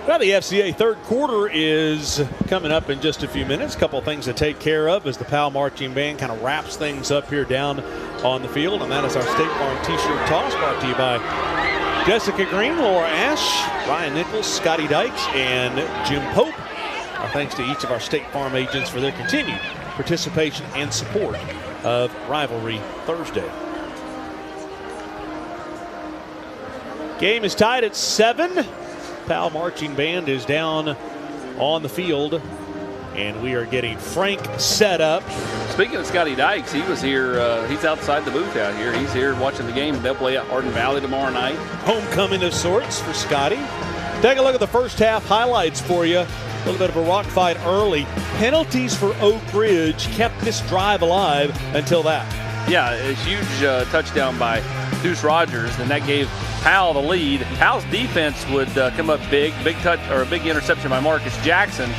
Well, the FCA third quarter is coming up in just a few minutes. A couple of things to take care of as the Powell Marching Band kind of wraps things up here down on the field. And that is our State Farm T-shirt toss, brought to you by Jessica Green, Laura Ash, Ryan Nichols, Scotty Dykes, and Jim Pope. Our thanks to each of our State Farm agents for their continued participation and support of Rivalry Thursday. Game is tied at 7. Powell Marching Band is down on the field, and we are getting Frank set up. Speaking of Scotty Dykes, he was here. He's outside the booth out here. He's here watching the game. They'll play at Hardin Valley tomorrow night. Homecoming of sorts for Scotty. Take a look at the first half highlights for you. A little bit of a rock fight early. Penalties for Oak Ridge kept this drive alive until that. Yeah, a huge touchdown by Deuce Rogers, and that gave Powell the lead. Powell's defense would come up big touch or a big interception by Marcus Jackson.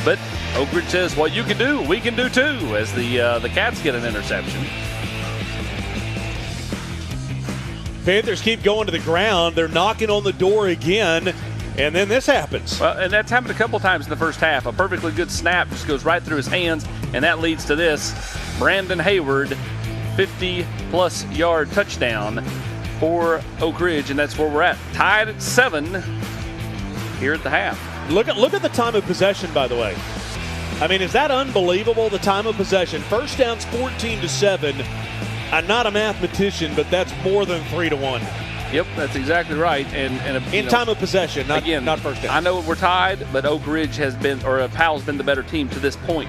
But Oak Ridge says, "What you can do, we can do too," as the Cats get an interception. Panthers keep going to the ground. They're knocking on the door again. And then this happens. Well, and that's happened a couple times in the first half. A perfectly good snap just goes right through his hands, and that leads to this. Brandon Hayward, 50-plus yard touchdown for Oak Ridge, and that's where we're at. Tied at 7 here at the half. Look at the time of possession, by the way. I mean, is that unbelievable, the time of possession? First down's 14-7. I'm not a mathematician, but that's more than 3-1. Yep, that's exactly right. And in time of possession, not first down. I know we're tied, but Oak Ridge has been, or Powell's been the better team to this point.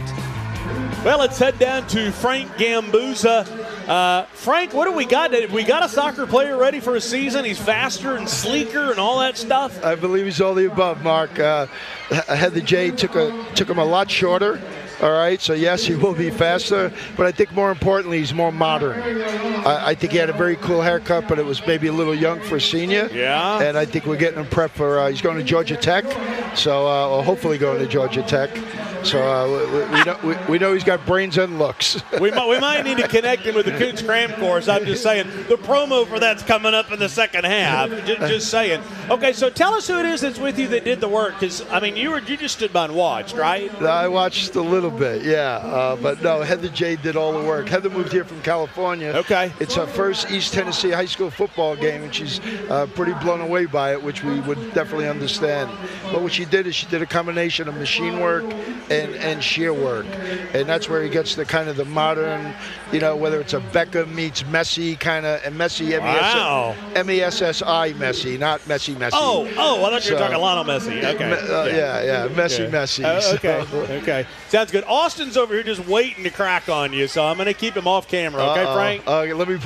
Well, let's head down to Frank Gambuza. Frank, what do we got? Have we got a soccer player ready for a season? He's faster and sleeker and all that stuff? I believe he's all the above, Mark. Heather J took him a lot shorter. All right, so yes, he will be faster, but I think more importantly, he's more modern. I think he had a very cool haircut, but it was maybe a little young for a senior. Yeah. And I think we're getting him prepped for, he's going to Georgia Tech, so or hopefully going to Georgia Tech. So we know he's got brains and looks. we might need to connect him with the Coons Cram course. I'm just saying the promo for that's coming up in the second half. Just saying. Okay, so tell us who it is that's with you that did the work, because I mean you just stood by and watched, right? I watched a little bit, yeah. But no, Heather J did all the work. Heather moved here from California. Okay. It's her first East Tennessee high school football game, and she's pretty blown away by it, which we would definitely understand. But what she did is she did a combination of machine work and sheer work, and that's where he gets the kind of the modern, whether it's a Beckham meets Messi kind of, and Messi, M-E-S-S-I Messi, not Messi. Oh, I thought you were talking Lionel Messi. Okay. Messi. Okay. Sounds good. Austin's over here just waiting to crack on you, so I'm going to keep him off camera. Okay, Frank? Let me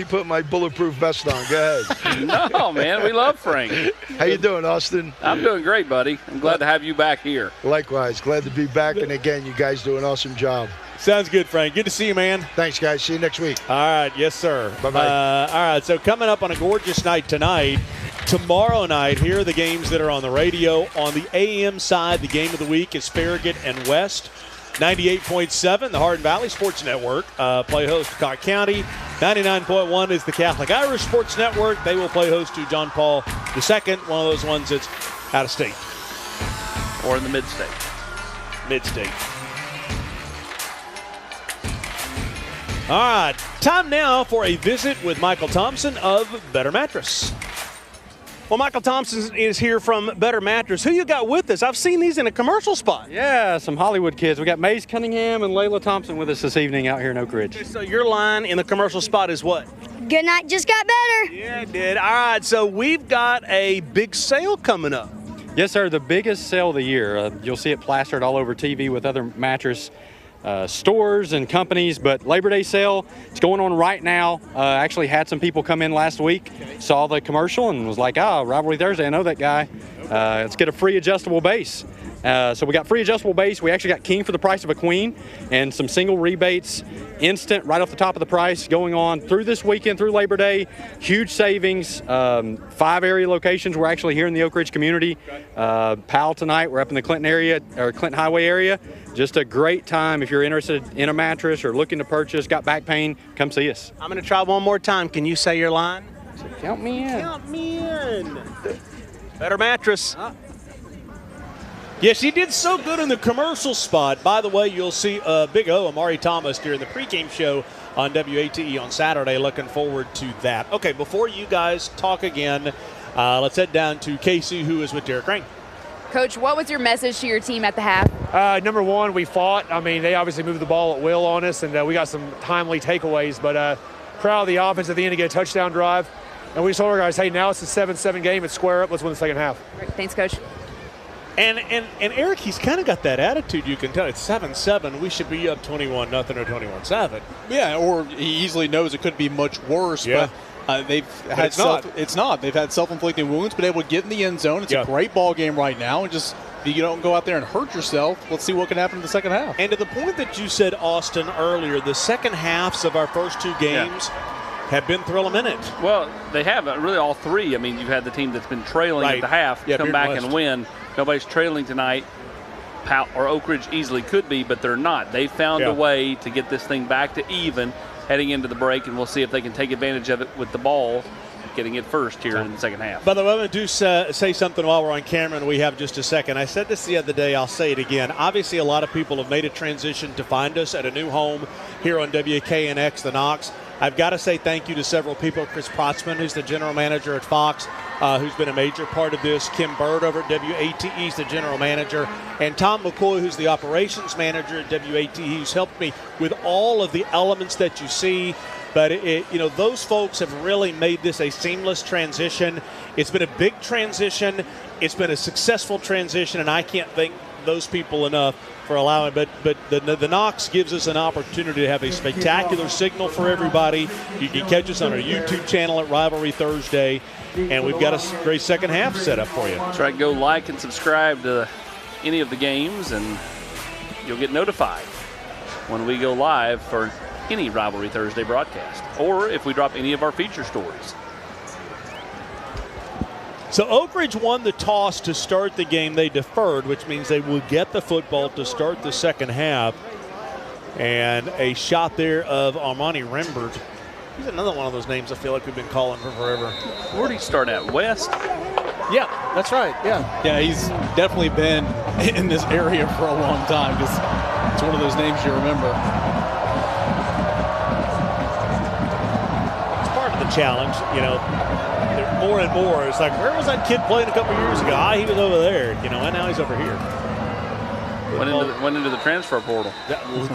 put my bulletproof vest on. Go ahead. No, man, we love Frank. How you doing, Austin? I'm doing great, buddy. I'm glad to have you back here. Likewise. guys. Glad to be back. And again, you guys do an awesome job. Sounds good, Frank. Good to see you, man. Thanks, guys. See you next week. All right. Yes, sir. Bye-bye. All right. So coming up on a gorgeous night tonight, tomorrow night, here are the games that are on the radio. On the AM side, the game of the week is Farragut and West. 98.7, the Hardin Valley Sports Network, play host to Cock County. 99.1 is the Catholic Irish Sports Network. They will play host to John Paul II, one of those ones that's out of state. Or in the mid-state. Mid-state. All right, time now for a visit with Michael Thompson of Better Mattress. Well, Michael Thompson is here from Better Mattress. Who you got with us? I've seen these in a commercial spot. Yeah, some Hollywood kids. We got Maze Cunningham and Layla Thompson with us this evening out here in Oak Ridge. Okay, so your line in the commercial spot is what? Good night just got better. Yeah, it did. All right, so we've got a big sale coming up. Yes, sir, the biggest sale of the year. You'll see it plastered all over TV with other mattress stores and companies, but Labor Day sale, it's going on right now. Actually had some people come in last week, saw the commercial and was like, Rivalry Thursday, I know that guy. Let's get a free adjustable base. So we got free adjustable base. We actually got king for the price of a queen and some single rebates, instant right off the top of the price going on through this weekend, through Labor Day. Huge savings, 5 area locations. We're actually here in the Oak Ridge community. Powell tonight, we're up in the Clinton area, or Clinton Highway area. Just a great time if you're interested in a mattress or looking to purchase, got back pain, come see us. I'm going to try one more time. Can you say your line? Count me in. Count me in. Better Mattress. Yes, you did so good in the commercial spot. By the way, you'll see Big O, Amari Thomas, during the pregame show on WATE on Saturday. Looking forward to that. Okay, before you guys talk again, let's head down to Casey, who is with Derek Rain. Coach, what was your message to your team at the half? Number one, we fought. I mean, they obviously moved the ball at will on us, and we got some timely takeaways. But proud of the offense at the end to get a touchdown drive. And we told our guys, hey, now it's a 7-7 game. It's square up. Let's win the second half. Great. Thanks, Coach. And Eric, he's kind of got that attitude. You can tell it's 7-7. We should be up 21-0 or 21-7. Yeah, or he easily knows it could be much worse. Yeah. But they've had it's not. They've had self-inflicted wounds, been able to get in the end zone. It's a great ball game right now, and just you don't go out there and hurt yourself. Let's see what can happen in the second half. And to the point that you said, Austin, earlier, the second halves of our first two games have been thrill a minute. Well, they haven't really all three. I mean, you've had the team that's been trailing at the half come back and win. Nobody's trailing tonight. Powell or Oak Ridge easily could be, but they're not. They found a way to get this thing back to even heading into the break, and we'll see if they can take advantage of it with the ball getting it first here in the second half. By the way, I'm going to say something while we're on camera, and we have just a second. I said this the other day. I'll say it again. Obviously, a lot of people have made a transition to find us at a new home here on WKNX, the Knox. I've got to say thank you to several people. Chris Protzman, who's the general manager at Fox, who's been a major part of this. Kim Bird over at WATE is the general manager. And Tom McCoy, who's the operations manager at WATE, who's helped me with all of the elements that you see. But, those folks have really made this a seamless transition. It's been a big transition. It's been a successful transition, and I can't thank those people enough for allowing it. But the Knox gives us an opportunity to have a spectacular signal for everybody. You can catch us on our YouTube channel at Rivalry Thursday, and we've got a great second half set up for you. Try to go like and subscribe to any of the games, and you'll get notified when we go live for any Rivalry Thursday broadcast, or if we drop any of our feature stories. So Oak Ridge won the toss to start the game. They deferred, which means they will get the football to start the second half. And a shot there of Armani Rembert. He's another one of those names I feel like we've been calling for forever. Where did he start at? West? Yeah, that's right. Yeah, he's definitely been in this area for a long time because it's one of those names you remember. The challenge, more and more. It's like, where was that kid playing a couple years ago? He was over there, and now he's over here. Went into the transfer portal.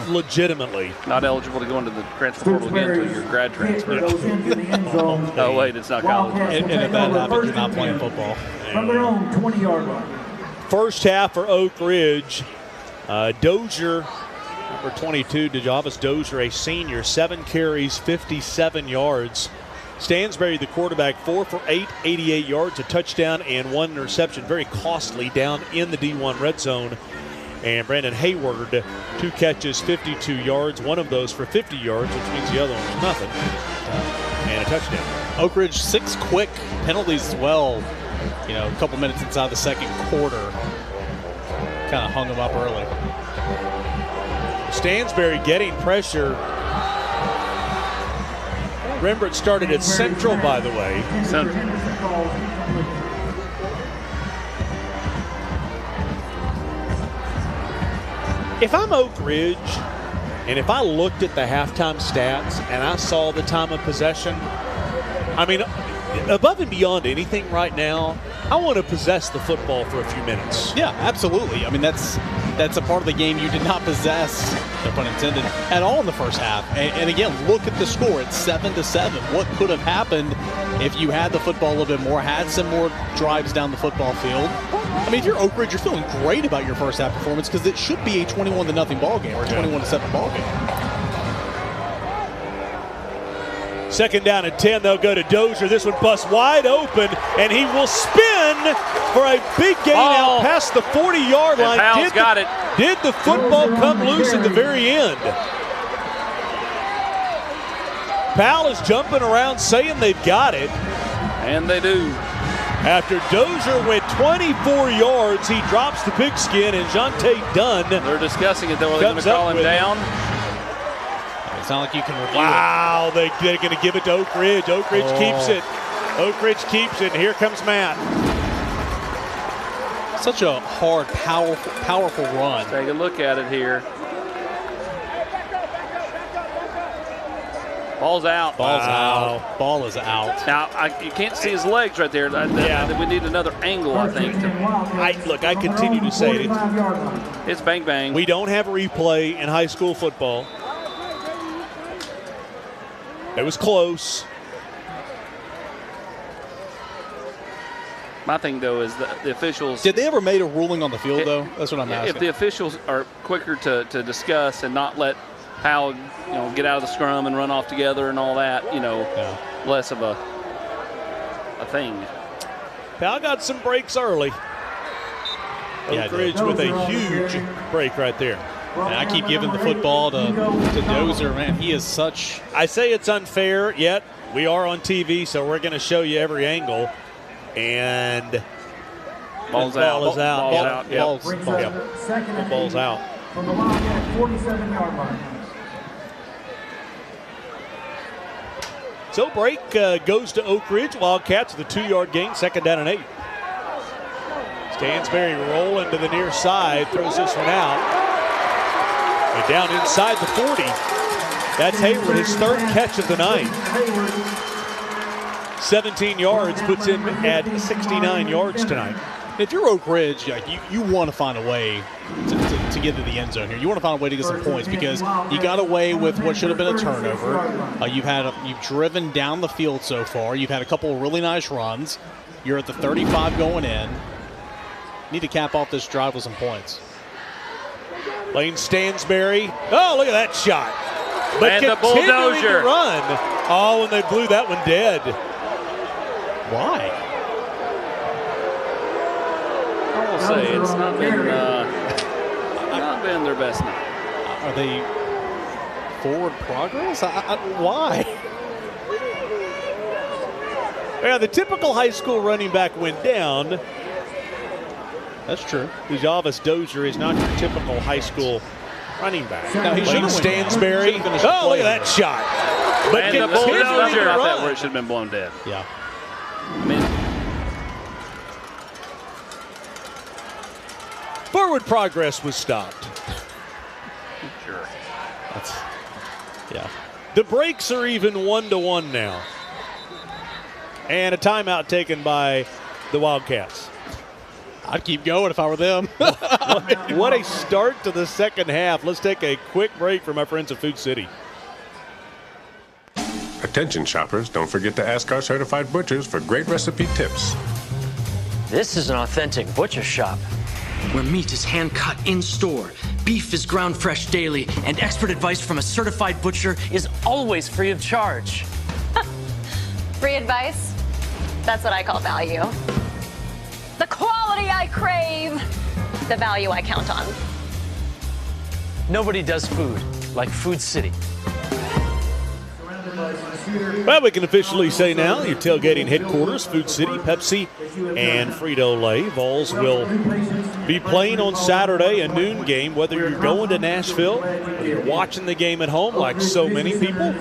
Legitimately. Not eligible to go into the transfer portal again until your grad transfer. Oh, wait, it's not college. And if that happens, you're not playing football. From their own 20-yard line. First half for Oak Ridge. Dozier, number 22, DeJavis Dozier, a senior, 7 carries, 57 yards. Stansbury, the quarterback, 4 for 8, 88 yards, a touchdown and 1 interception. Very costly down in the D1 red zone. And Brandon Hayward, 2 catches, 52 yards, one of those for 50 yards, which means the other one was nothing. And a touchdown. Oak Ridge, 6 quick penalties as well. You know, a couple minutes inside the second quarter. Kind of hung them up early. Stansbury getting pressure. Remember, it started at Central, by the way. Central. If I'm Oak Ridge, and if I looked at the halftime stats and I saw the time of possession, I mean, above and beyond anything right now, I want to possess the football for a few minutes. Yeah, absolutely. I mean, that's a part of the game you did not possess, no pun intended, at all in the first half. And again, look at the score. It's 7-7. What could have happened if you had the football a little bit more, had some more drives down the football field? I mean, if you're Oak Ridge, you're feeling great about your first half performance because it should be a 21-0 ball game or a 21-7 ball game. 2nd down and 10. They'll go to Dozier. This one busts wide open, and he will spin for a big gain out past the 40-yard line. Powell's got it. Did the football come loose at the very end? Powell is jumping around saying they've got it. And they do. After Dozier went 24 yards, he drops the pigskin, and Jonte Dunn. They're discussing it, though. Are they going to call him down? It's not like you can review it. They're going to give it to Oak Ridge. Oak Ridge keeps it. Oak Ridge keeps it, and here comes Matt. Such a hard, powerful run. Take a look at it here. Ball's out. Ball's out. Ball is out. Now, you can't see his legs right there. We need another angle, I think. I continue to say it. It's bang, bang. We don't have a replay in high school football. It was close. My thing, though, is the officials. Did they ever make a ruling on the field, though? That's what I'm asking. If the officials are quicker to discuss and not let Powell, get out of the scrum and run off together and all that, less of a thing. Powell got some breaks early. Oak Ridge with a huge break right there. And I keep giving the football to Dozier, man. He is such. I say it's unfair, yet we are on TV, so we're going to show you every angle. And ball's out. Ball's out. Ball's out. From the Wildcat 47-yard line. So break goes to Oak Ridge. Wildcats with a 2-yard gain, 2nd down and 8. Stansbury rolling to the near side, throws this one out. And down inside the 40. That's Hayward, his 3rd catch of the night. 17 yards, puts him at 69 yards tonight. If you're Oak Ridge, you want to find a way to get to the end zone here. You want to find a way to get some points because you got away with what should have been a turnover. You've driven down the field so far. You've had a couple of really nice runs. You're at the 35 going in. Need to cap off this drive with some points. Lane Stansbury. Oh, look at that shot. But and the bulldozer. To run. Oh, and they blew that one dead. Why? I will say it's not been their best night. Are they forward progress? Why? Yeah, the typical high school running back went down. That's true. Jarvis Dozier is not your typical high school running back. Now, he Lane Stansbury. Oh, look at that shot. But and the bulldozer got that where it should have been blown dead. Yeah. I mean, forward progress was stopped. Sure. Yeah. The breaks are even 1-1 now. And a timeout taken by the Wildcats. I'd keep going if I were them. What a start to the second half. Let's take a quick break from our friends at Food City. Attention shoppers, don't forget to ask our certified butchers for great recipe tips. This is an authentic butcher shop, where meat is hand-cut in-store, beef is ground fresh daily, and expert advice from a certified butcher is always free of charge. Free advice? That's what I call value. The quality I crave, the value I count on. Nobody does food like Food City. Well, we can officially say now your tailgating headquarters, Food City, Pepsi, and Frito-Lay. Vols will be playing on Saturday, a noon game, whether you're going to Nashville, whether you're watching the game at home like so many people.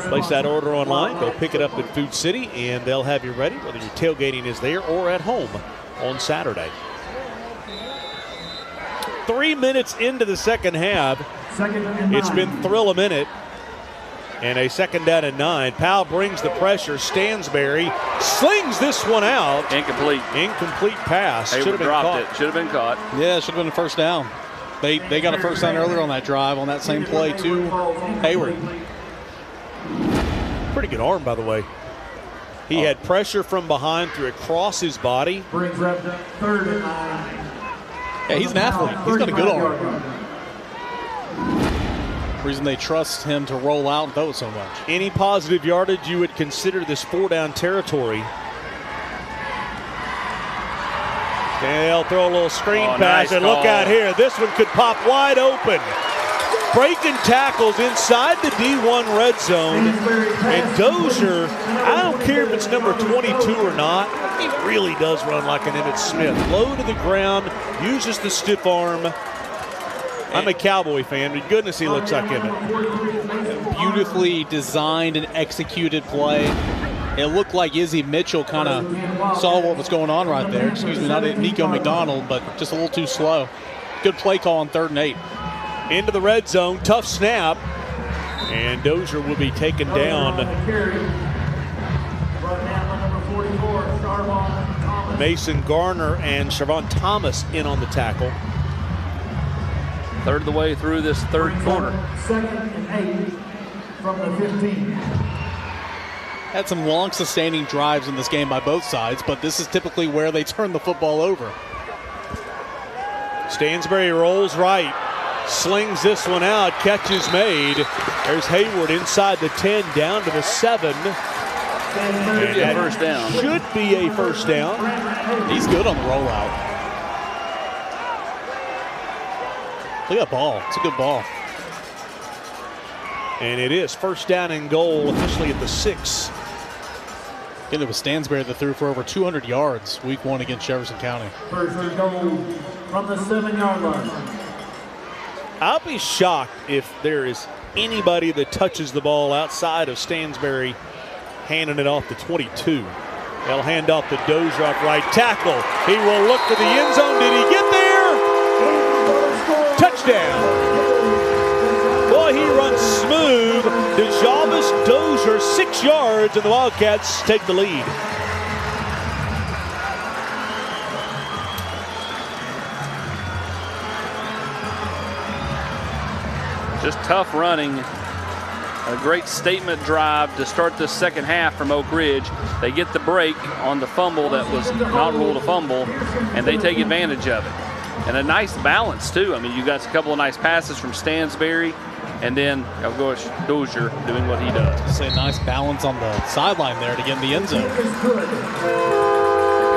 Place that order online, go pick it up at Food City, and they'll have you ready, whether your tailgating is there or at home on Saturday. 3 minutes into the second half, it's been thrill a minute. And a 2nd down and 9. Powell brings the pressure. Stansberry slings this one out. Incomplete. Incomplete pass. Should have been caught. Should have been caught. Yeah, should have been a first down. They got a first down earlier on that drive on that same play to Hayward. Pretty good arm, by the way. He had pressure from behind, threw it across his body. Brings up 3rd and 9. Yeah, he's an athlete. He's got a good arm. Reason they trust him to roll out and throw it so much. Any positive yardage, you would consider this 4-down territory. They'll throw a little screen pass, nice and call. look out here. This one could pop wide open. Breaking tackles inside the D1 red zone. And Dozier, I don't care if it's number 22 or not, he really does run like an Emmitt Smith. Low to the ground, uses the stiff arm. I'm a Cowboy fan, but goodness, he looks like Emmitt. Beautifully designed and executed play. It looked like Izzy Mitchell kind of saw what was going on right there. Excuse me, not Nico McDonald, but just a little too slow. Good play call on 3rd and 8. Into the red zone, tough snap, and Dozier will be taken down. Mason Garner and Shavon Thomas in on the tackle. 3rd of the way through this 3rd quarter. 2nd and 8 from the 15. Had some long sustaining drives in this game by both sides, but this is typically where they turn the football over. Stansberry rolls right, slings this one out, catch is made. There's Hayward inside the 10, down to the 7. Should be a first down. Should be a first down. He's good on the rollout. Look at that ball. It's a good ball. And it is first down and goal, officially at the 6. Again, it was Stansberry that threw for over 200 yards week 1 against Jefferson County. First and goal from the 7-yard line. I'll be shocked if there is anybody that touches the ball outside of Stansberry handing it off the 22. They'll hand off the Dozier off right tackle. He will look for the end zone. Did he get there? Touchdown. Boy, he runs smooth. DeJavis Dozier, 6 yards, and the Wildcats take the lead. Just tough running. A great statement drive to start the second half from Oak Ridge. They get the break on the fumble that was not ruled a fumble, and they take advantage of it. And a nice balance, too. I mean, you got a couple of nice passes from Stansberry, and then, of course, Dozier doing what he does. Say a nice balance on the sideline there to get in the end zone.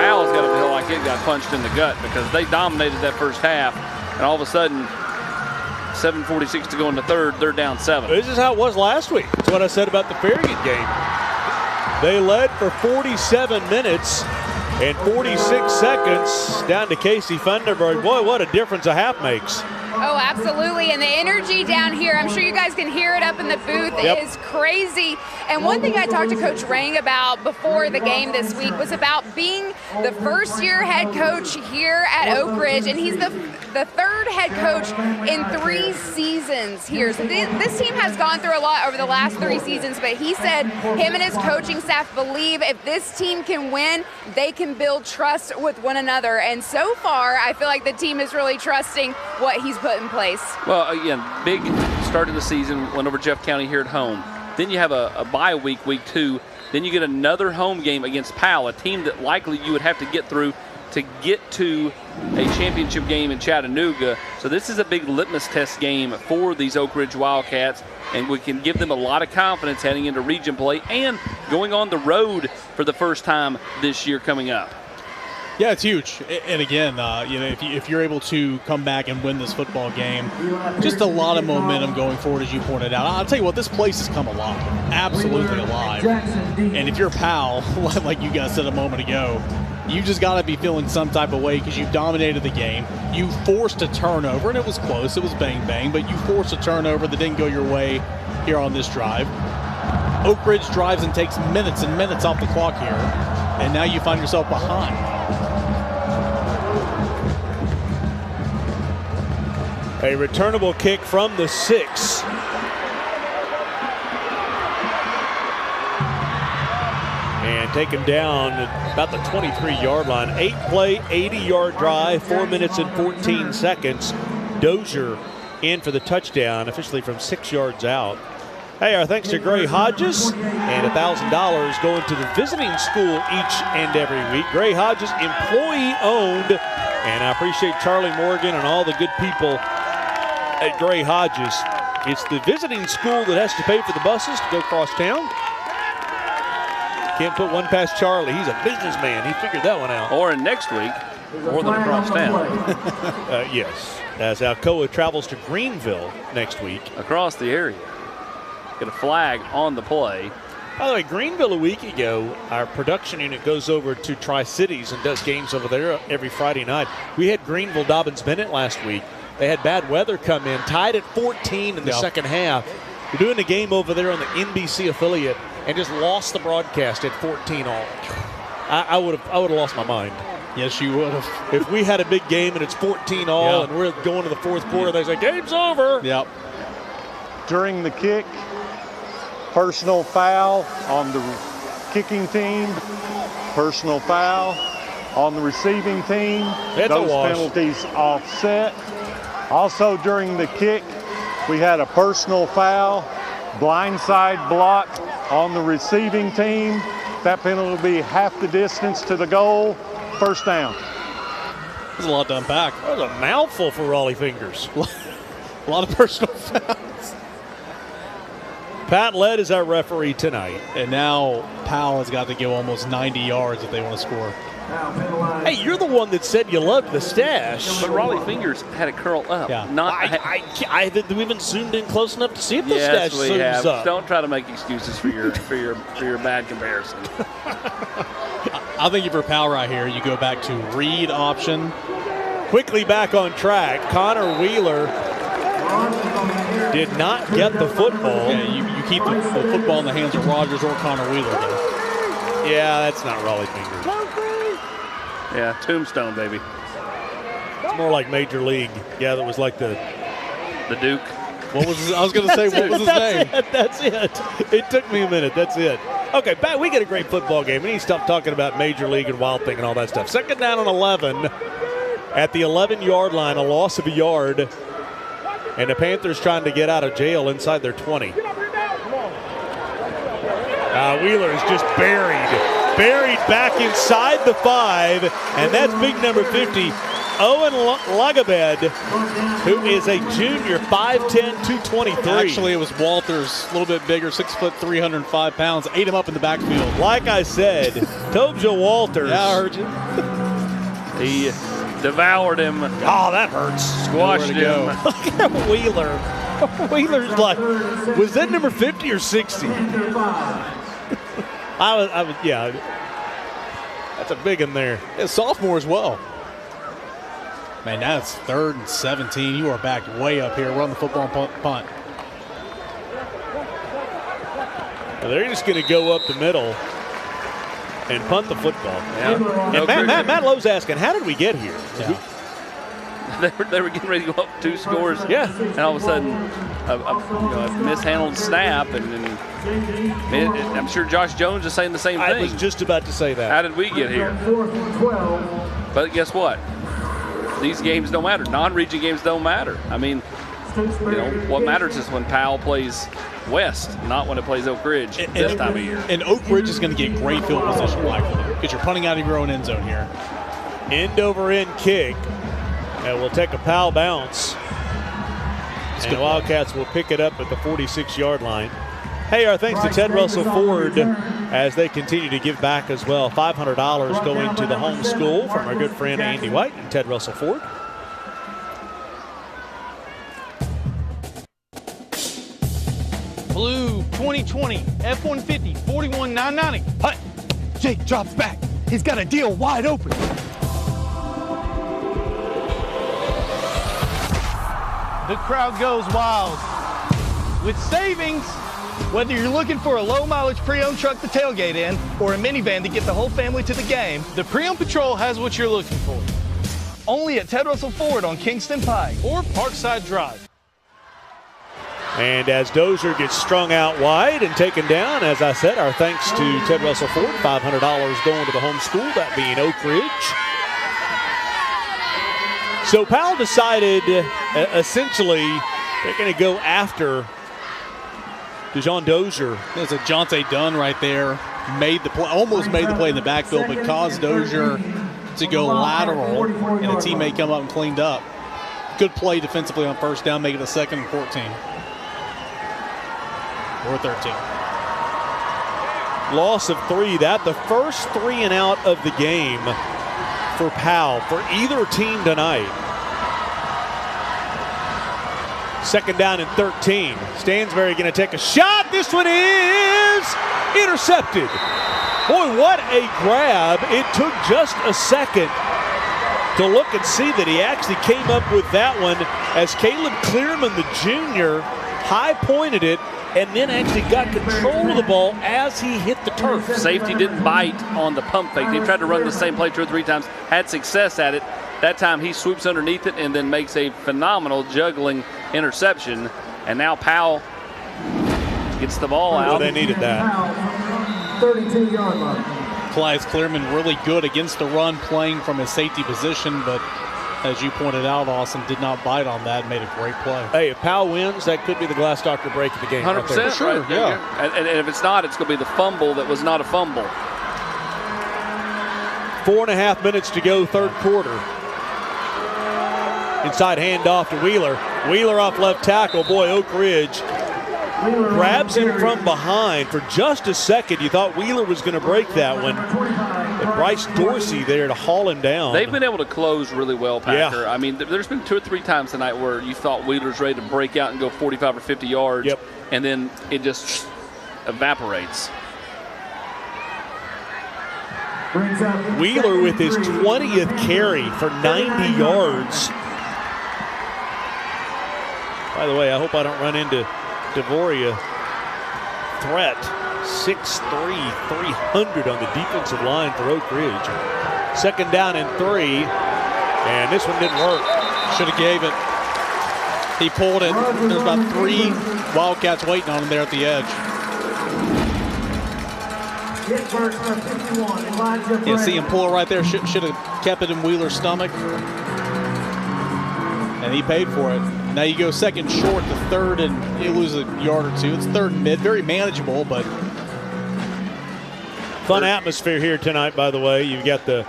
Powell's got to feel like it got punched in the gut because they dominated that first half, and all of a sudden, 7:46 to go in the 3rd, they're down 7. This is how it was last week. That's what I said about the Farragut game. They led for 47 minutes and 46 seconds down to Casey Funderburg. Boy, what a difference a half makes. Oh, absolutely. And the energy down here, I'm sure you guys can hear it up in the booth, is crazy. And one thing I talked to Coach Rang about before the game this week was about being the first-year head coach here at Oak Ridge, and he's the 3rd head coach in 3 seasons here. So this team has gone through a lot over the last 3 seasons, but he said him and his coaching staff believe if this team can win, they can build trust with one another. And so far, I feel like the team is really trusting what he's put in place. Well, again, big start of the season, went over Jeff County here at home. Then you have a bye week, week 2. Then you get another home game against Powell, a team that likely you would have to get through to get to a championship game in Chattanooga. So this is a big litmus test game for these Oak Ridge Wildcats, and we can give them a lot of confidence heading into region play and going on the road for the first time this year coming up. Yeah, it's huge. And again, if you're able to come back and win this football game, just a lot of momentum going forward, as you pointed out. I'll tell you what, this place has come alive, absolutely alive. And if you're Powell, like you guys said a moment ago, you just got to be feeling some type of way because you've dominated the game. You forced a turnover, and it was close. It was bang-bang, but you forced a turnover that didn't go your way here on this drive. Oak Ridge drives and takes minutes and minutes off the clock here, and now you find yourself behind. A returnable kick from the 6. And taken down about the 23-yard line. 8-play, 80-yard drive, 4 minutes and 14 seconds. Dozier in for the touchdown, officially from 6 yards out. Hey, our thanks to Gray Hodges, and $1,000 going to the visiting school each and every week. Gray Hodges, employee-owned, and I appreciate Charlie Morgan and all the good people at Gray Hodges. It's the visiting school that has to pay for the buses to go across town. Can't put one past Charlie. He's a businessman. He figured that one out. Or in next week, more than across town. Yes, as Alcoa travels to Greenville next week. Across the area. Get a flag on the play. By the way, Greenville a week ago, our production unit goes over to Tri-Cities and does games over there every Friday night. We had Greenville Dobbins-Bennett last week. They had bad weather come in, tied at 14 in the second half. We're doing a game over there on the NBC affiliate and just lost the broadcast at 14 all. I would have lost my mind. Yes, you would have. If we had a big game and it's 14 all and we're going to the fourth quarter, they say, game's over. Yep. During the kick, personal foul on the kicking team, personal foul on the receiving team. Those penalties offset. Also during the kick, we had a personal foul, blindside block on the receiving team. That penalty will be half the distance to the goal, first down. There's a lot to unpack. That was a mouthful for Raleigh fingers. A lot of personal fouls. Pat Led is our referee tonight. And now Powell has got to go almost 90 yards if they want to score. Hey, you're the one that said you loved the stash. But Raleigh fingers had it curl up. Yeah. We haven't zoomed in close enough to see if the stash we zooms have. up. Don't try to make excuses for your bad comparison. I think if you're Powell right here, you go back to read option. Quickly back on track. Connor Wheeler did not get the football. Yeah, you keep the football in the hands of Rogers or Connor Wheeler, though. Yeah, that's not Raleigh fingers. Yeah, tombstone, baby. It's more like Major League. Yeah, that was like the Duke. What was I was going to say, what was his name? That's it. It took me a minute. That's it. Okay, we get a great football game. We need to stop talking about Major League and Wild Thing and all that stuff. Second down and 11 at the 11-yard line, a loss of a yard. And the Panthers trying to get out of jail inside their 20. Wheeler is just buried back inside the 5, and that's big number 50, Owen Lagabed, who is a junior, 5'10", 223. Actually, it was Walters, a little bit bigger, 6 foot, 305 pounds, ate him up in the backfield. Like I said, Tobja Walters. Yeah, I heard you. He devoured him. Oh, that hurts. Squashed him. Look at Wheeler. Wheeler's like, was that number 50 or 60? I was, yeah. That's a big one there. Yeah, sophomore as well. Man, that's 3rd and 17. You are back way up here. Run the football and punt. Well, they're just going to go up the middle and punt the football. Yeah. And Matt Lowe's asking, how did we get here? Yeah. They were getting ready to go up 2 scores. Yeah. And all of a sudden, a mishandled snap. And I'm sure Josh Jones is saying the same thing. I was just about to say that. How did we get here? But guess what? These games don't matter. Non-region games don't matter. I mean, what matters is when Powell plays West, not when it plays Oak Ridge this time of year. And Oak Ridge is going to get great field position likely because you're punting out of your own end zone here. End over end kick. And we'll take a Powell bounce. And the Wildcats will pick it up at the 46-yard line. Hey, our thanks to Ted Russell Ford as they continue to give back as well. $500 going to the home school from our good friend Andy White and Ted Russell Ford. Blue 2020 F-150 41,990. Hut. Jake drops back. He's got a deal wide open. The crowd goes wild. With savings, whether you're looking for a low-mileage pre-owned truck to tailgate in or a minivan to get the whole family to the game, the Pre-Owned Patrol has what you're looking for. Only at Ted Russell Ford on Kingston Pike or Parkside Drive. And as Dozier gets strung out wide and taken down, as I said, our thanks to Ted Russell Ford, $500 going to the home school, that being Oak Ridge. So Powell decided, essentially, they're going to go after DeJon Dozier. There's a Jonte Dunn right there. Made the play, almost made the play in the backfield, but caused Dozier to go lateral, and a teammate come up and cleaned up. Good play defensively on first down, make it a 2nd and 14. Or 13. Loss of 3. That the first 3 and out of the game for Powell for either team tonight. 2nd down and 13. Stansbury going to take a shot. This one is intercepted. Boy, what a grab. It took just a second to look and see that he actually came up with that one as Caleb Clearman, the junior, high-pointed it and then actually got control of the ball as he hit the turf. Safety didn't bite on the pump fake. They tried to run the same play 2 or 3 times, had success at it. That time he swoops underneath it and then makes a phenomenal juggling interception. And now Powell gets the ball out. Well, they needed that. 32-yard line. Clyde Clearman really good against the run, playing from his safety position, but as you pointed out, Austin did not bite on that and made a great play. Hey, if Powell wins, that could be the glass doctor break of the game. 100%. Right sure, right? Yeah. And if it's not, it's going to be the fumble that was not a fumble. 4.5 minutes to go, 3rd quarter. Inside handoff to Wheeler. Wheeler off left tackle. Boy, Oak Ridge grabs him from behind for just a second. You thought Wheeler was going to break that one. But Bryce Dorsey there to haul him down. They've been able to close really well, Packer. Yeah. I mean, there's been 2 or 3 times tonight where you thought Wheeler's ready to break out and go 45 or 50 yards. Yep. And then it just evaporates. Wheeler with his 20th carry for 90 yards. By the way, I hope I don't run into Devoria. Threat, 6'3", 300 on the defensive line for Oak Ridge. 2nd down and 3, and this one didn't work. Should have gave it. He pulled it. There's about 3 Wildcats waiting on him there at the edge. Yeah, see him pull it right there. Should have kept it in Wheeler's stomach. And he paid for it. Now you go 2nd short to 3rd, and you lose a yard or 2. It's 3rd and mid, very manageable, but fun atmosphere here tonight, by the way. You've got the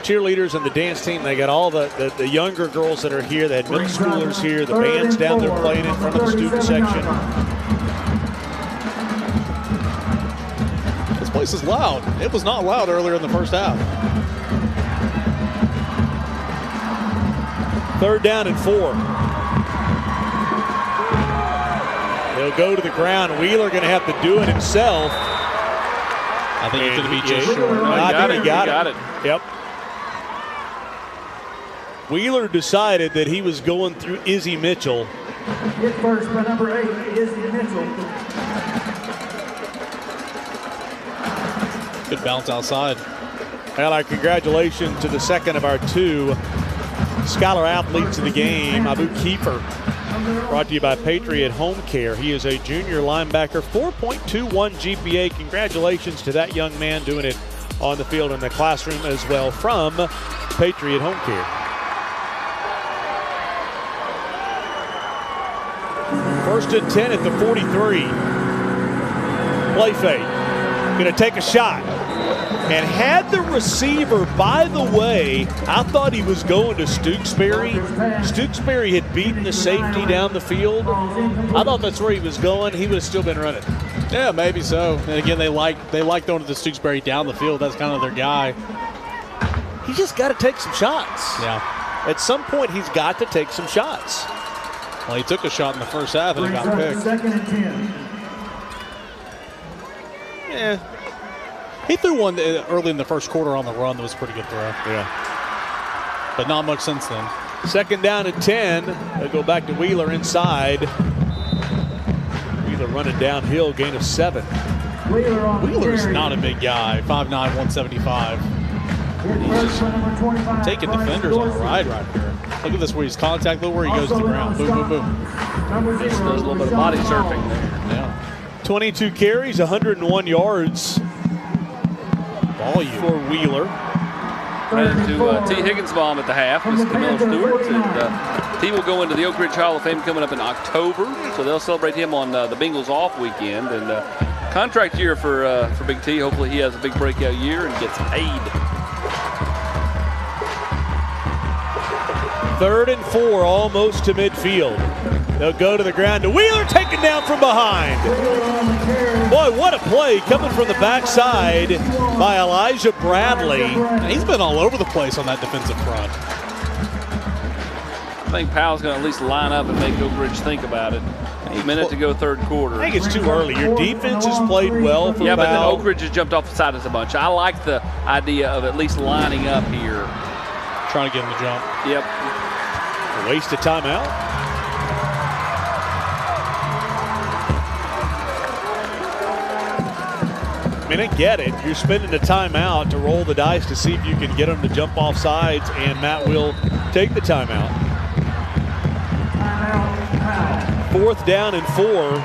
cheerleaders and the dance team. They got all the younger girls that are here. They had middle schoolers here. The band's down there playing in front of the student section. This place is loud. It was not loud earlier in the first half. 3rd down and 4. He'll go to the ground. Wheeler going to have to do it himself. I think he's going to be just short. I think he got it. Yep. Wheeler decided that he was going through Izzy Mitchell. Hit first by number 8, Izzy Mitchell. Good bounce outside. Well, our congratulations to the 2nd of our 2 Scholar athletes of the game, Abu Kiefer, brought to you by Patriot Home Care. He is a junior linebacker, 4.21 GPA. Congratulations to that young man doing it on the field in the classroom as well from Patriot Home Care. First and 10 at the 43. Play fake. Going to take a shot. and had the receiver, by the way, I thought he was going to Stooksbury. Stooksbury had beaten the safety down the field. I thought that's where he was going. He would have still been running. Yeah, maybe so. And again, they like throwing to the Stooksbury down the field. That's kind of their guy. He just got to take some shots. Yeah. At some point, he's got to take some shots. Well, he took a shot in the first half and he got picked. 2nd and 10. Yeah. He threw one early in the first quarter on the run that was a pretty good throw. Yeah. But not much since then. 2nd down and 10. They'll go back to Wheeler inside. Wheeler running downhill, gain of 7. Wheeler's not a big guy, 5'9", 175. He's just taking defenders on a ride right here. Look at this where he's contact, look where he goes to the ground. Boom, boom, boom. Just does a little bit of body surfing there. Yeah. 22 carries, 101 yards. Volume for Wheeler. Ran into T. Higginsbaum at the half. This is Camille Stewart. And T will go into the Oak Ridge Hall of Fame coming up in October. So they'll celebrate him on the Bengals off weekend. And contract year for Big T. Hopefully he has a big breakout year and gets paid. 3rd and 4, almost to midfield. They'll go to the ground to Wheeler, taken down from behind. Boy, what a play coming from the backside by Elijah Bradley. He's been all over the place on that defensive front. I think Powell's going to at least line up and make Oak Ridge think about it. A minute to go, 3rd quarter. I think it's too early. Your defense has played well for Yeah, but then Powell. Oak Ridge has jumped off the side of us a bunch. I like the idea of at least lining up here. Trying to get him to jump. Yep. A waste of timeout. I mean, I get it. You're spending a timeout to roll the dice to see if you can get them to jump off sides, and Matt will take the timeout. 4th down and 4.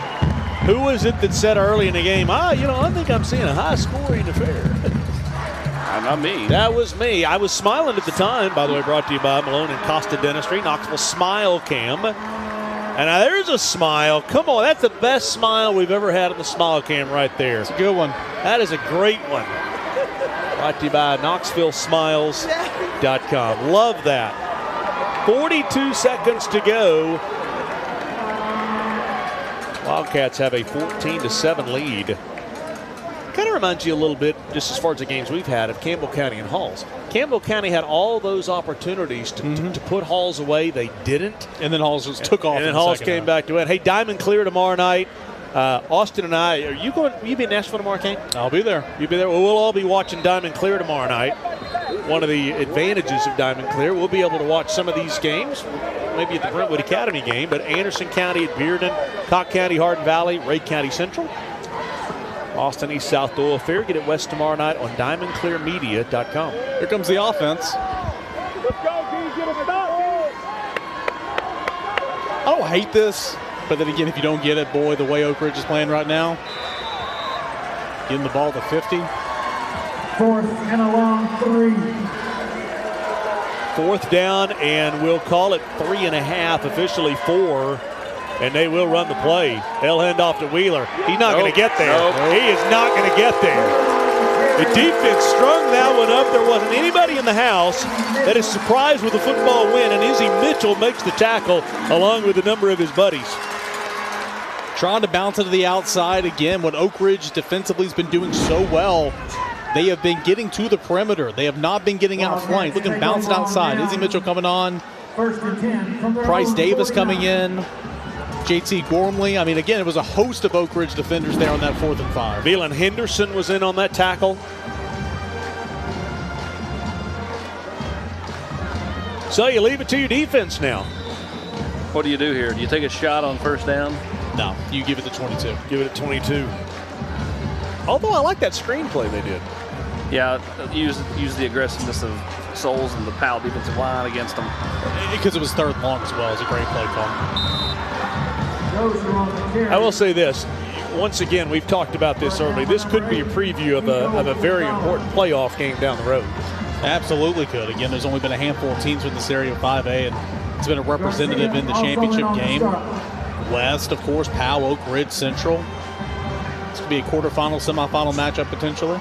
Who was it that said early in the game, I think I'm seeing a high-scoring affair? Not me. That was me. I was smiling at the time, by the way, brought to you by Malone and Costa Dentistry, Knoxville Smile Cam. And there's a smile. Come on, that's the best smile we've ever had on the Smile Cam right there. It's a good one. That is a great one. Brought to you by KnoxvilleSmiles.com. Love that. 42 seconds to go. Wildcats have a 14-7 lead. Kind of reminds you a little bit, just as far as the games we've had, of Campbell County and Halls. Campbell County had all those opportunities to put Halls away. They didn't. And then Halls just took off. And then Halls came back to win. Hey, Diamond Clear tomorrow night. Austin and I, are you going? Will you be in Nashville tomorrow, Kane? I'll be there. You'll be there. Well, we'll all be watching Diamond Clear tomorrow night. One of the advantages of Diamond Clear, we'll be able to watch some of these games, maybe at the Brentwood Academy game, but Anderson County at Bearden, Cocke County, Hardin Valley, Ray County Central. Austin East South Oil Fair. Get it west tomorrow night on DiamondClearMedia.com. Here comes the offense. I don't hate this, but then again, if you don't get it, boy, the way Oak Ridge is playing right now, getting the ball to 50. 4th and a long 3. 4th down, and we'll call it 3.5, officially 4. And they will run the play. They'll hand off to Wheeler. He's not going to get there. He is not going to get there. The defense strung that one up. There wasn't anybody in the house that is surprised with the football win, and Izzy Mitchell makes the tackle along with a number of his buddies. Trying to bounce it to the outside again. What Oak Ridge defensively has been doing so well, they have been getting to the perimeter. They have not been getting outflanked. Look at him bounce it outside. Izzy Mitchell coming on. 1st and 10 from the Price Davis coming in. JT Gormley. I mean, again, it was a host of Oak Ridge defenders there on that 4th and 5. Velan Henderson was in on that tackle. So you leave it to your defense now. What do you do here? Do you take a shot on 1st down? No, you give it to 22. Give it at 22. Although I like that screenplay they did. Yeah, use the aggressiveness of Souls and the Powell defensive line against them. Because it was 3rd and long as well. It was a great play call. I will say this. Once again, we've talked about this early. This could be a preview of a very important playoff game down the road. Absolutely could. Again, there's only been a handful of teams in this area of 5A, and it's been a representative in the championship game. West, of course, Powell, Oak Ridge, Central. This could be a quarterfinal, semifinal matchup potentially.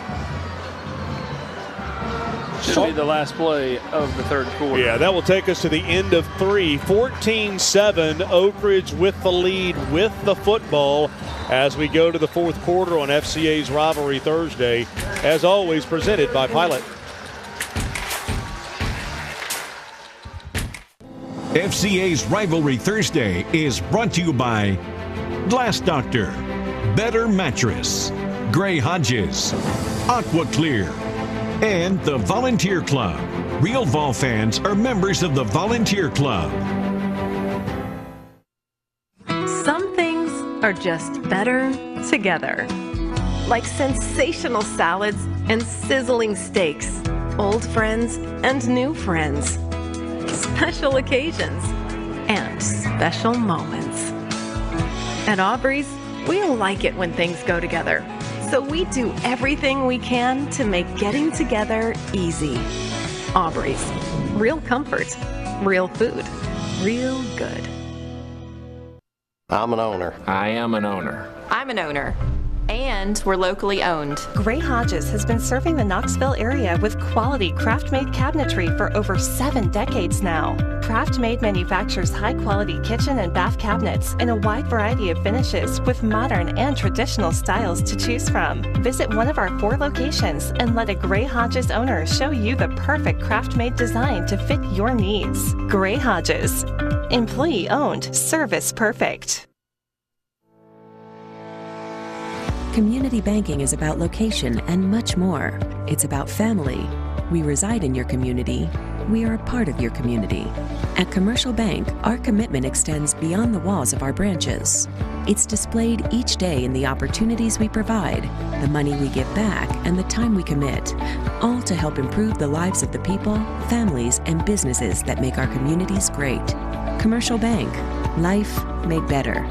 Should be the last play of the third quarter. Yeah, that will take us to the end of 3. 14-7, Oak Ridge with the lead with the football as we go to the fourth quarter on FCA's Rivalry Thursday, as always presented by Pilot. FCA's Rivalry Thursday is brought to you by Glass Doctor, Better Mattress, Gray Hodges, Aqua Clear, and the Volunteer Club. Real Vol fans are members of the Volunteer Club. Some things are just better together. Like sensational salads and sizzling steaks, old friends and new friends, special occasions and special moments. At Aubrey's, we like it when things go together. So we do everything we can to make getting together easy. Aubrey's, real comfort, real food, real good. I'm an owner. I am an owner. I'm an owner. And we're locally owned. Gray Hodges has been serving the Knoxville area with quality craft-made cabinetry for over 7 decades now. Craft-Made manufactures high-quality kitchen and bath cabinets in a wide variety of finishes with modern and traditional styles to choose from. Visit one of our 4 locations and let a Gray Hodges owner show you the perfect craft-made design to fit your needs. Gray Hodges. Employee-owned. Service perfect. Community banking is about location and much more. It's about family. We reside in your community. We are a part of your community. At Commercial Bank, our commitment extends beyond the walls of our branches. It's displayed each day in the opportunities we provide, the money we give back, and the time we commit, all to help improve the lives of the people, families, and businesses that make our communities great. Commercial Bank. Life made better.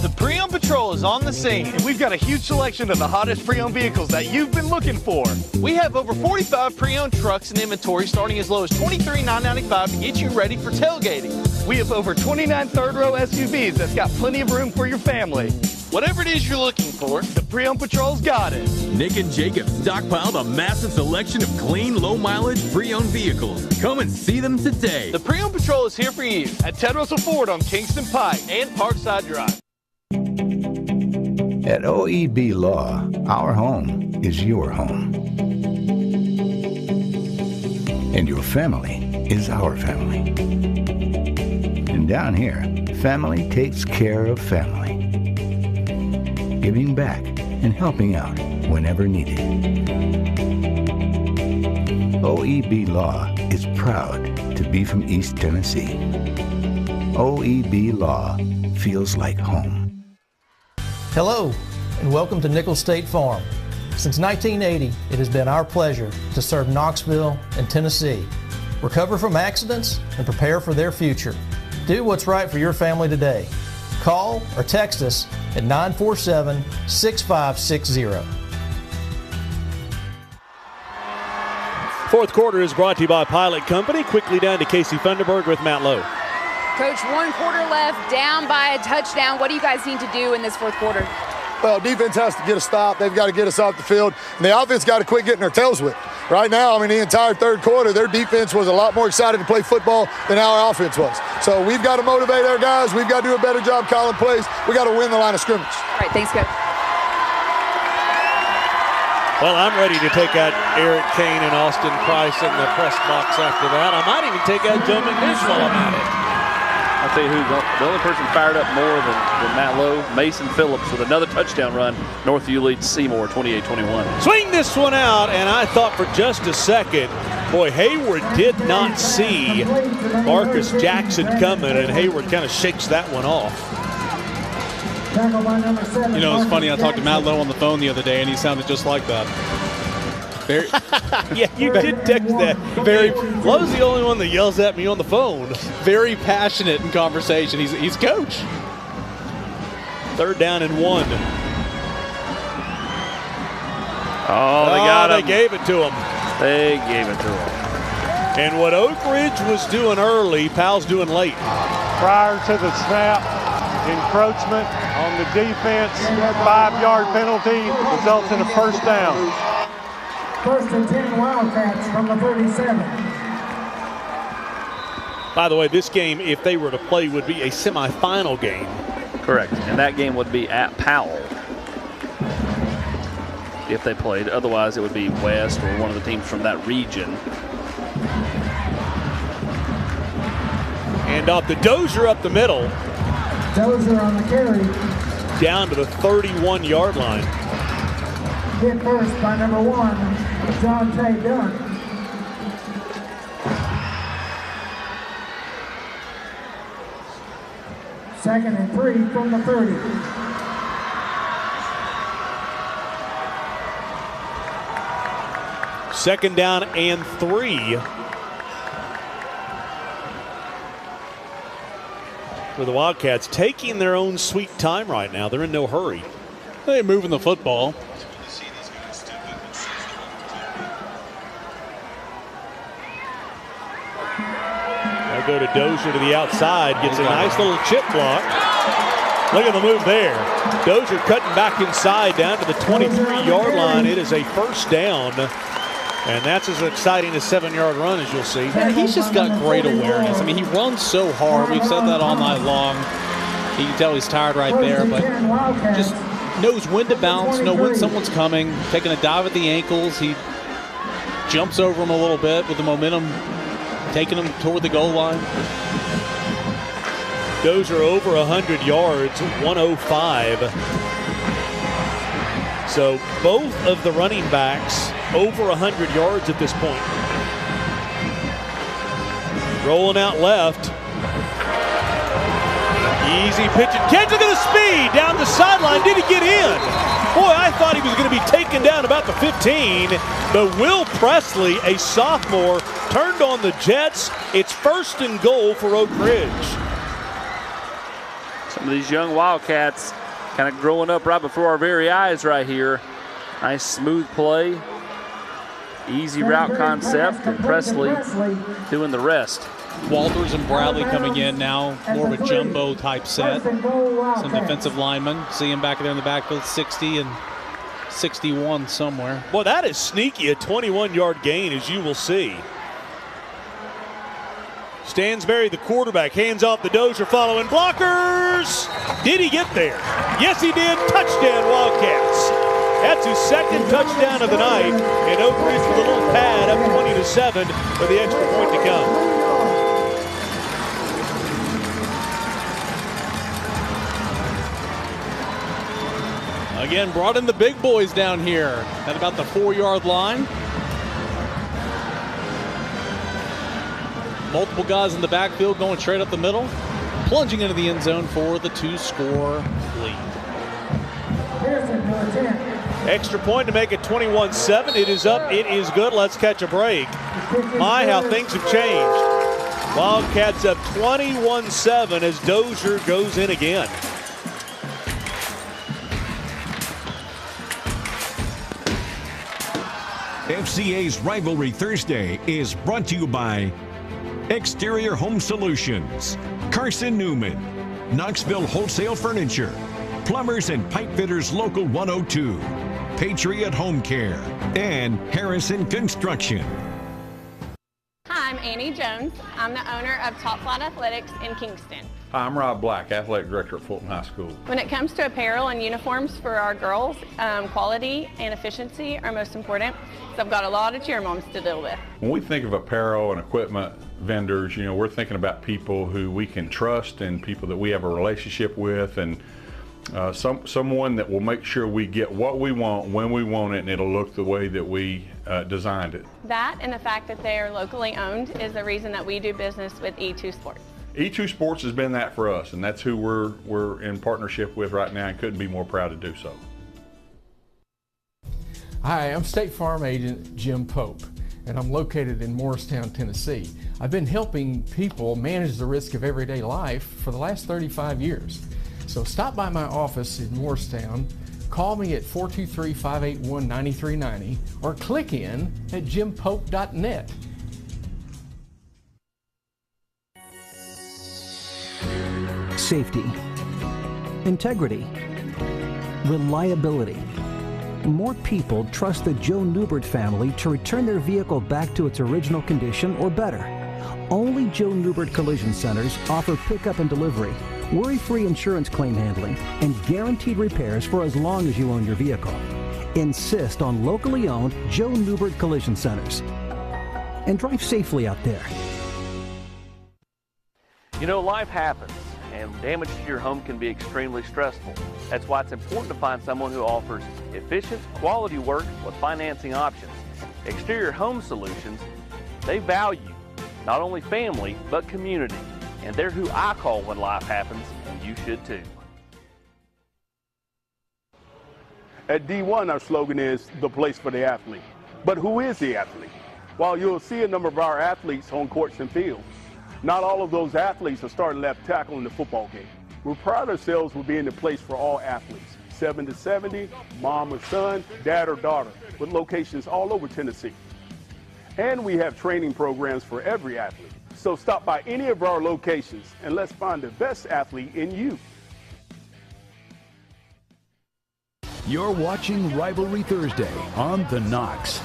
The Pre-Owned Patrol is on the scene, and we've got a huge selection of the hottest pre-owned vehicles that you've been looking for. We have over 45 pre-owned trucks in inventory starting as low as $23,995 to get you ready for tailgating. We have over 29 third-row SUVs that's got plenty of room for your family. Whatever it is you're looking for, the Pre-Owned Patrol's got it. Nick and Jacob stockpiled a massive selection of clean, low-mileage pre-owned vehicles. Come and see them today. The Pre-Owned Patrol is here for you at Ted Russell Ford on Kingston Pike and Parkside Drive. At OEB Law, our home is your home. And your family is our family. And down here, family takes care of family. Giving back and helping out whenever needed. OEB Law is proud to be from East Tennessee. OEB Law feels like home. Hello, and welcome to Nickel State Farm. Since 1980, it has been our pleasure to serve Knoxville and Tennessee, recover from accidents, and prepare for their future. Do what's right for your family today. Call or text us at 947-6560. Fourth quarter is brought to you by Pilot Company. Quickly down to Casey Funderburg with Matt Lowe. Coach, 1 quarter left, down by a touchdown. What do you guys need to do in this fourth quarter? Well, defense has to get a stop. They've got to get us off the field. And the offense got to quit getting their tails whipped. Right now, the entire third quarter, their defense was a lot more excited to play football than our offense was. So we've got to motivate our guys. We've got to do a better job calling plays. We've got to win the line of scrimmage. All right, thanks, Coach. Well, I'm ready to take out Eric Kane and Austin Price in the press box after that. I might even take out Joe McNish while I'm at it. I'll tell you who, the only person fired up more than Matt Lowe, Mason Phillips with another touchdown run. Northview leads Seymour 28-21. Swing this one out, and I thought for just a second, boy, Hayward did not see Marcus Jackson coming, and Hayward kind of shakes that one off. You know, it's funny, I talked to Matt Lowe on the phone the other day, and he sounded just like that. Very, yeah, you did text that. Lowe's the only one that yells at me on the phone. Very passionate in conversation. He's coach. 3rd down and 1. Oh, they got him. They gave it to him. They gave it to him. And what Oak Ridge was doing early, Powell's doing late. Prior to the snap, encroachment on the defense, 5-yard penalty results in a first down. First and 10 Wildcats from the 37. By the way, this game, if they were to play, would be a semifinal game. Correct. And that game would be at Powell if they played. Otherwise, it would be West or one of the teams from that region. And off the Dozier up the middle. Dozier on the carry. Down to the 31-yard line. Hit first by number 1, John Tay Dunn. Second and 3 from the 30. Second down and 3. For the Wildcats, taking their own sweet time right now. They're in no hurry. They're moving the football. They'll go to Dozier to the outside. Gets a nice little chip block. Look at the move there. Dozier cutting back inside down to the 23-yard line. It is a first down. And that's as exciting a 7-yard run as you'll see. Yeah, he's just got great awareness. I mean, he runs so hard. We've said that all night long. You can tell he's tired right there, but just knows when to bounce, know when someone's coming, taking a dive at the ankles. He jumps over him a little bit with the momentum, taking him toward the goal line. Dozier over 100 yards, 105. So both of the running backs over 100 yards at this point. Rolling out left. Easy pitch and catch. Look at the speed down the sideline. Did he get in? Boy, I thought he was going to be taken down about the 15. But Will Presley, a sophomore, turned on the Jets. It's first and goal for Oak Ridge. Some of these young Wildcats kind of growing up right before our very eyes right here. Nice smooth play. Easy route concept, and Presley doing the rest. Walters and Bradley coming in now, more of a jumbo type set. Some defensive linemen. See him back there in the backfield, 60 and 61 somewhere. Boy, that is sneaky, a 21-yard gain, as you will see. Stansberry, the quarterback, hands off the Dozier, following blockers. Did he get there? Yes, he did. Touchdown, Wildcats. That's his second touchdown of the night, and Oak Ridge with a little pad up 20-7 for the extra point to come. Again, brought in the big boys down here at about the 4-yard line. Multiple guys in the backfield going straight up the middle, plunging into the end zone for the 2-score lead. Extra point to make it 21-7. It is up. It is good. Let's catch a break. My, how things have changed. Wildcats up 21-7 as Dozier goes in again. FCA's Rivalry Thursday is brought to you by Exterior Home Solutions, Carson Newman, Knoxville Wholesale Furniture, Plumbers and Pipe Fitters Local 102, Patriot Home Care, and Harrison Construction. Hi, I'm Annie Jones. I'm the owner of Top Flight Athletics in Kingston. Hi, I'm Rob Black, Athletic Director at Fulton High School. When it comes to apparel and uniforms for our girls, quality and efficiency are most important. So I've got a lot of cheer moms to deal with. When we think of apparel and equipment vendors, we're thinking about people who we can trust and people that we have a relationship with, and someone that will make sure we get what we want when we want it, and it'll look the way that we designed it. That and the fact that they are locally owned is the reason that we do business with E2 Sports. E2 Sports has been that for us, and that's who we're in partnership with right now, and couldn't be more proud to do so. Hi, I'm State Farm Agent Jim Pope, and I'm located in Morristown, Tennessee. I've been helping people manage the risk of everyday life for the last 35 years. So stop by my office in Morristown, call me at 423-581-9390, or click in at jimpope.net. Safety, integrity, reliability. more people trust the Joe Newbert family to return their vehicle back to its original condition or better. Only Joe Newbert Collision Centers offer pickup and delivery, worry-free insurance claim handling, and guaranteed repairs for as long as you own your vehicle. Insist on locally owned Joe Newbert Collision Centers. And drive safely out there. You know, life happens, and damage to your home can be extremely stressful. That's why it's important to find someone who offers efficient, quality work with financing options. Exterior Home Solutions, they value not only family, but community. And they're who I call when life happens, and you should too. At D1, our slogan is the place for the athlete. But who is the athlete? While you'll see a number of our athletes on courts and fields, not all of those athletes are starting left tackle in the football game. We pride ourselves with being the place for all athletes, 7 to 70, mom or son, dad or daughter, with locations all over Tennessee. And we have training programs for every athlete. So stop by any of our locations and let's find the best athlete in you. You're watching Rivalry Thursday on The Knox.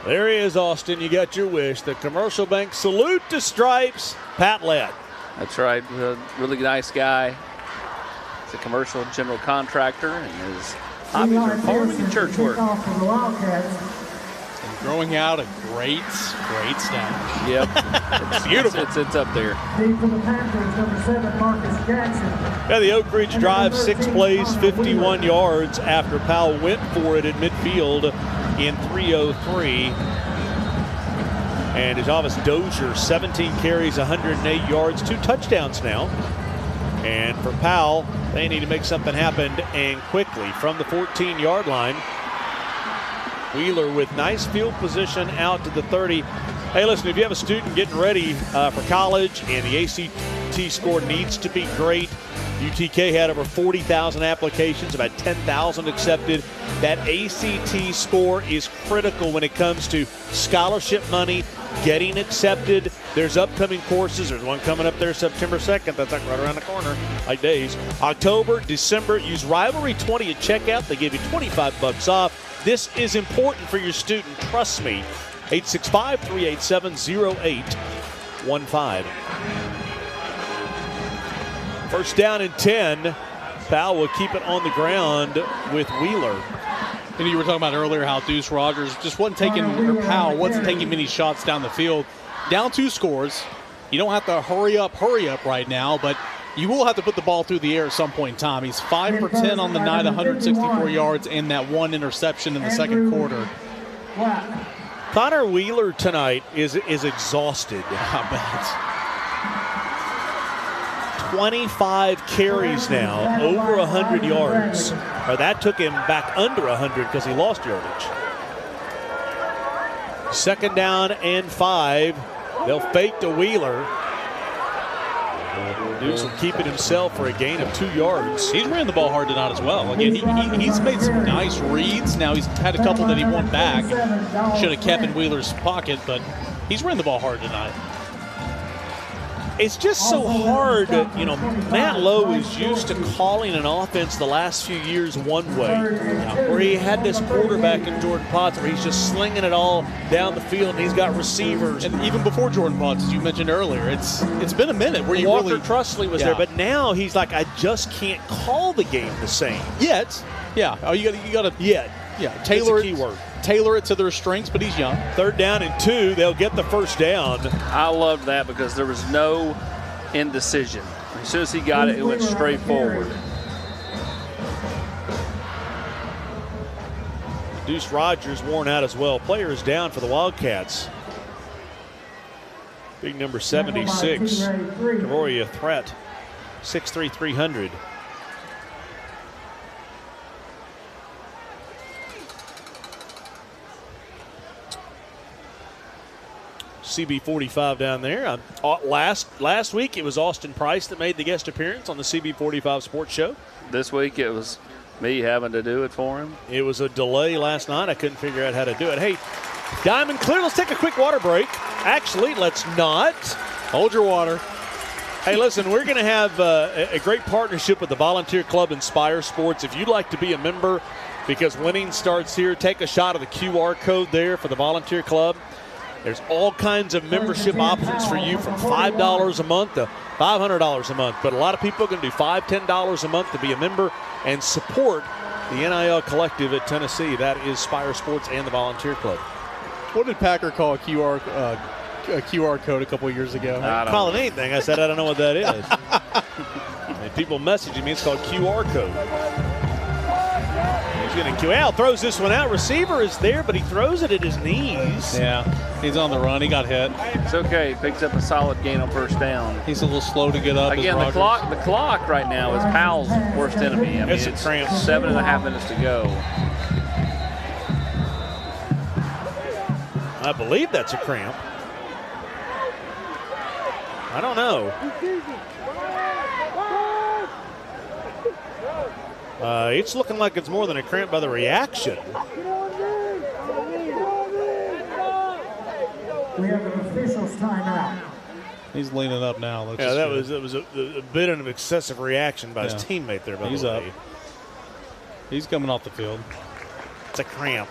There he is, Austin. You got your wish. The Commercial Bank salute to Stripes. Pat Lett. That's right. A really nice guy. He's a commercial general contractor, and his hobbies are farming and church work. And growing out a great stash. Yep. It's beautiful. It's up there. Yeah, the Oak Ridge drive 6 plays, 51 yards after Powell went for it at midfield in 3:03. And Ajavis Dozier, 17 carries, 108 yards, 2 touchdowns now. And for Powell, they need to make something happen, and quickly from the 14-yard line. Wheeler with nice field position out to the 30. Hey, listen, if you have a student getting ready for college and the ACT score needs to be great, UTK had over 40,000 applications, about 10,000 accepted. That ACT score is critical when it comes to scholarship money, getting accepted. There's upcoming courses. There's one coming up there September 2nd. That's like right around the corner, like days. October, December, use Rivalry 20 at checkout. They give you $25 off. This is important for your student. Trust me. 865-387-0815. First down and 10. Powell will keep it on the ground with Wheeler. And you were talking about earlier how Deuce Rogers just wasn't taking, or Powell wasn't taking many shots down the field. Down 2 scores. You don't have to hurry up right now, but you will have to put the ball through the air at some point in time. He's 5 for 10 on the night, 164 yards, and that 1 interception in the second quarter. Connor Wheeler tonight is exhausted. I bet. 25 carries now, over 100 yards. Or that took him back under 100 because he lost yardage. Second down and 5. They'll fake to Wheeler. Deuce will keep it himself for a gain of 2 yards. He's ran the ball hard tonight as well. Again, he's made some nice reads. Now he's had a couple that he won back. Should have kept in Wheeler's pocket, but he's ran the ball hard tonight. It's just so hard. You know, Matt Lowe is used to calling an offense the last few years one way, where he had this quarterback in Jordan Potts where he's just slinging it all down the field, and he's got receivers. And even before Jordan Potts, as you mentioned earlier, it's been a minute where you Walker really Trusley was there, but now he's like, I just can't call the game the same yet. Yeah. Oh, you got to yet. Yeah. Tailor That's a key word. Tailor it to their strengths, but he's young. Third down and 2. They'll get the first down. I loved that because there was no indecision. As soon as he got it, it went straight forward. Deuce Rogers worn out as well. Player is down for the Wildcats. Big number 76. Caroria, a threat. 6'3", 300. CB45 down there. Last week it was Austin Price that made the guest appearance on the CB45 Sports Show. This week it was me having to do it for him. It was a delay last night. I couldn't figure out how to do it. Hey, Diamond Clear, let's take a quick water break. Actually, let's not. Hold your water. Hey, listen, we're going to have a great partnership with the Volunteer Club Inspire Sports. If you'd like to be a member, because winning starts here, take a shot of the QR code there for the Volunteer Club. There's all kinds of membership options for you, from $5 a month to $500 a month. But a lot of people are going to do $5, $10 a month to be a member and support the NIL Collective at Tennessee. That is Spire Sports and the Volunteer Club. What did Packer call a QR code a couple years ago? I don't call it anything. I said I don't know what that is. And people messaging me, it's called QR code. He's going to QL, throws this one out. Receiver is there, but he throws it at his knees. Yeah, he's on the run. He got hit. It's okay. Picks up a solid gain on first down. He's a little slow to get up. Again, the clock right now is Powell's worst enemy. I mean, it's 7.5 minutes to go. I believe that's a cramp. I don't know. It's looking like it's more than a cramp by the reaction. We have an official's timeout. He's leaning up now. Yeah, that was a bit of an excessive reaction by his teammate there. By the way. Up. He's coming off the field. It's a cramp.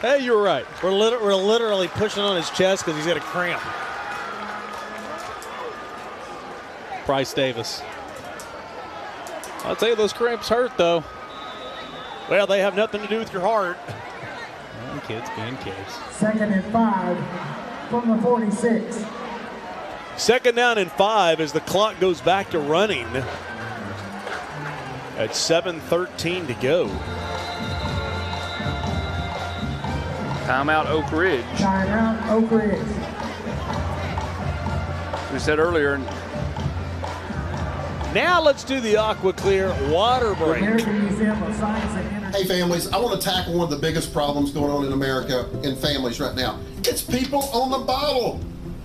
Hey, you were right. We're literally pushing on his chest because he's got a cramp. Bryce Davis. I'll tell you, those cramps hurt, though. Well, they have nothing to do with your heart. Kids being kids. 2nd and 5 from the 46. 2nd down and 5 as the clock goes back to running at 7:13 to go. Timeout Oak Ridge. Timeout Oak Ridge. We said earlier. Now let's do the Aqua Clear water break. Hey families, I want to tackle one of the biggest problems going on in America in families right now. It's people on the bottle.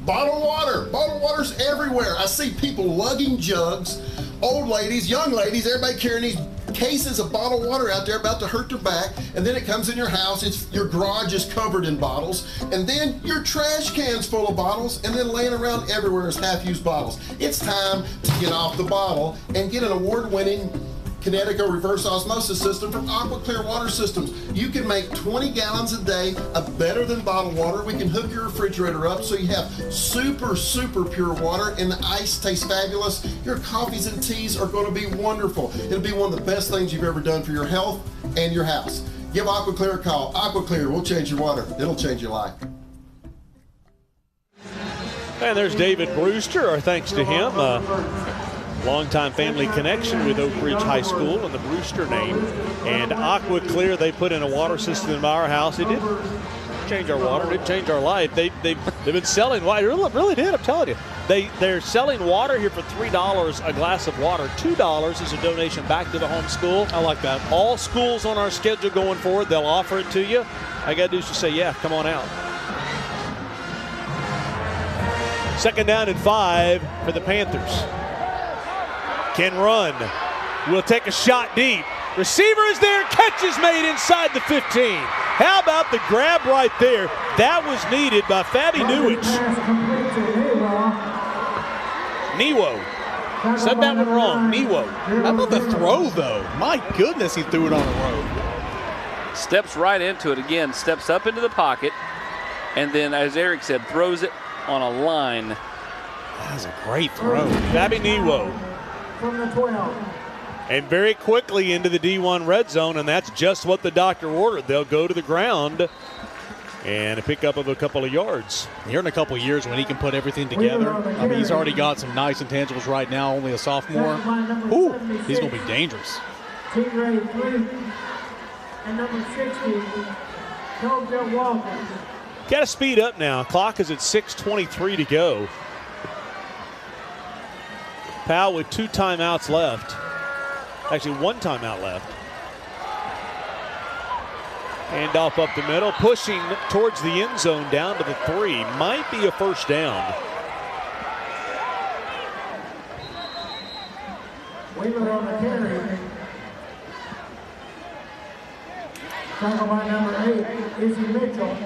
Bottled water. Bottled water's everywhere. I see people lugging jugs, old ladies, young ladies, everybody carrying these cases of bottled water out there about to hurt their back, and then it comes in your house, your garage is covered in bottles, and then your trash can's full of bottles, and then laying around everywhere is half-used bottles. It's time to get off the bottle and get an award-winning Connecticut reverse osmosis system from Aqua Clear Water Systems. You can make 20 gallons a day of better than bottled water. We can hook your refrigerator up so you have super, super pure water, and the ice tastes fabulous. Your coffees and teas are going to be wonderful. It'll be one of the best things you've ever done for your health and your house. Give Aqua Clear a call. Aqua Clear will change your water. It'll change your life. And there's David Brewster. Our thanks to him. Longtime family connection with Oak Ridge High School and the Brewster name. And Aqua Clear, they put in a water system in our house. It did change our water. It did change our life. They've been selling water. It really did, I'm telling you. They're selling water here for $3 a glass of water. $2 is a donation back to the home school. I like that. All schools on our schedule going forward, they'll offer it to you. All I got to do is just say, yeah, come on out. 2nd down and 5 for the Panthers. Can run. Will take a shot deep. Receiver is there. Catch is made inside the 15. How about the grab right there? That was needed by Fabi Newich. Newo. Said that one wrong. Newo. How about the throw, though? My goodness, he threw it on the road. Steps right into it again. Steps up into the pocket. And then, as Eric said, throws it on a line. That was a great throw. Fabi Newo. From the 12. And very quickly into the D1 red zone, and that's just what the doctor ordered. They'll go to the ground and a pickup of a couple of yards. Here in a couple of years when he can put everything together, I mean, he's already got some nice intangibles right now, only a sophomore. Ooh, he's going to be dangerous. Team ready 3 and number 60, Coach Walker. Got to speed up now. Clock is at 6:23 to go. Powell with 2 timeouts left. Actually, 1 timeout left. Hand off up the middle, pushing towards the end zone down to the 3. Might be a first down. Weaver on the carry. Tackled by number 8, Izzy Mitchell.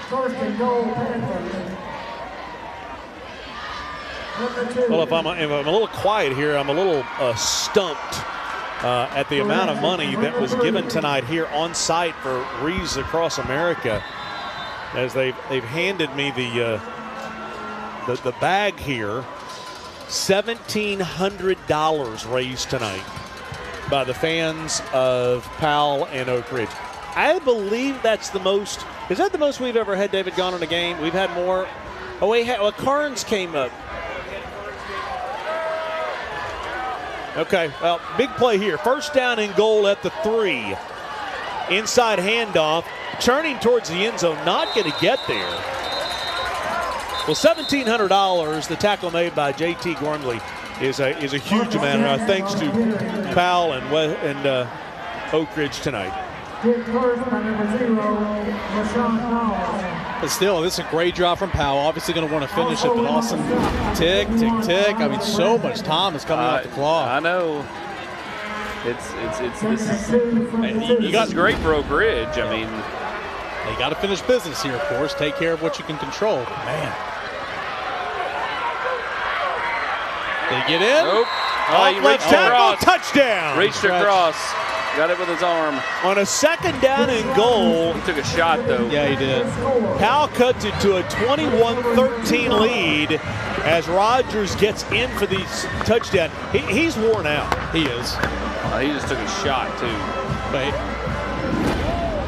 1st and goal, Panthers. Well, if I'm a little quiet here, I'm a little stumped at the amount of money that was given tonight here on site for Wreaths Across America, as they've handed me the bag here. $1,700 raised tonight by the fans of Powell and Oak Ridge. I believe that's the most. Is that the most we've ever had, David, gone on a game? We've had more. Oh, Carnes came up. Okay, well, big play here. First down and goal at the 3. Inside handoff, turning towards the end zone, not going to get there. Well, $1,700, the tackle made by J.T. Gormley is a huge amount, thanks to Powell and Oak Ridge tonight. But still, this is a great job from Powell. Obviously going to want to finish it, but awesome. Tick, tick, tick. I mean, so much time is coming off the clock. I know. This is great for Oak Ridge. I mean, they got to finish business here, of course. Take care of what you can control. But man. They get in. Nope. He reached across. Touchdown. Reached across. Got it with his arm. On a second down and goal. He took a shot, though. Yeah, he did. Powell cuts it to a 21-13 lead as Rogers gets in for the touchdown. He's worn out. He is. He just took a shot, too. But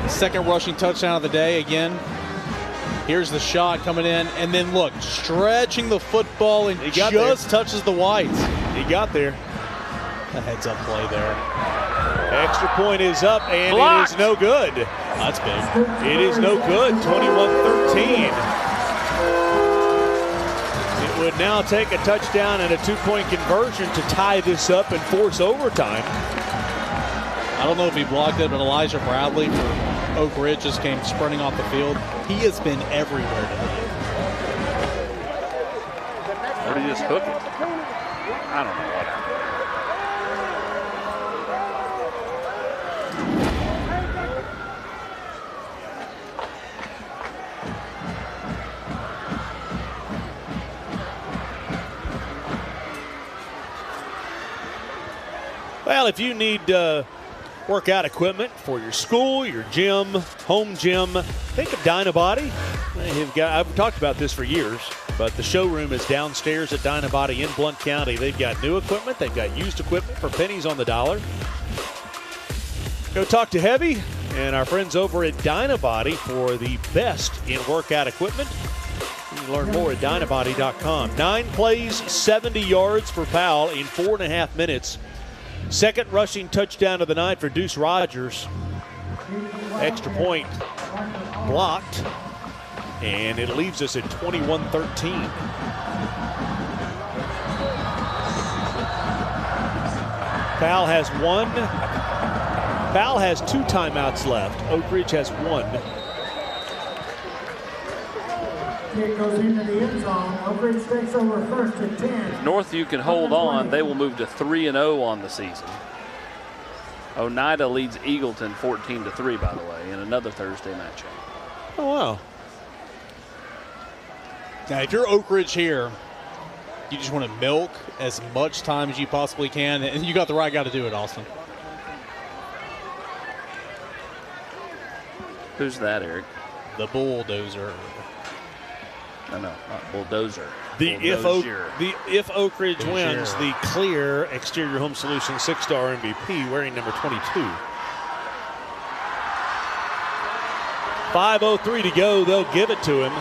second rushing touchdown of the day again. Here's the shot coming in, and then look, stretching the football and just touches the whites. He got there. A heads-up play there. Extra point is up, and blocked. It is no good. That's big. It is no good, 21-13. It would now take a touchdown and a 2-point conversion to tie this up and force overtime. I don't know if he blocked it, but Elijah Bradley for Oak Ridge just came sprinting off the field. He has been everywhere tonight. Or did he just hook it? I don't know what happened. Well, if you need workout equipment for your school, your gym, home gym, think of Dynabody. I've talked about this for years, but the showroom is downstairs at Dynabody in Blount County. They've got new equipment. They've got used equipment for pennies on the dollar. Go talk to Heavy and our friends over at Dynabody for the best in workout equipment. You can learn more at Dynabody.com. 9 plays, 70 yards for Powell in 4.5 minutes. Second rushing touchdown of the night for Deuce Rogers. Extra point blocked, and it leaves us at 21-13. Powell has 2 timeouts left. Oak Ridge has 1. Kick goes into the end zone. Oak Ridge takes over first and 10. If Northview can hold on, they will move to 3-0 on the season. Oneida leads Eagleton 14-3, by the way, in another Thursday matchup. Oh, wow. Now, if you're Oak Ridge here, you just want to milk as much time as you possibly can, and you got the right guy to do it, Austin. Who's that, Eric? The Bulldozer. No, not Bulldozer. If Oak Ridge wins, the clear Exterior Home Solutions 6-star MVP wearing number 22. 5:03 to go. They'll give it to him.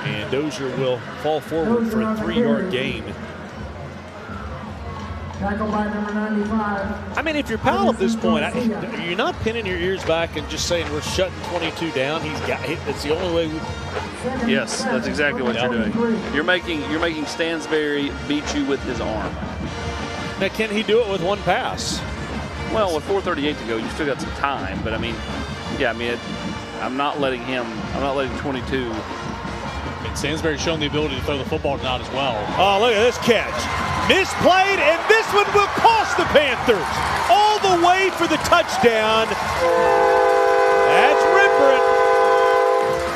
And Dozier will fall forward for a 3-yard gain. Tackle by number 95. I mean, if you're Powell at this point, you're not pinning your ears back and just saying we're shutting 22 down. It's the only way. Yes, that's exactly what you're doing. You're making Stansberry beat you with his arm. Now, can he do it with one pass? Well, with 4:38 to go, you still got some time. But I mean, yeah, I mean, I'm not letting 22. And Stansberry's shown the ability to throw the football tonight as well. Oh, look at this catch. Misplayed, and this one will cost the Panthers. All the way for the touchdown. That's Rembrandt.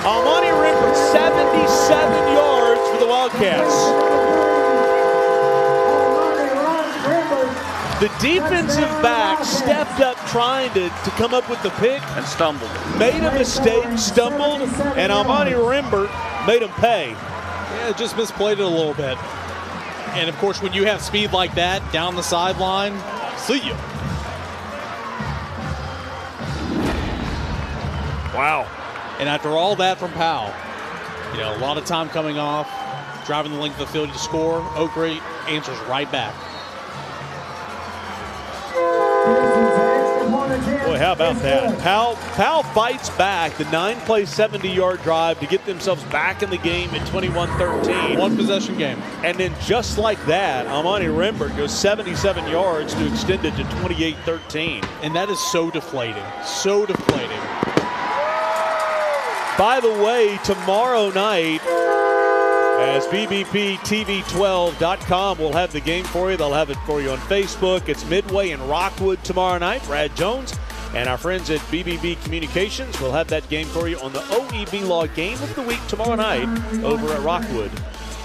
Almani Rembrandt, 77 yards for the Wildcats. The defensive back stepped up trying to come up with the pick. And stumbled. Made a mistake, stumbled, and Almani Rimbert made him pay. Yeah, just misplayed it a little bit. And, of course, when you have speed like that down the sideline, see you. Wow. And after all that from Powell, you know, a lot of time coming off, driving the length of the field to score, Oakridge answers right back. Boy, how about that? Powell fights back the 9-play, 70-yard drive to get themselves back in the game at 21-13. One possession game. And then just like that, Almani Rimbert goes 77 yards to extend it to 28-13. And that is so deflating. So deflating. By the way, tomorrow night, as BBPTV12.com will have the game for you. They'll have it for you on Facebook. It's Midway in Rockwood tomorrow night. Brad Jones and our friends at BBB Communications will have that game for you on the OEB Law Game of the Week tomorrow night over at Rockwood.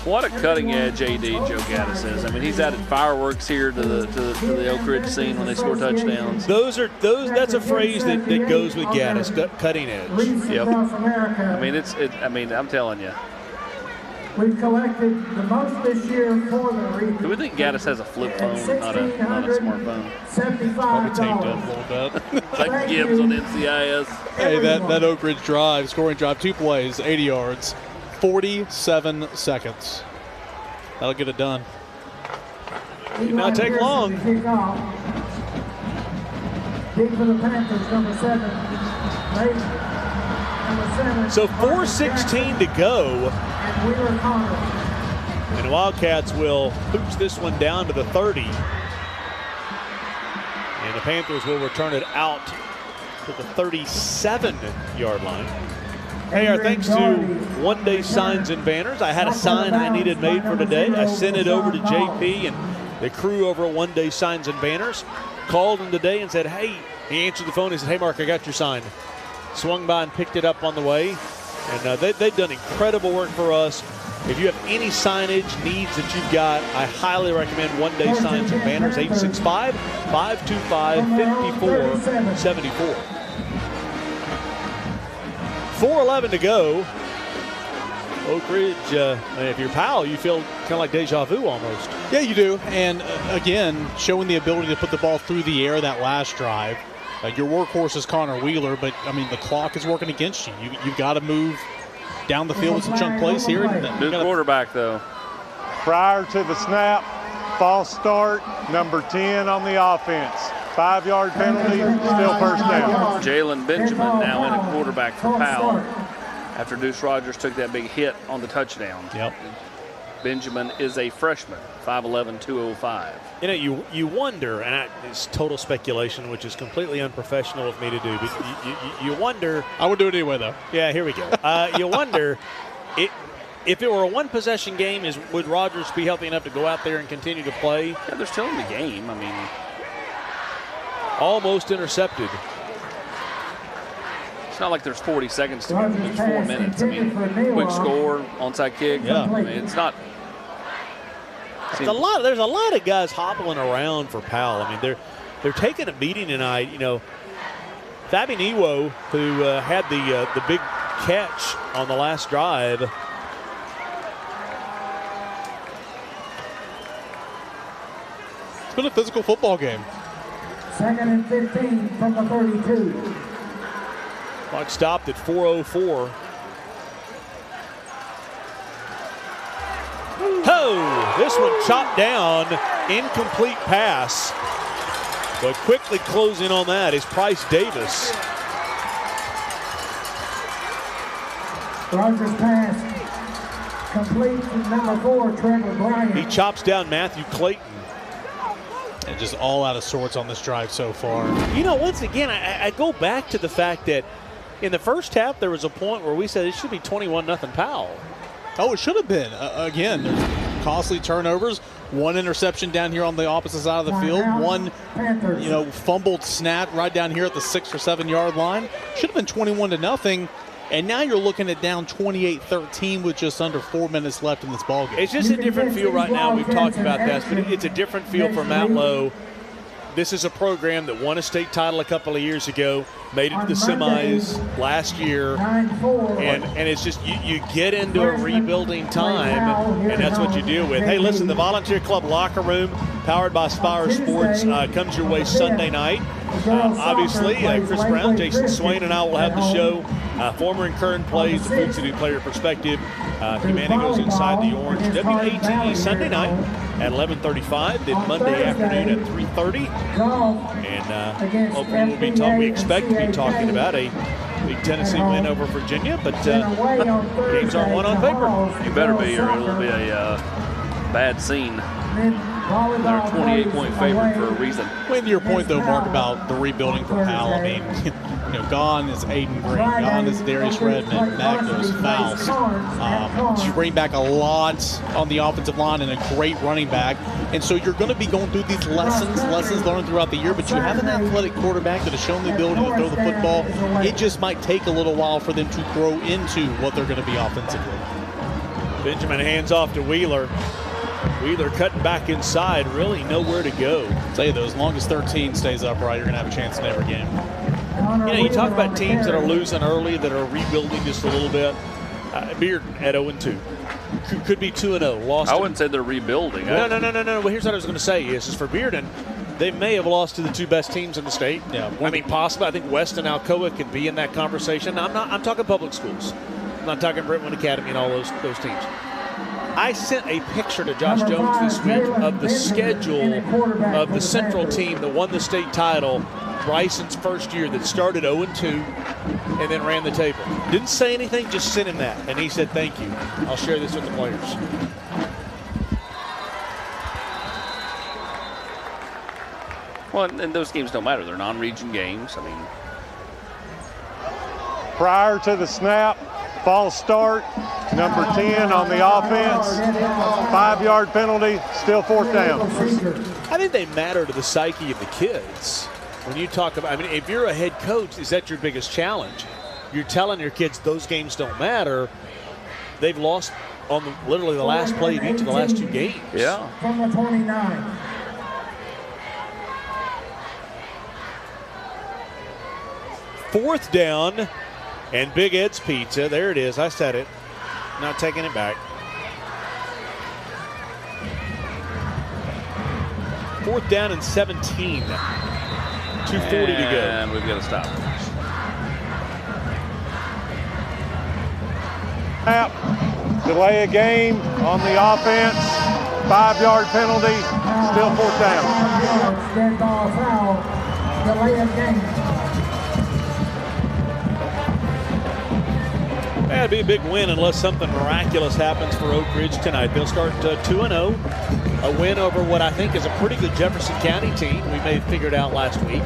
What a cutting-edge AD Joe Gaddis is. I mean, he's added fireworks here to the Oak Ridge scene when they score touchdowns. That's a phrase that goes with Gaddis, cutting edge. Yep. I mean, I'm telling you. We've collected the most this year for the region. Do we think Gaddis has a flip phone, not a smartphone? Probably taped up a little bit. Like Gibbs on NCIS. Hey, that Oak Ridge drive, scoring drive, 2 plays, 80 yards, 47 seconds. That'll get it done. Did not take long. Big for the Panthers, number 7. So 4:16 to go. And the Wildcats will hoops this one down to the 30. And the Panthers will return it out to the 37-yard line. Hey, our thanks to One Day Signs and Banners. I had a sign I needed made for today. I sent it over to JP and the crew over at One Day Signs and Banners. Called him today and said, hey, he answered the phone. He said, hey, Mark, I got your sign. Swung by and picked it up on the way. And they've done incredible work for us. If you have any signage needs that you've got, I highly recommend One Day Signs and Banners, 865-525-5474. 4:11 to go. Oak Ridge, if you're Powell, you feel kind of like deja vu almost. Yeah, you do. And again, showing the ability to put the ball through the air that last drive. Your workhorse is Connor Wheeler, but, I mean, the clock is working against you. You've got to move down the field with some chunk plays here. Good quarterback, though. Prior to the snap, false start, number 10 on the offense. 5-yard penalty, still first down. Jalen Benjamin now in at quarterback for Powell after Deuce Rogers took that big hit on the touchdown. Yep. Benjamin is a freshman, 5'11", 205. You know, you wonder, and it's total speculation, which is completely unprofessional of me to do, but you wonder. I would do it anyway, though. Yeah, here we go. You wonder, if it were a one-possession game, would Rogers be healthy enough to go out there and continue to play? Yeah, they're still in the game. I mean, almost intercepted. It's not like there's 40 seconds to go. There's 4 minutes. I mean, quick score, onside kick. Yeah. I mean, it's not. There's a lot of guys hobbling around for Powell. I mean, they're taking a beating tonight. You know, Fabian Iwo, who had the big catch on the last drive. It's been a physical football game. 2nd and 15 from the 32. Clock stopped at 4:04. Oh, this one chopped down, incomplete pass. But quickly closing on that is Price Davis. Rogers pass complete to number 4, Trevor Bryant. He chops down Matthew Clayton. And just all out of sorts on this drive so far. You know, once again, I go back to the fact that in the first half, there was a point where we said it should be 21-0 Powell. Oh, it should have been. Again, there's costly turnovers. One interception down here on the opposite side of the field. One, fumbled snap right down here at the 6 or 7 yard line. Should have been 21-0. And now you're looking at down 28-13 with just under 4 minutes left in this ballgame. It's just a different feel right now. We've talked about this, but it's a different feel for Mount Low. This is a program that won a state title a couple of years ago, made it to the semis last year, and it's just you get into a rebuilding time, and that's what you deal with. Hey, listen, the Volunteer Club locker room, powered by Spire Sports, comes your way Sunday night. Obviously, Chris Brown, Jason Swain, and I will have the show. Former and current plays, the Food City Player Perspective. Humana goes inside the orange. WATE Sunday night at 11:35, then Monday afternoon at 3:30. And hopefully we'll be talking. We expect to be talking about a big Tennessee win over Virginia, but games aren't won on paper. You better be, or it'll be a bad scene. They're a 28-point favorite for a reason. Well, to your point, though, Mark, about the rebuilding for Powell, I mean, gone is Aiden Green, gone is Darius Redmond, Magnus Fouls. You bring back a lot on the offensive line and a great running back. And so you're going to be going through these lessons learned throughout the year, but you have an athletic quarterback that has shown the ability to throw the football. It just might take a little while for them to grow into what they're going to be offensively. Benjamin hands off to Wheeler. Wheeler cutting back inside, really nowhere to go. I'll tell you though, as long as 13 stays upright, you're going to have a chance in every game. You talk about teams that are losing early, that are rebuilding just a little bit. Bearden at 0-2. Could be 2-0. Lost. I wouldn't say they're rebuilding. No. Well, here's what I was going to say is for Bearden, they may have lost to the two best teams in the state. Yeah, I mean, possibly. I think West and Alcoa could be in that conversation. I'm talking public schools. I'm not talking Brentwood Academy and all those teams. I sent a picture to Josh Jones this week of the schedule of the Central team that won the state title, Bryson's first year, that started 0-2 and then ran the table. Didn't say anything, just sent him that. And he said, thank you. I'll share this with the players. Well, and those games don't matter. They're non-region games. I mean, prior to the snap, false start, number 10 on the offense, 5-yard penalty, still 4th down. I think they matter to the psyche of the kids. When you talk about, I mean, if you're a head coach, is that your biggest challenge? You're telling your kids those games don't matter. They've lost on literally the last play of each of the last 2 games. Yeah. From the 29. Fourth down. And Big Ed's Pizza, there it is, I said it. Not taking it back. 4th down and 17. 2:40 to go. And we've got to stop. Delay a game on the offense, 5-yard penalty, still 4th down. Dead ball foul, delay of game. That'd be a big win unless something miraculous happens for Oak Ridge tonight. They'll start 2-0, a win over what I think is a pretty good Jefferson County team we may have figured out last week.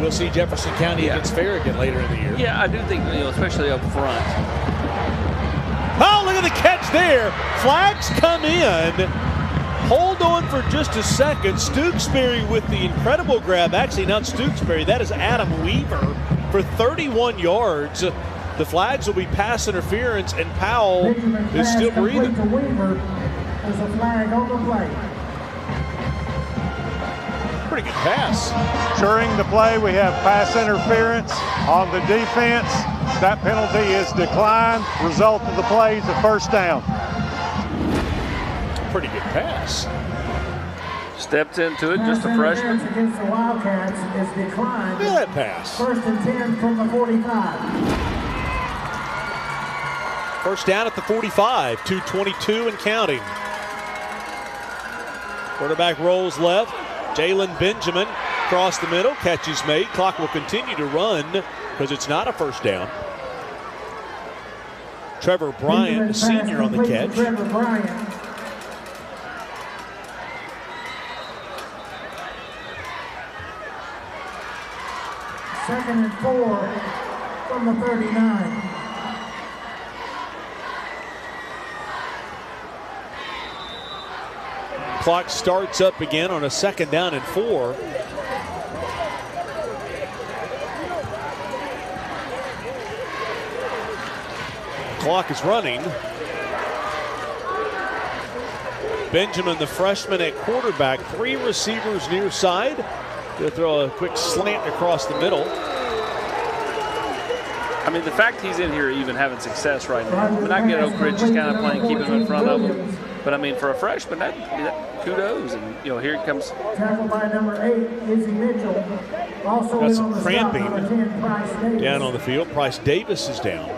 We'll see Jefferson County against Farragut later in the year. Yeah, I do think, especially up front. Oh, look at the catch there. Flags come in. Hold on for just a second. Stooksbury with the incredible grab. Actually, not Stooksbury. That is Adam Weaver for 31 yards. The flags will be pass interference, and Powell is still breathing. There's a flag on the play. Pretty good pass. During the play, we have pass interference on the defense. That penalty is declined. Result of the play is a 1st down. Pretty good pass. Stepped into it, just a freshman. Against the Wildcats is declined. Look at that pass. 1st and 10 from the 45. 1st down at the 45, 2:22 and counting. Quarterback rolls left. Jalen Benjamin across the middle. Catch is made. Clock will continue to run because it's not a 1st down. Trevor Bryant, the senior, on the catch. Trevor Bryant. Second and 4 from the 39. Clock starts up again on a 2nd down and 4. Clock is running. Benjamin, the freshman at quarterback, 3 receivers near side. They'll throw a quick slant across the middle. I mean, the fact he's in here even having success right now. I mean, I get Oak Ridge is kind of playing, keeping him in front of him. But, I mean, for a freshman, that kudos. And, you know, here he comes. Tackled by number 8, Izzy Mitchell. Also got in some on the cramping stop, number 10, Price Davis. down on the field. Price Davis is down.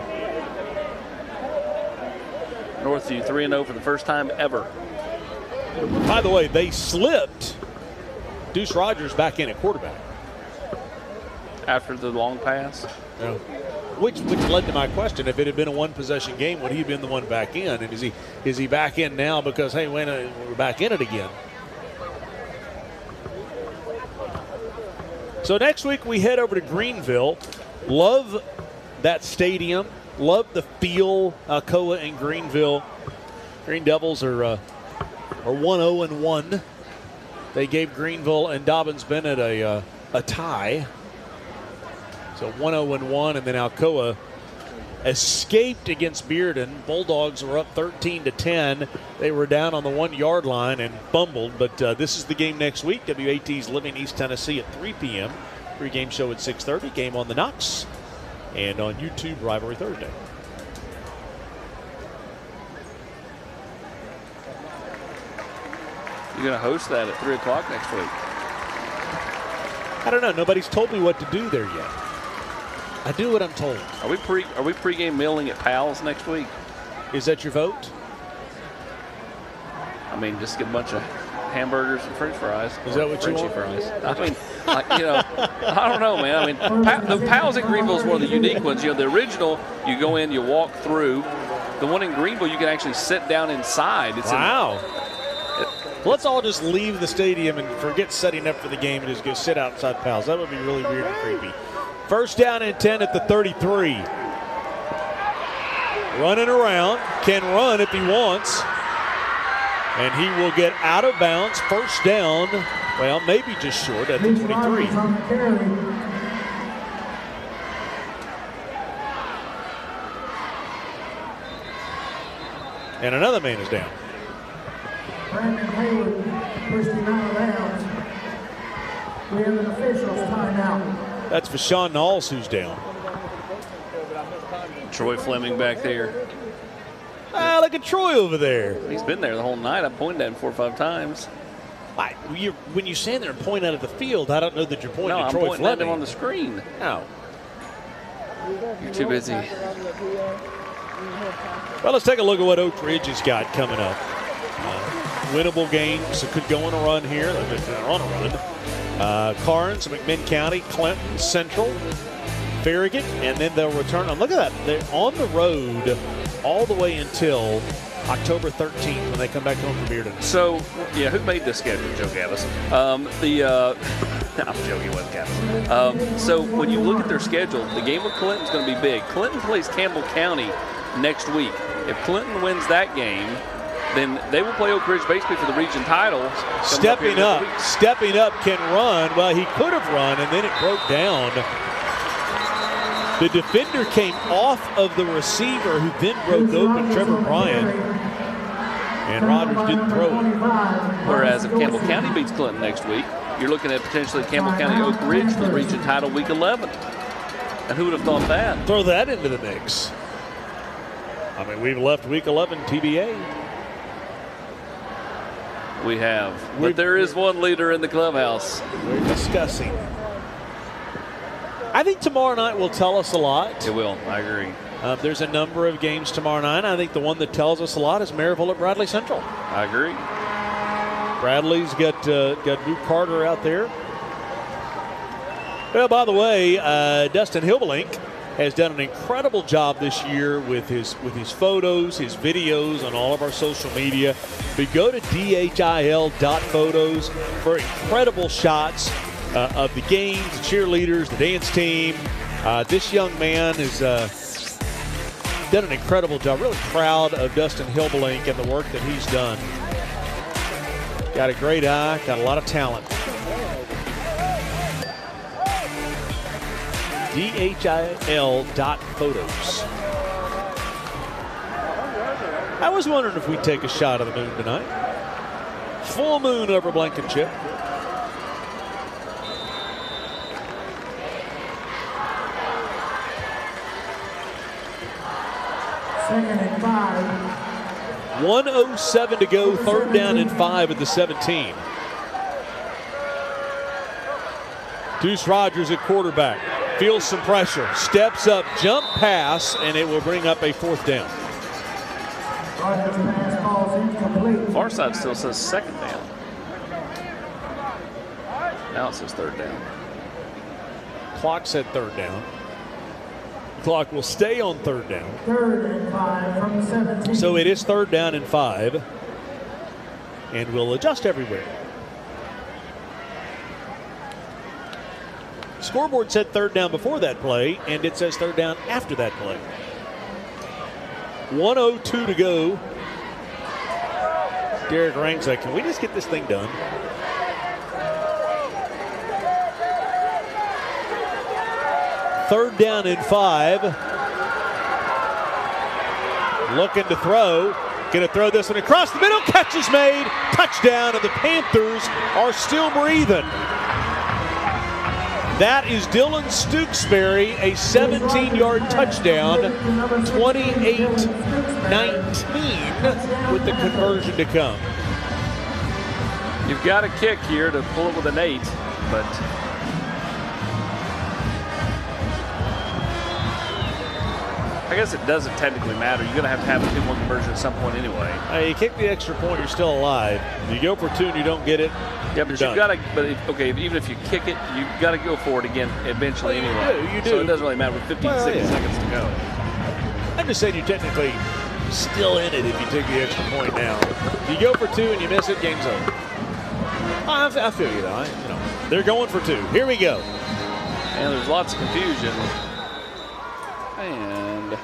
Northview 3-0 for the first time ever. By the way, they slipped Deuce Rogers back in at quarterback. After the long pass? Yeah. Which led to my question. If it had been a one-possession game, would he have been the one back in? And is he back in now because, hey, we're back in it again? So next week we head over to Greenville. Love that stadium. Love the feel. Alcoa and Greenville. Green Devils are 1-0-1. They gave Greenville and Dobbins-Bennett a tie. So 1-0-1, and then Alcoa escaped against Bearden. Bulldogs were up 13-10. They were down on the 1-yard line and fumbled, but this is the game next week. WAT's Living East Tennessee at 3 p.m. Pre-game show at 6:30. Game on the Knox and on YouTube Rivalry Thursday. You're going to host that at 3 o'clock next week. I don't know. Nobody's told me what to do there yet. I do what I'm told. Are we pre-game mealing at Powell's next week? Is that your vote? I mean, just get a bunch of hamburgers and French fries. Is that what you want? Fries. I mean, like, you know, I don't know, man. I mean, the Powell's in Greenville is one of the unique ones. You know, the original, you go in, you walk through. The one in Greenville, you can actually sit down inside. Wow. Let's all just leave the stadium and forget setting up for the game and just go sit outside Powell's. That would be really weird and creepy. First down and 10 at the 33. Running around, can run if he wants. And he will get out of bounds. First down, well, maybe just short at the 23. And another man is down. Brandon Hayward pushed him out of bounds. We have an official's timeout. That's for Sean Knowles, who's down. Troy Fleming back there. Ah, look at Troy over there. He's been there the whole night. I pointed at him 4 or 5 times. When you stand there and point out of the field, I don't know that you're pointing at Troy I'm pointing Fleming. at him on the screen. No. You're too busy. Well, let's take a look at what Oak Ridge has got coming up. Winnable games could go on a run here. They're on a run. Carnes, McMinn County, Clinton, Central, Farragut, and then they'll return. And look at that. They're on the road all the way until October 13th when they come back home from Bearden. So, yeah, who made this schedule? Joe Gavis. I'm joking with Gavis. So when you look at their schedule, the game with Clinton's going to be big. Clinton plays Campbell County next week. If Clinton wins that game, then they will play Oak Ridge basically for the region title. Stepping up, can run. Well, he could have run, and then it broke down. The defender came off of the receiver, who then broke open Trevor Bryant, and Rogers didn't throw it. Whereas if Campbell County beats Clinton next week, you're looking at potentially Campbell County Oak Ridge for the region title week 11. And who would have thought that? Throw that into the mix. I mean, we've left week 11 TBA. We have. But there is one leader in the clubhouse. We're discussing. I think tomorrow night will tell us a lot. It will. I agree. There's a number of games tomorrow night. I think the one that tells us a lot is Maryville at Bradley Central. I agree. Bradley's got Drew Carter out there. Well, by the way, Dustin Hilbelink has done an incredible job this year with his photos, his videos on all of our social media. But go to dhil.photos for incredible shots of the games, the cheerleaders, the dance team. This young man has done an incredible job. Really proud of Dustin Hilbelink and the work that he's done. Got a great eye, got a lot of talent. dhil.photos. I was wondering if we'd take a shot of the moon tonight. Full moon over Blankenship. Second and 5. 1:07 to go, 3rd down and 5 at the 17. Deuce Rogers at quarterback. Feels some pressure. Steps up, jump pass, and it will bring up a 4th down. Far side still says 2nd down. Now it says 3rd down. Clock said 3rd down. Clock will stay on 3rd down. 3rd and 5 from the 17. So it is 3rd down and 5. And we'll adjust everywhere. Scoreboard said 3rd down before that play, and it says 3rd down after that play. 1:02 to go. Derek Rang's like, can we just get this thing done? Third down and 5. Looking to throw. Going to throw this one across the middle. Catch is made. Touchdown, and the Panthers are still breathing. That is Dylan Stooksbury, a 17-yard touchdown, 28-19 with the conversion to come. You've got a kick here to pull it with an 8, but I guess it doesn't technically matter. You're going to have a 2-point conversion at some point anyway. You kick the extra point, you're still alive. You go for 2 and you don't get it. Yeah, but you've got to. But even if you kick it, you've got to go for it again eventually anyway. You do. So it doesn't really matter with 15 seconds to go. I'm just saying you're technically still in it if you take the extra point now. You go for 2 and you miss it, game's over. I feel you though. They're going for 2. Here we go. And there's lots of confusion. And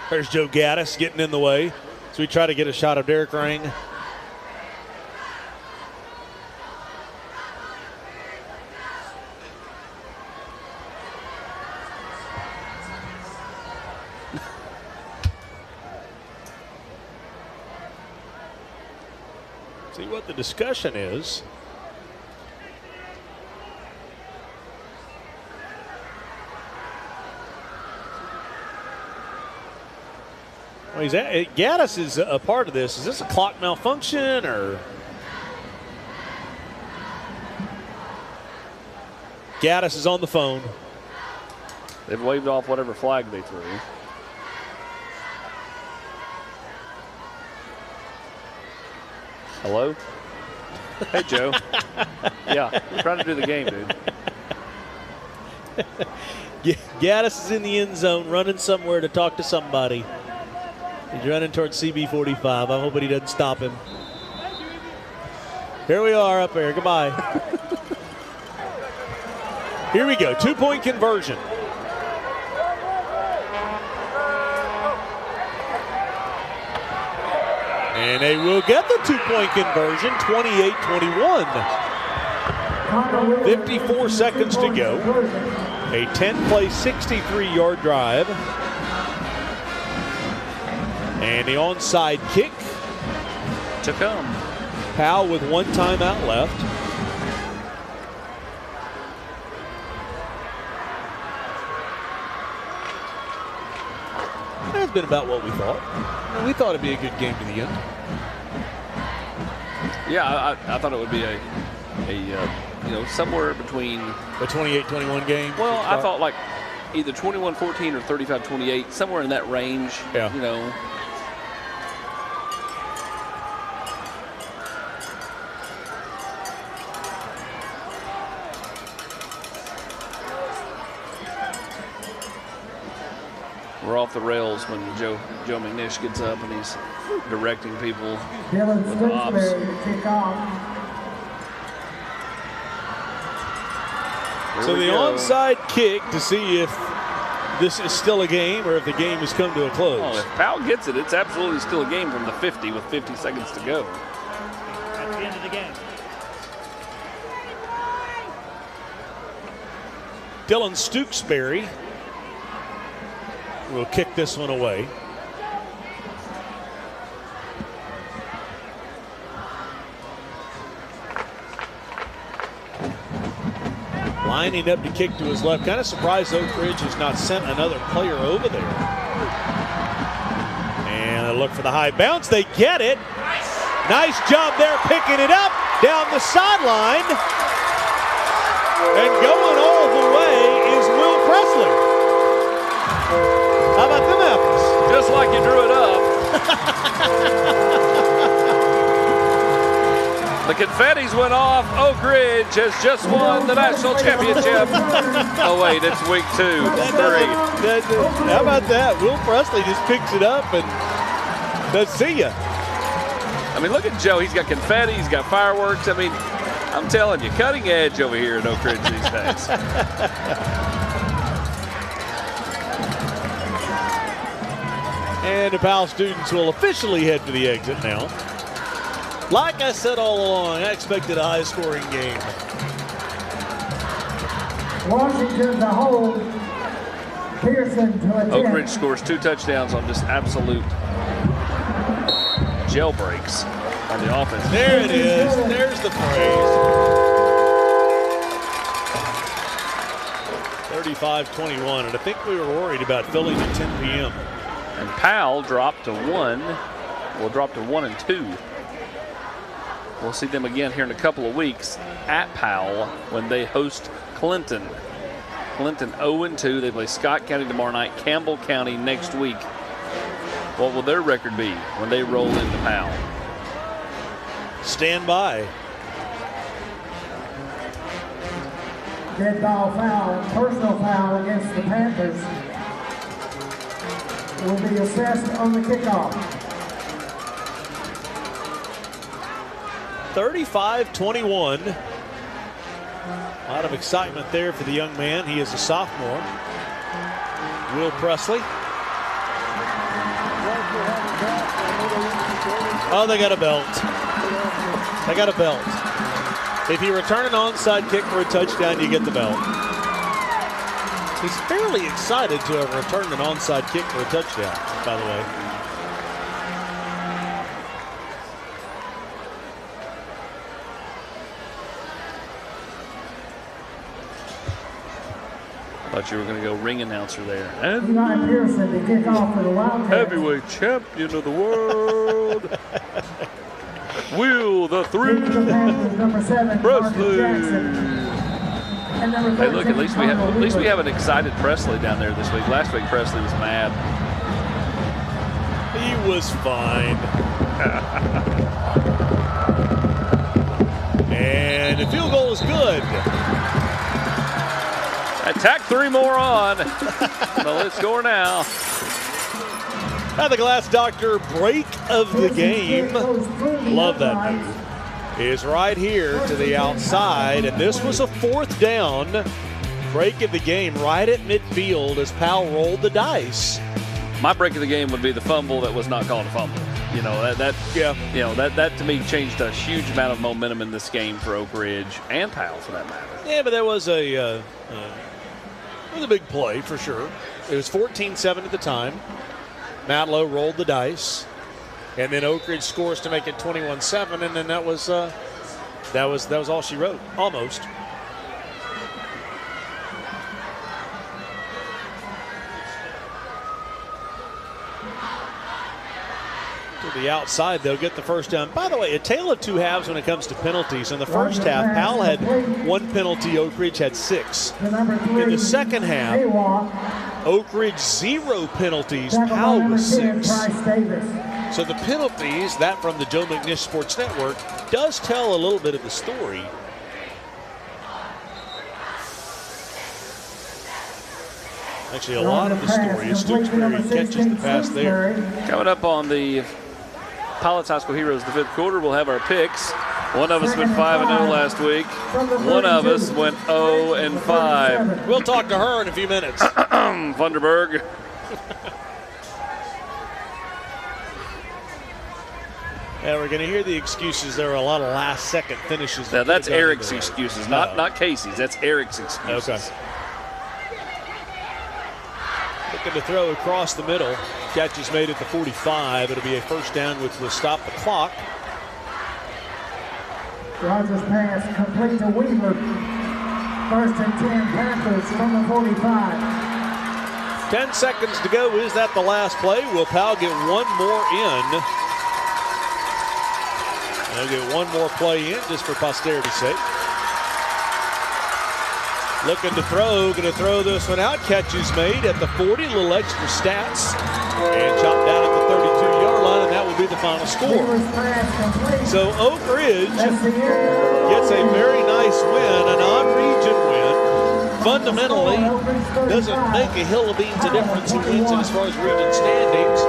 there's Joe Gaddis getting in the way. So we try to get a shot of Derek Rang. See what the discussion is. Well, Gaddis is a part of this. Is this a clock malfunction or? Gaddis is on the phone. They've waved off whatever flag they threw. Hello? Hey, Joe. Yeah, we're trying to do the game, dude. Gaddis is in the end zone, running somewhere to talk to somebody. He's running towards CB45. I'm hoping he doesn't stop him. Here we are up there. Goodbye. Here we go. 2-point conversion. And they will get the 2-point conversion, 28-21. 54 seconds to go. A 10-play, 63-yard drive. And the onside kick to come. Powell with 1 timeout left. That's been about what we thought. We thought it'd be a good game to the end. Yeah, I thought it would be a somewhere between a 28-21 game. Well, I thought like either 21-14 or 35-28, somewhere in that range. Yeah. We're off the rails when Joe McNish gets up and he's directing people. Dylan Stooksbury to kick off. So the onside kick to see if this is still a game or if the game has come to a close. Oh, if Powell gets it, it's absolutely still a game from the 50 with 50 seconds to go. At the end of the game. Dylan Stooksbury will kick this one away. Lining up to kick to his left. Kind of surprised Oak Ridge has not sent another player over there. And a look for the high bounce. They get it. Nice job there picking it up down the sideline. And going all the way is Will Presley. How about them apples? Just like you drew it up. The confettis went off. Oak Ridge has just won the national championship. Oh, wait, it's week 2. How about that? Will Presley just picks it up and let's see ya. I mean, look at Joe. He's got confetti. He's got fireworks. I mean, I'm telling you, cutting edge over here at Oak Ridge these days. And the Powell students will officially head for the exit now. Like I said all along, I expected a high-scoring game. Washington to hold. Pearson to attempt. Oak Ridge scores 2 touchdowns on just absolute jailbreaks on the offense. There it is. There's the phrase. 35-21, and I think we were worried about filling at 10 p.m. And Powell dropped to 1. Will drop to 1 and 2. We'll see them again here in a couple of weeks at Powell when they host Clinton. Clinton 0-2. They play Scott County tomorrow night, Campbell County next week. What will their record be when they roll into Powell? Stand by. Dead ball foul, personal foul against the Panthers will be assessed on the kickoff. 35-21. A lot of excitement there for the young man. He is a sophomore. Will Presley. Oh, they got a belt. They got a belt. If you return an onside kick for a touchdown, you get the belt. He's fairly excited to have returned an onside kick for a touchdown, by the way. Thought you were going to go ring announcer there. And Eli Pearson to kick off for the Wildcats. heavyweight champion of the world. Will the 3 Presley. Hey, look! At least we have an excited Presley down there this week. Last week Presley was mad. He was fine. And the field goal is good. Attack 3 more on. Well, let's score now. Now the Glass Doctor break of the game. Love that move. Is right here to the outside, and this was a 4th down. Break of the game right at midfield as Powell rolled the dice. My break of the game would be the fumble that was not called a fumble. You know, that to me changed a huge amount of momentum in this game for Oak Ridge and Powell for that matter. Yeah, but there was a big play for sure. It was 14-7 at the time. Matlow rolled the dice, and then Oak Ridge scores to make it 21-7, and then that was all she wrote, almost. To the outside, they'll get the first down. By the way, a tale of 2 halves when it comes to penalties. In the first half, Powell had 1 penalty, Oak Ridge had 6. In the second half, Oak Ridge 0 penalties, Powell was 6. So the penalties, that from the Joe McNish Sports Network, does tell a little bit of the story. Actually, a lot of the story is Stooksbury catches the pass there. Coming up on the Pilots High School Heroes, the 5th quarter, we'll have our picks. One of us went 5-0 last week. One of us went 0-5. We'll talk to her in a few minutes. Funderburg. Yeah, we're going to hear the excuses. There are a lot of last-second finishes. Now, that's Eric's excuses, not Casey's. That's Eric's excuses. Okay. Looking to throw across the middle. Catch is made at the 45. It'll be a first down, which will stop the clock. Rogers pass complete to Weaver. First and 10 Panthers from the 45. 10 seconds to go. Is that the last play? Will Powell get one more in? They'll get one more play in just for posterity's sake. Looking to throw, going to throw this one out. Catch is made at the 40, a little extra stats. And chopped down at the 32-yard line, and that will be the final score. So Oak Ridge gets a very nice win, a non-region win. Fundamentally, doesn't make a hill of beans a difference who wins it as far as region standings.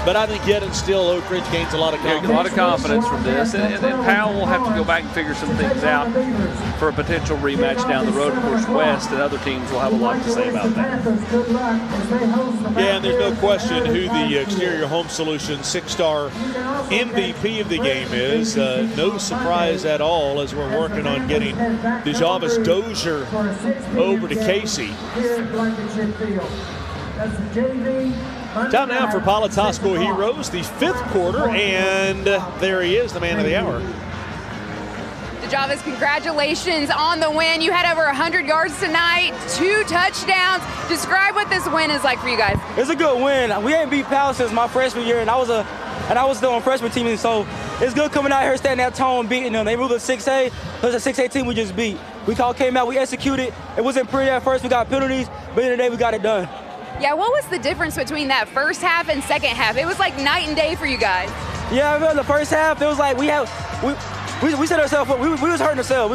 But I think yet and still Oak Ridge gains a lot of confidence. A lot of confidence from this. And Powell will have to go back and figure some things out for a potential rematch down the road. Of course, West and other teams will have a lot to say about that. Yeah, and there's no question who the Exterior Home Solutions 6-star MVP of the game is. No surprise at all as we're working on getting DeJavis Dozier over to Casey. Time now for Pilots High School Heroes, the 5th quarter, and there he is, the man of the hour. DeJavis, congratulations on the win. You had over 100 yards tonight, 2 touchdowns. Describe what this win is like for you guys. It's a good win. We ain't beat Powell since my freshman year, and I was still on freshman team, and so it's good coming out here, standing that tone, beating them. They moved to 6A. There's a 6A team we just beat. We came out, we executed. It wasn't pretty at first. We got penalties, but in the day we got it done. Yeah, what was the difference between that first half and second half? It was like night and day for you guys. Yeah, I remember the first half, it was like we set ourselves up. We was hurting ourselves.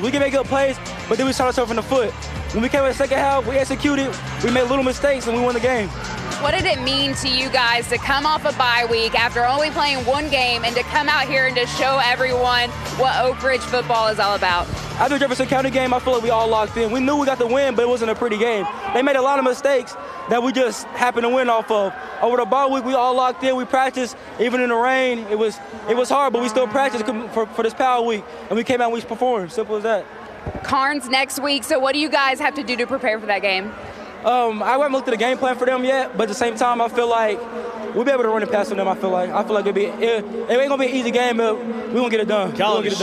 We can make good plays, but then we shot ourselves in the foot. When we came in the second half, we executed. We made little mistakes, and we won the game. What did it mean to you guys to come off a bye week after only playing one game and to come out here and to show everyone what Oak Ridge football is all about? After the Jefferson County game, I feel like we all locked in. We knew we got the win, but it wasn't a pretty game. They made a lot of mistakes that we just happened to win off of. Over the bye week, we all locked in. We practiced, even in the rain. It was hard, but we still practiced for this Powell week, and we came out and we performed. Simple as that. Carnes next week, so what do you guys have to do to prepare for that game? I haven't looked at the game plan for them yet, but at the same time, I feel like we'll be able to run it past them. I feel like it ain't gonna be an easy game, but we're gonna get it done. Colin is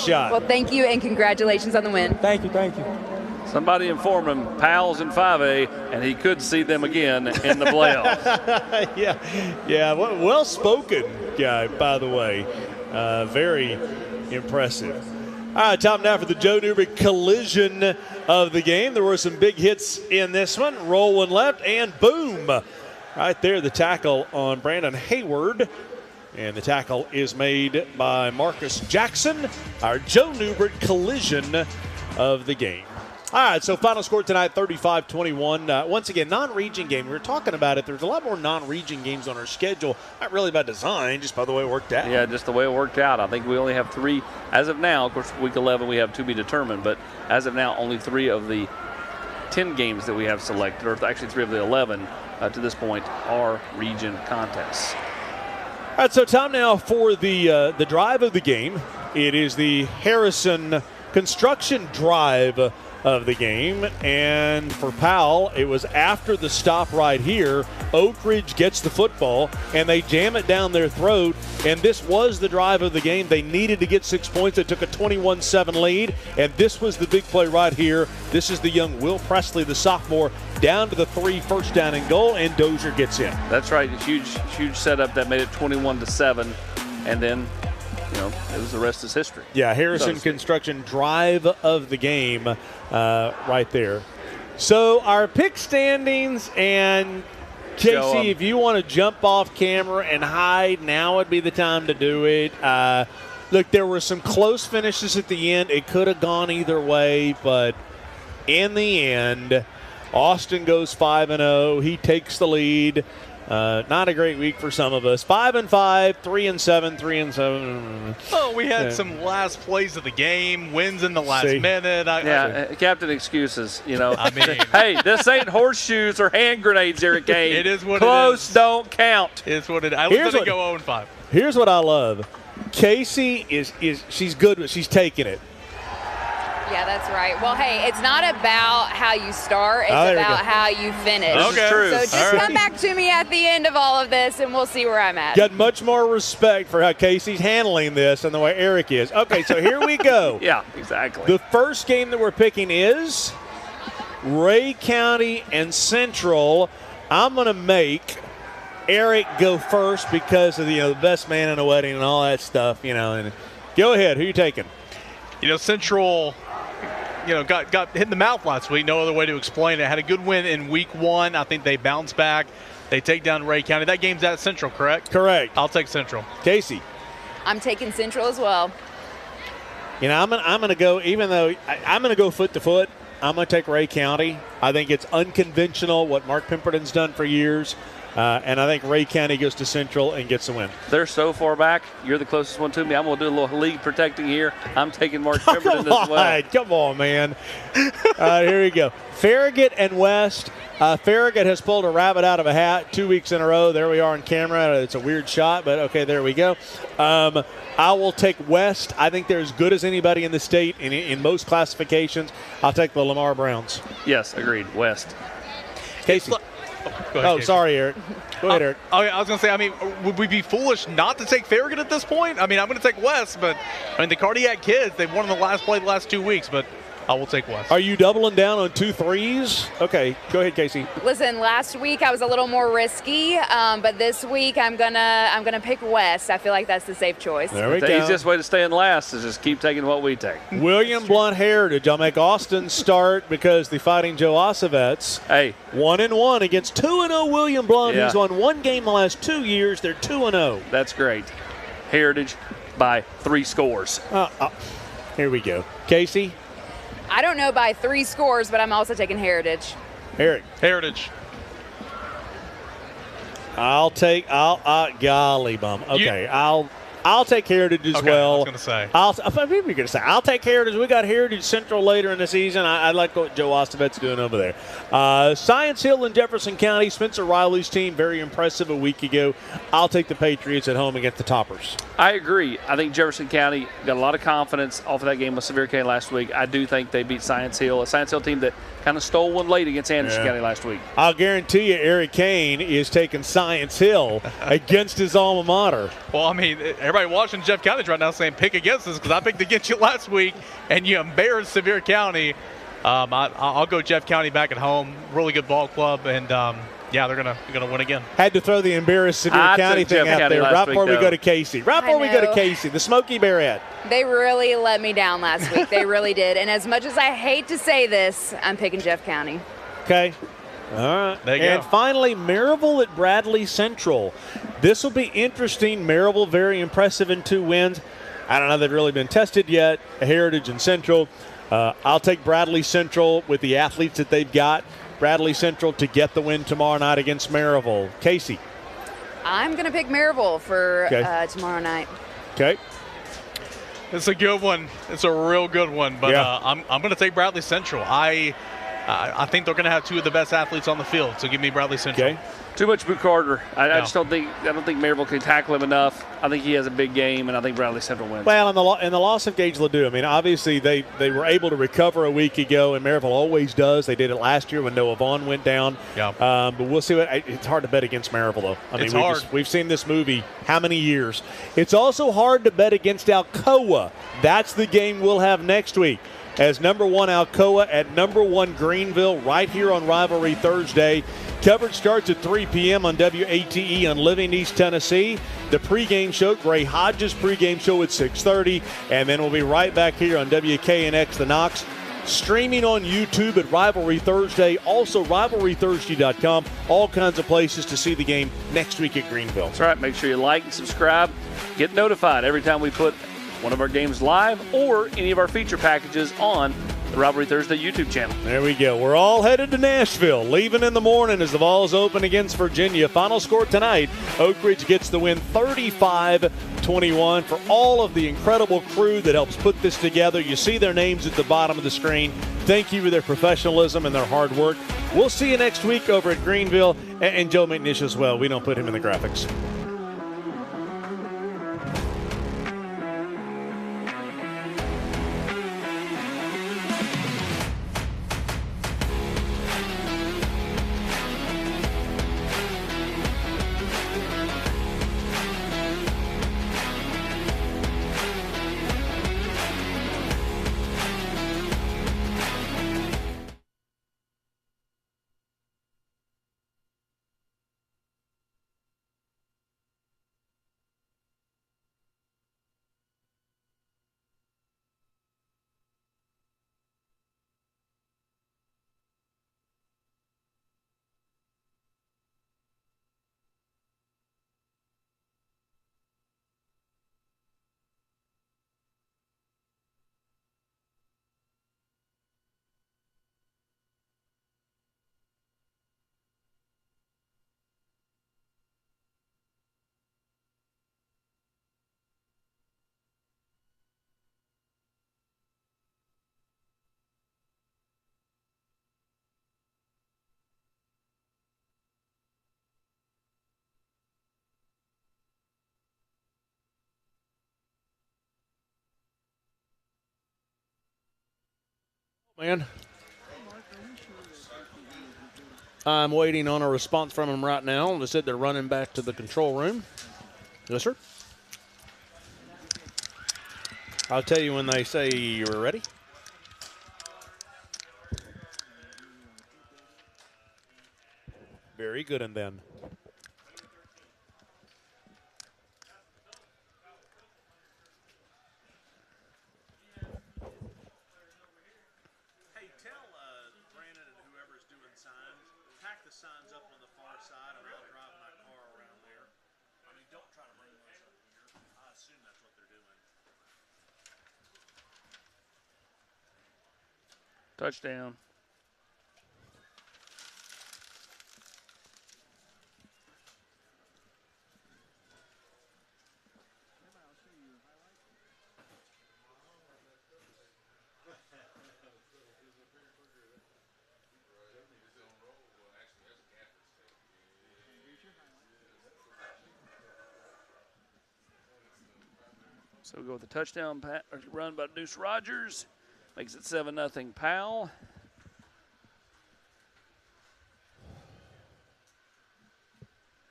shot. Well, thank you and congratulations on the win. Thank you. Somebody informed him Powell's in 5A, and he could see them again in the playoffs. yeah. Well spoken guy, by the way. Very impressive. All right, time now for the Joe Newberg collision of the game. There were some big hits in this one. Roll one left, and boom. Right there, the tackle on Brandon Hayward. And the tackle is made by Marcus Jackson. Our Joe Newberg collision of the game. All right, so final score tonight, 35-21. Once again, non-region game. We were talking about it. There's a lot more non-region games on our schedule. Not really by design, just by the way it worked out. Yeah, just the way it worked out. I think we only have 3. As of now, of course, week 11 we have to be determined. But as of now, only 3 of the 10 games that we have selected, or actually 3 of the 11 to this point, are region contests. All right, so time now for the drive of the game. It is the Harrison construction drive of the game, and for Powell, it was after the stop right here. Oak Ridge gets the football, and they jam it down their throat, and this was the drive of the game. They needed to get 6 points. They took a 21-7 lead, and this was the big play right here. This is the young Will Presley, the sophomore, down to the 3, first down and goal, and Dozier gets in. That's right, huge setup that made it 21-7, and then it was the rest is history. Yeah, Harrison construction drive of the game right there. So our pick standings, and Casey, if you want to jump off camera and hide, now would be the time to do it. Look, there were some close finishes at the end. It could have gone either way, but in the end, Austin goes 5-0. He takes the lead. Not a great week for some of us. 5-5, 3-7, 3-7. Oh, we had some last plays of the game, wins in the last minute. Captain excuses, I mean. Hey, this ain't horseshoes or hand grenades, Eric Kane. It is what Close it is. Don't count. It's what it is. I was going to go 0-5. Here's what I love. Casey she's good, but she's taking it. Yeah, that's right. Well, hey, it's not about how you start. It's about how you finish. Okay. True. So just come back to me at the end of all of this, and we'll see where I'm at. Got much more respect for how Casey's handling this and the way Eric is. Okay, so here we go. Yeah, exactly. The first game that we're picking is Ray County and Central. I'm going to make Eric go first because of the best man in a wedding and all that stuff. And go ahead. Who you taking? Central. Got hit in the mouth last week. No other way to explain it. Had a good win in week 1. I think they bounce back. They take down Ray County. That game's at Central, correct? Correct. I'll take Central. Casey. I'm taking Central as well. I'm going to go, even though I'm going to go foot to foot, I'm going to take Ray County. I think it's unconventional what Mark Pemberton's done for years. And I think Ray County goes to Central and gets the win. They're so far back. You're the closest one to me. I'm going to do a little league protecting here. I'm taking Mark Pemberton as well. Come on, man. Here we go. Farragut and West. Farragut has pulled a rabbit out of a hat 2 weeks in a row. There we are on camera. It's a weird shot, but okay, there we go. I will take West. I think they're as good as anybody in the state in most classifications. I'll take the Lamar Browns. Yes, agreed. West. Casey. Go ahead, Casey. Sorry, Eric. Go ahead, Eric. I was going to say, would we be foolish not to take Farragut at this point? I'm going to take West, but, the Cardiac Kids, they've won the last 2 weeks, but I will take West. Are you doubling down on 2 threes? Okay, go ahead, Casey. Listen, last week I was a little more risky, but this week I'm gonna pick West. I feel like that's the safe choice. There we the go. easiest way to stay in last is just keep taking what we take. William Blount Heritage. I'll make Austin start because the Fighting Joe Ossovets. 1-1 against 2-0 William Blount, who's won 1 game the last 2 years. They're 2-0. That's great. Heritage by 3 scores. Here we go. Casey? I don't know by 3 scores, but I'm also taking Heritage. Eric. Heritage. Golly bum. Okay, I'll take Heritage as well. I was going to say. I'll take Heritage. We got Heritage Central later in the season. I like what Joe Ostovet's doing over there. Science Hill in Jefferson County. Spencer Riley's team, very impressive a week ago. I'll take the Patriots at home against the Toppers. I agree. I think Jefferson County got a lot of confidence off of that game with Sevier County last week. I do think they beat Science Hill, a Science Hill team that kind of stole one late against Anderson County last week. I'll guarantee you Eric Kane is taking Science Hill against his alma mater. Well, everybody watching Jeff County right now saying pick against us because I picked against you last week and you embarrassed Sevier County. I'll go Jeff County back at home. Really good ball club, and they're gonna win again. Had to throw the embarrassed Sevier County thing out there right before we go to Casey. The Smoky Bearette. They really let me down last week. They really did. And as much as I hate to say this, I'm picking Jeff County. Okay. All right. There you and go. finally, Maryville at Bradley Central. This will be interesting. Maryville very impressive in 2 wins. I don't know if they've really been tested yet. Heritage and Central. I'll take Bradley Central with the athletes that they've got. Bradley Central to get the win tomorrow night against Maryville. Casey. I'm going to pick Maryville for tomorrow night. Okay. It's a good one. It's a real good one. But I'm going to take Bradley Central. I think they're going to have 2 of the best athletes on the field. So give me Bradley Central. Okay. Too much Boot Carter. I just don't think Maryville can tackle him enough. I think he has a big game, and I think Bradley Central wins. Well, in the loss of Gage Ledoux, obviously they were able to recover a week ago, and Maryville always does. They did it last year when Noah Vaughn went down. Yeah. But we'll see. It's hard to bet against Maryville, though. It's hard. We've seen this movie how many years? It's also hard to bet against Alcoa. That's the game we'll have next week. As number 1 Alcoa at number 1 Greenville right here on Rivalry Thursday. Coverage starts at 3 p.m. on WATE on Living East Tennessee. The pregame show, Gray Hodges pregame show at 6:30. And then we'll be right back here on WKNX The Knox. Streaming on YouTube at Rivalry Thursday. Also RivalryThursday.com. All kinds of places to see the game next week at Greenville. That's right. Make sure you like and subscribe. Get notified every time we put one of our games live or any of our feature packages on the Rivalry Thursday YouTube channel. There we go. We're all headed to Nashville, leaving in the morning as the Vols open against Virginia. Final score tonight, Oak Ridge gets the win 35-21. For all of the incredible crew that helps put this together, you see their names at the bottom of the screen. Thank you for their professionalism and their hard work. We'll see you next week over at Greenville, and Joe McNish as well. We don't put him in the graphics. Man, I'm waiting on a response from them right now. They said they're running back to the control room. Yes, sir. I'll tell you when they say you're ready. Very good, and then. Signs up on the far side, and I'll drive my car around there. I mean, don't try to bring those up here. I assume that's what they're doing. Touchdown. So we'll go with the touchdown run by Deuce Rogers. Makes it 7-0 Powell.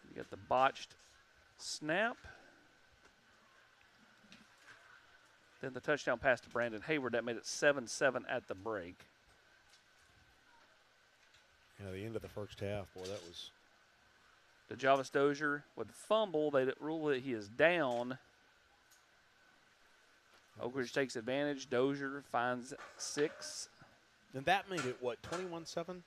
You got the botched snap. Then the touchdown pass to Brandon Hayward. That made it 7-7 at the break. Yeah, the end of the first half, boy, that was. DeJavis Dozier would fumble. They rule that he is down. Oak Ridge takes advantage. Dozier finds 6. And that made it, what, 21-7?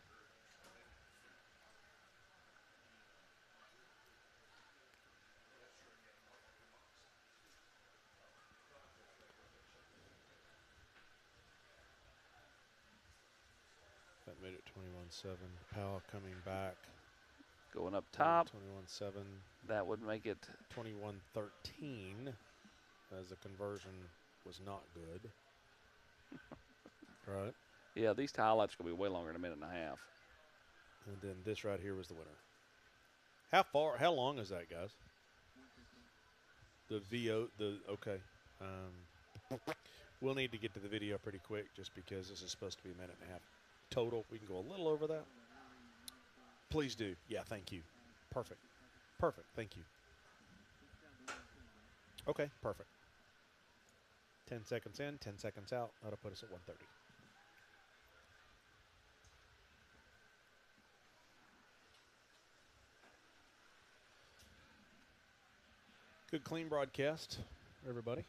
That made it 21-7. Powell coming back. Going up top. 21-7. That would make it 21-13 as the conversion was not good. Right. Yeah, these highlights are going to be way longer than a minute and a half. And then this right here was the winner. How long is that, guys? Okay. We'll need to get to the video pretty quick just because this is supposed to be a minute and a half total. We can go a little over that. Please do. Yeah, thank you. Perfect. Thank you. Okay, perfect. 10 seconds in, 10 seconds out. That'll put us at 1:30. Good, clean broadcast, everybody.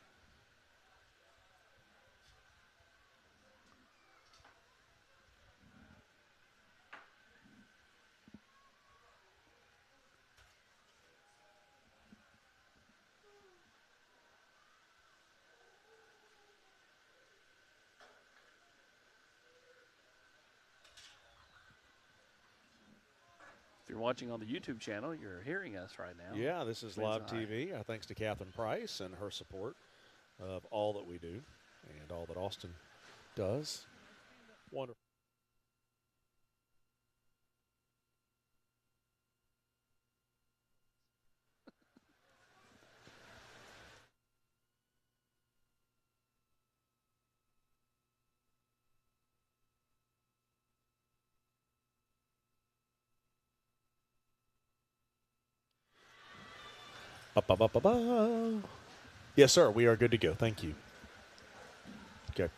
If you're watching on the YouTube channel, you're hearing us right now. Yeah, this is live TV. Thanks to Catherine Price and her support of all that we do and all that Austin does. Wonderful. Ba-ba-ba-ba-ba. Yes, sir. We are good to go. Thank you. Okay.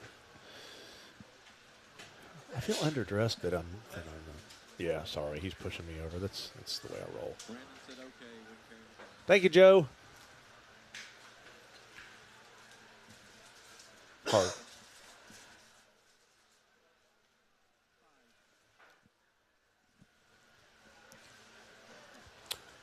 I feel underdressed that I'm. Yeah, sorry. He's pushing me over. That's the way I roll. Thank you, Joe. Hard.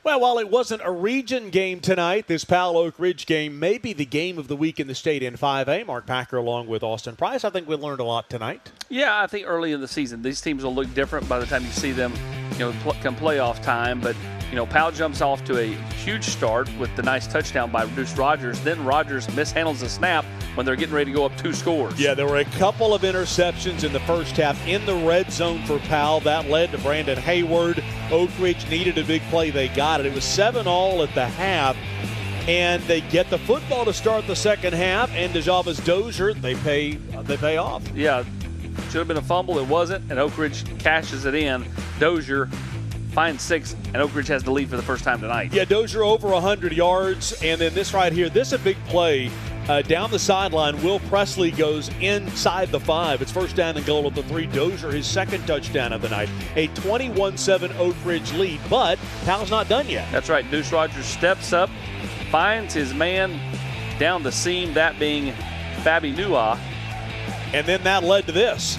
Well, while it wasn't a region game tonight, this Powell Oak Ridge game may be the game of the week in the state in 5A. Mark Packer along with Austin Price. I think we learned a lot tonight. Yeah, I think early in the season, these teams will look different by the time you see them, come playoff time. But, Powell jumps off to a huge start with the nice touchdown by Deuce Rogers. Then Rogers mishandles the snap when they're getting ready to go up 2 scores. Yeah, there were a couple of interceptions in the first half in the red zone for Powell. That led to Brandon Hayward. Oak Ridge needed a big play. They got it. It was 7-all at the half. And they get the football to start the second half. And DeJavis Dozier, they pay off. Yeah, should have been a fumble. It wasn't. And Oak Ridge cashes it in. Dozier finds 6, and Oak Ridge has the lead for the first time tonight. Yeah, Dozier over 100 yards. And then this right here, this is a big play. Down the sideline, Will Presley goes inside the 5. It's first down and goal at the 3. Dozier, his second touchdown of the night. A 21-7 Oak Ridge lead, but Powell's not done yet. That's right. Deuce Rogers steps up, finds his man down the seam, that being Fabi Nua. And then that led to this.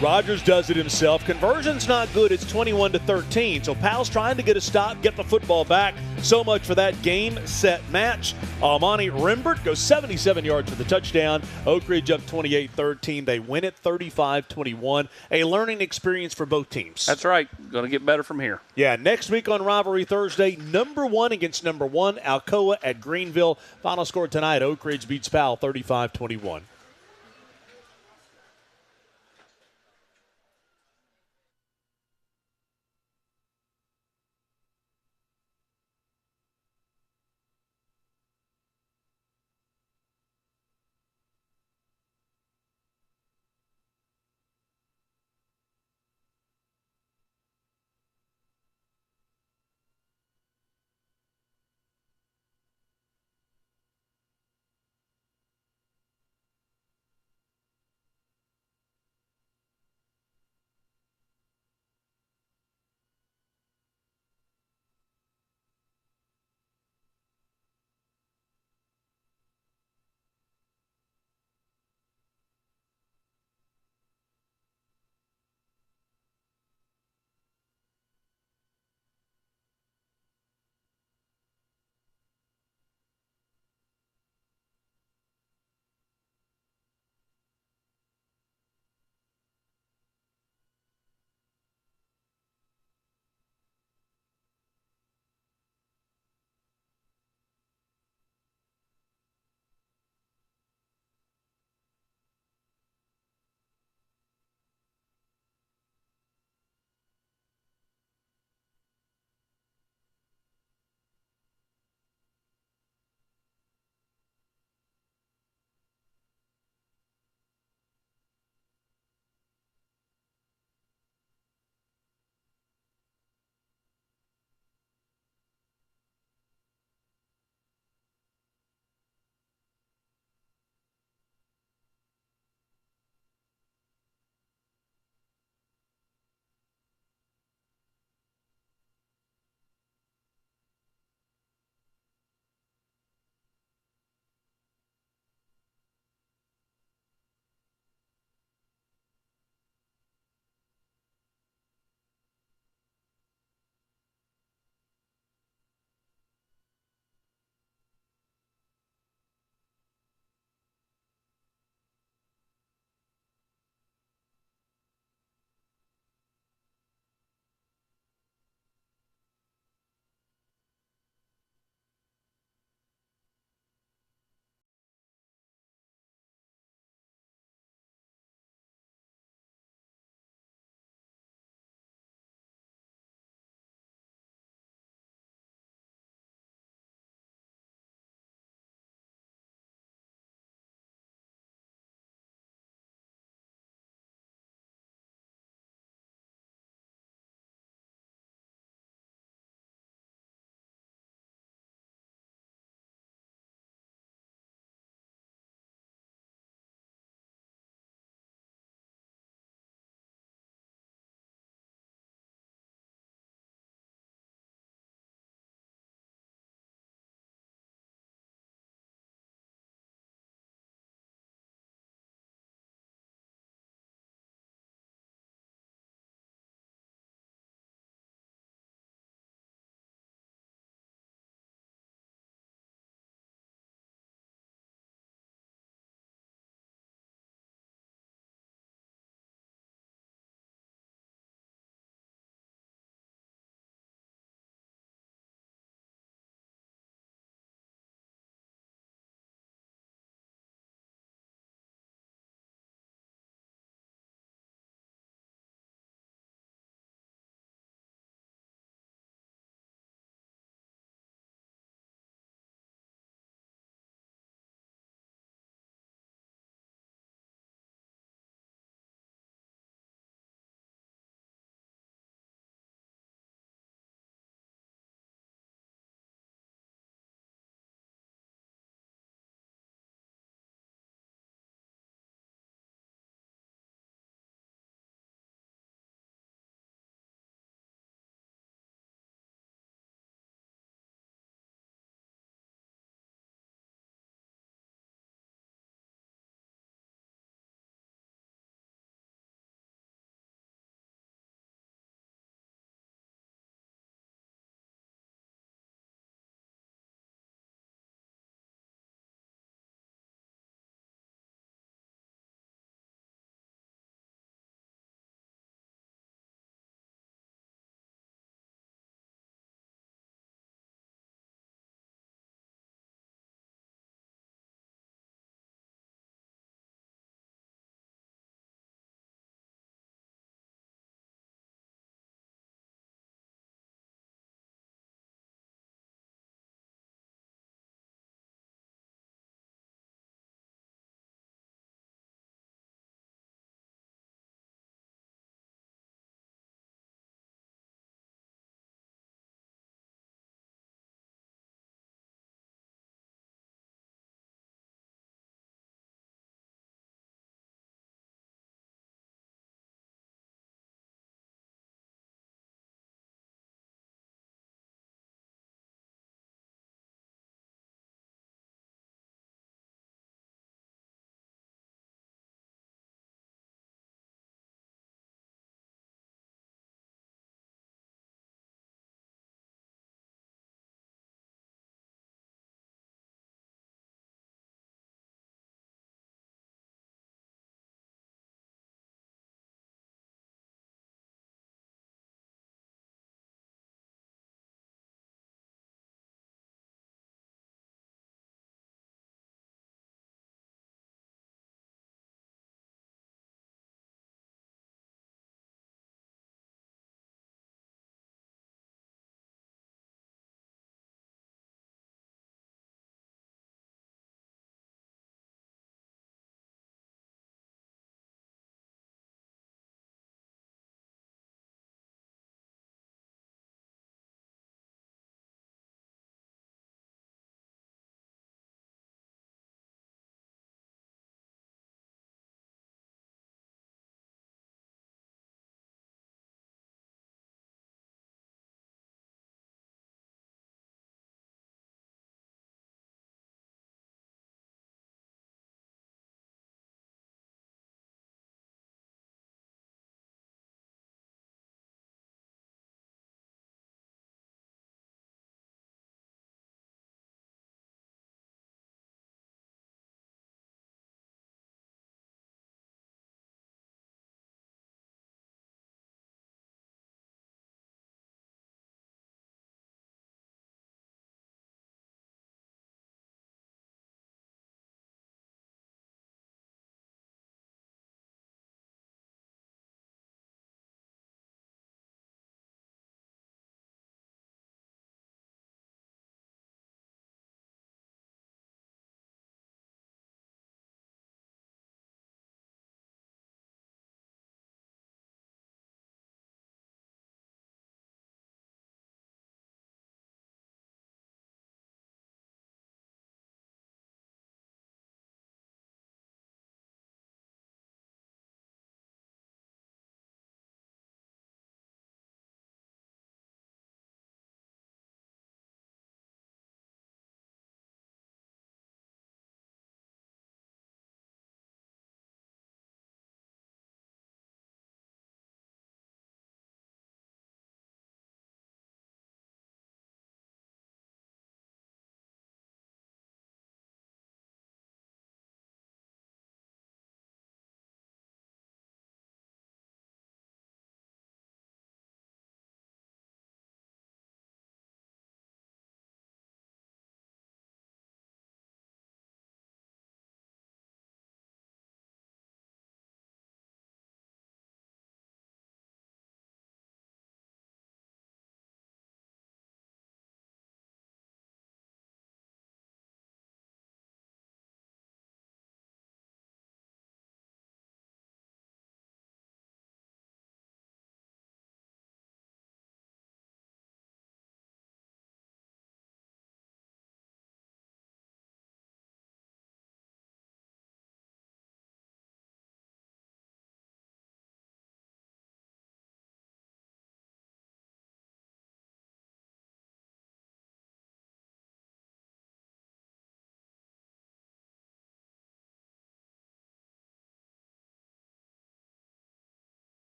Rogers does it himself. Conversion's not good. It's 21-13. So Powell's trying to get a stop, get the football back. So much for that game, set, match. Amani Rimbert goes 77 yards for the touchdown. Oak Ridge up 28-13. They win it 35-21. A learning experience for both teams. That's right. Going to get better from here. Yeah, next week on Rivalry Thursday, number 1 against number 1, Alcoa at Greenville. Final score tonight, Oak Ridge beats Powell 35-21.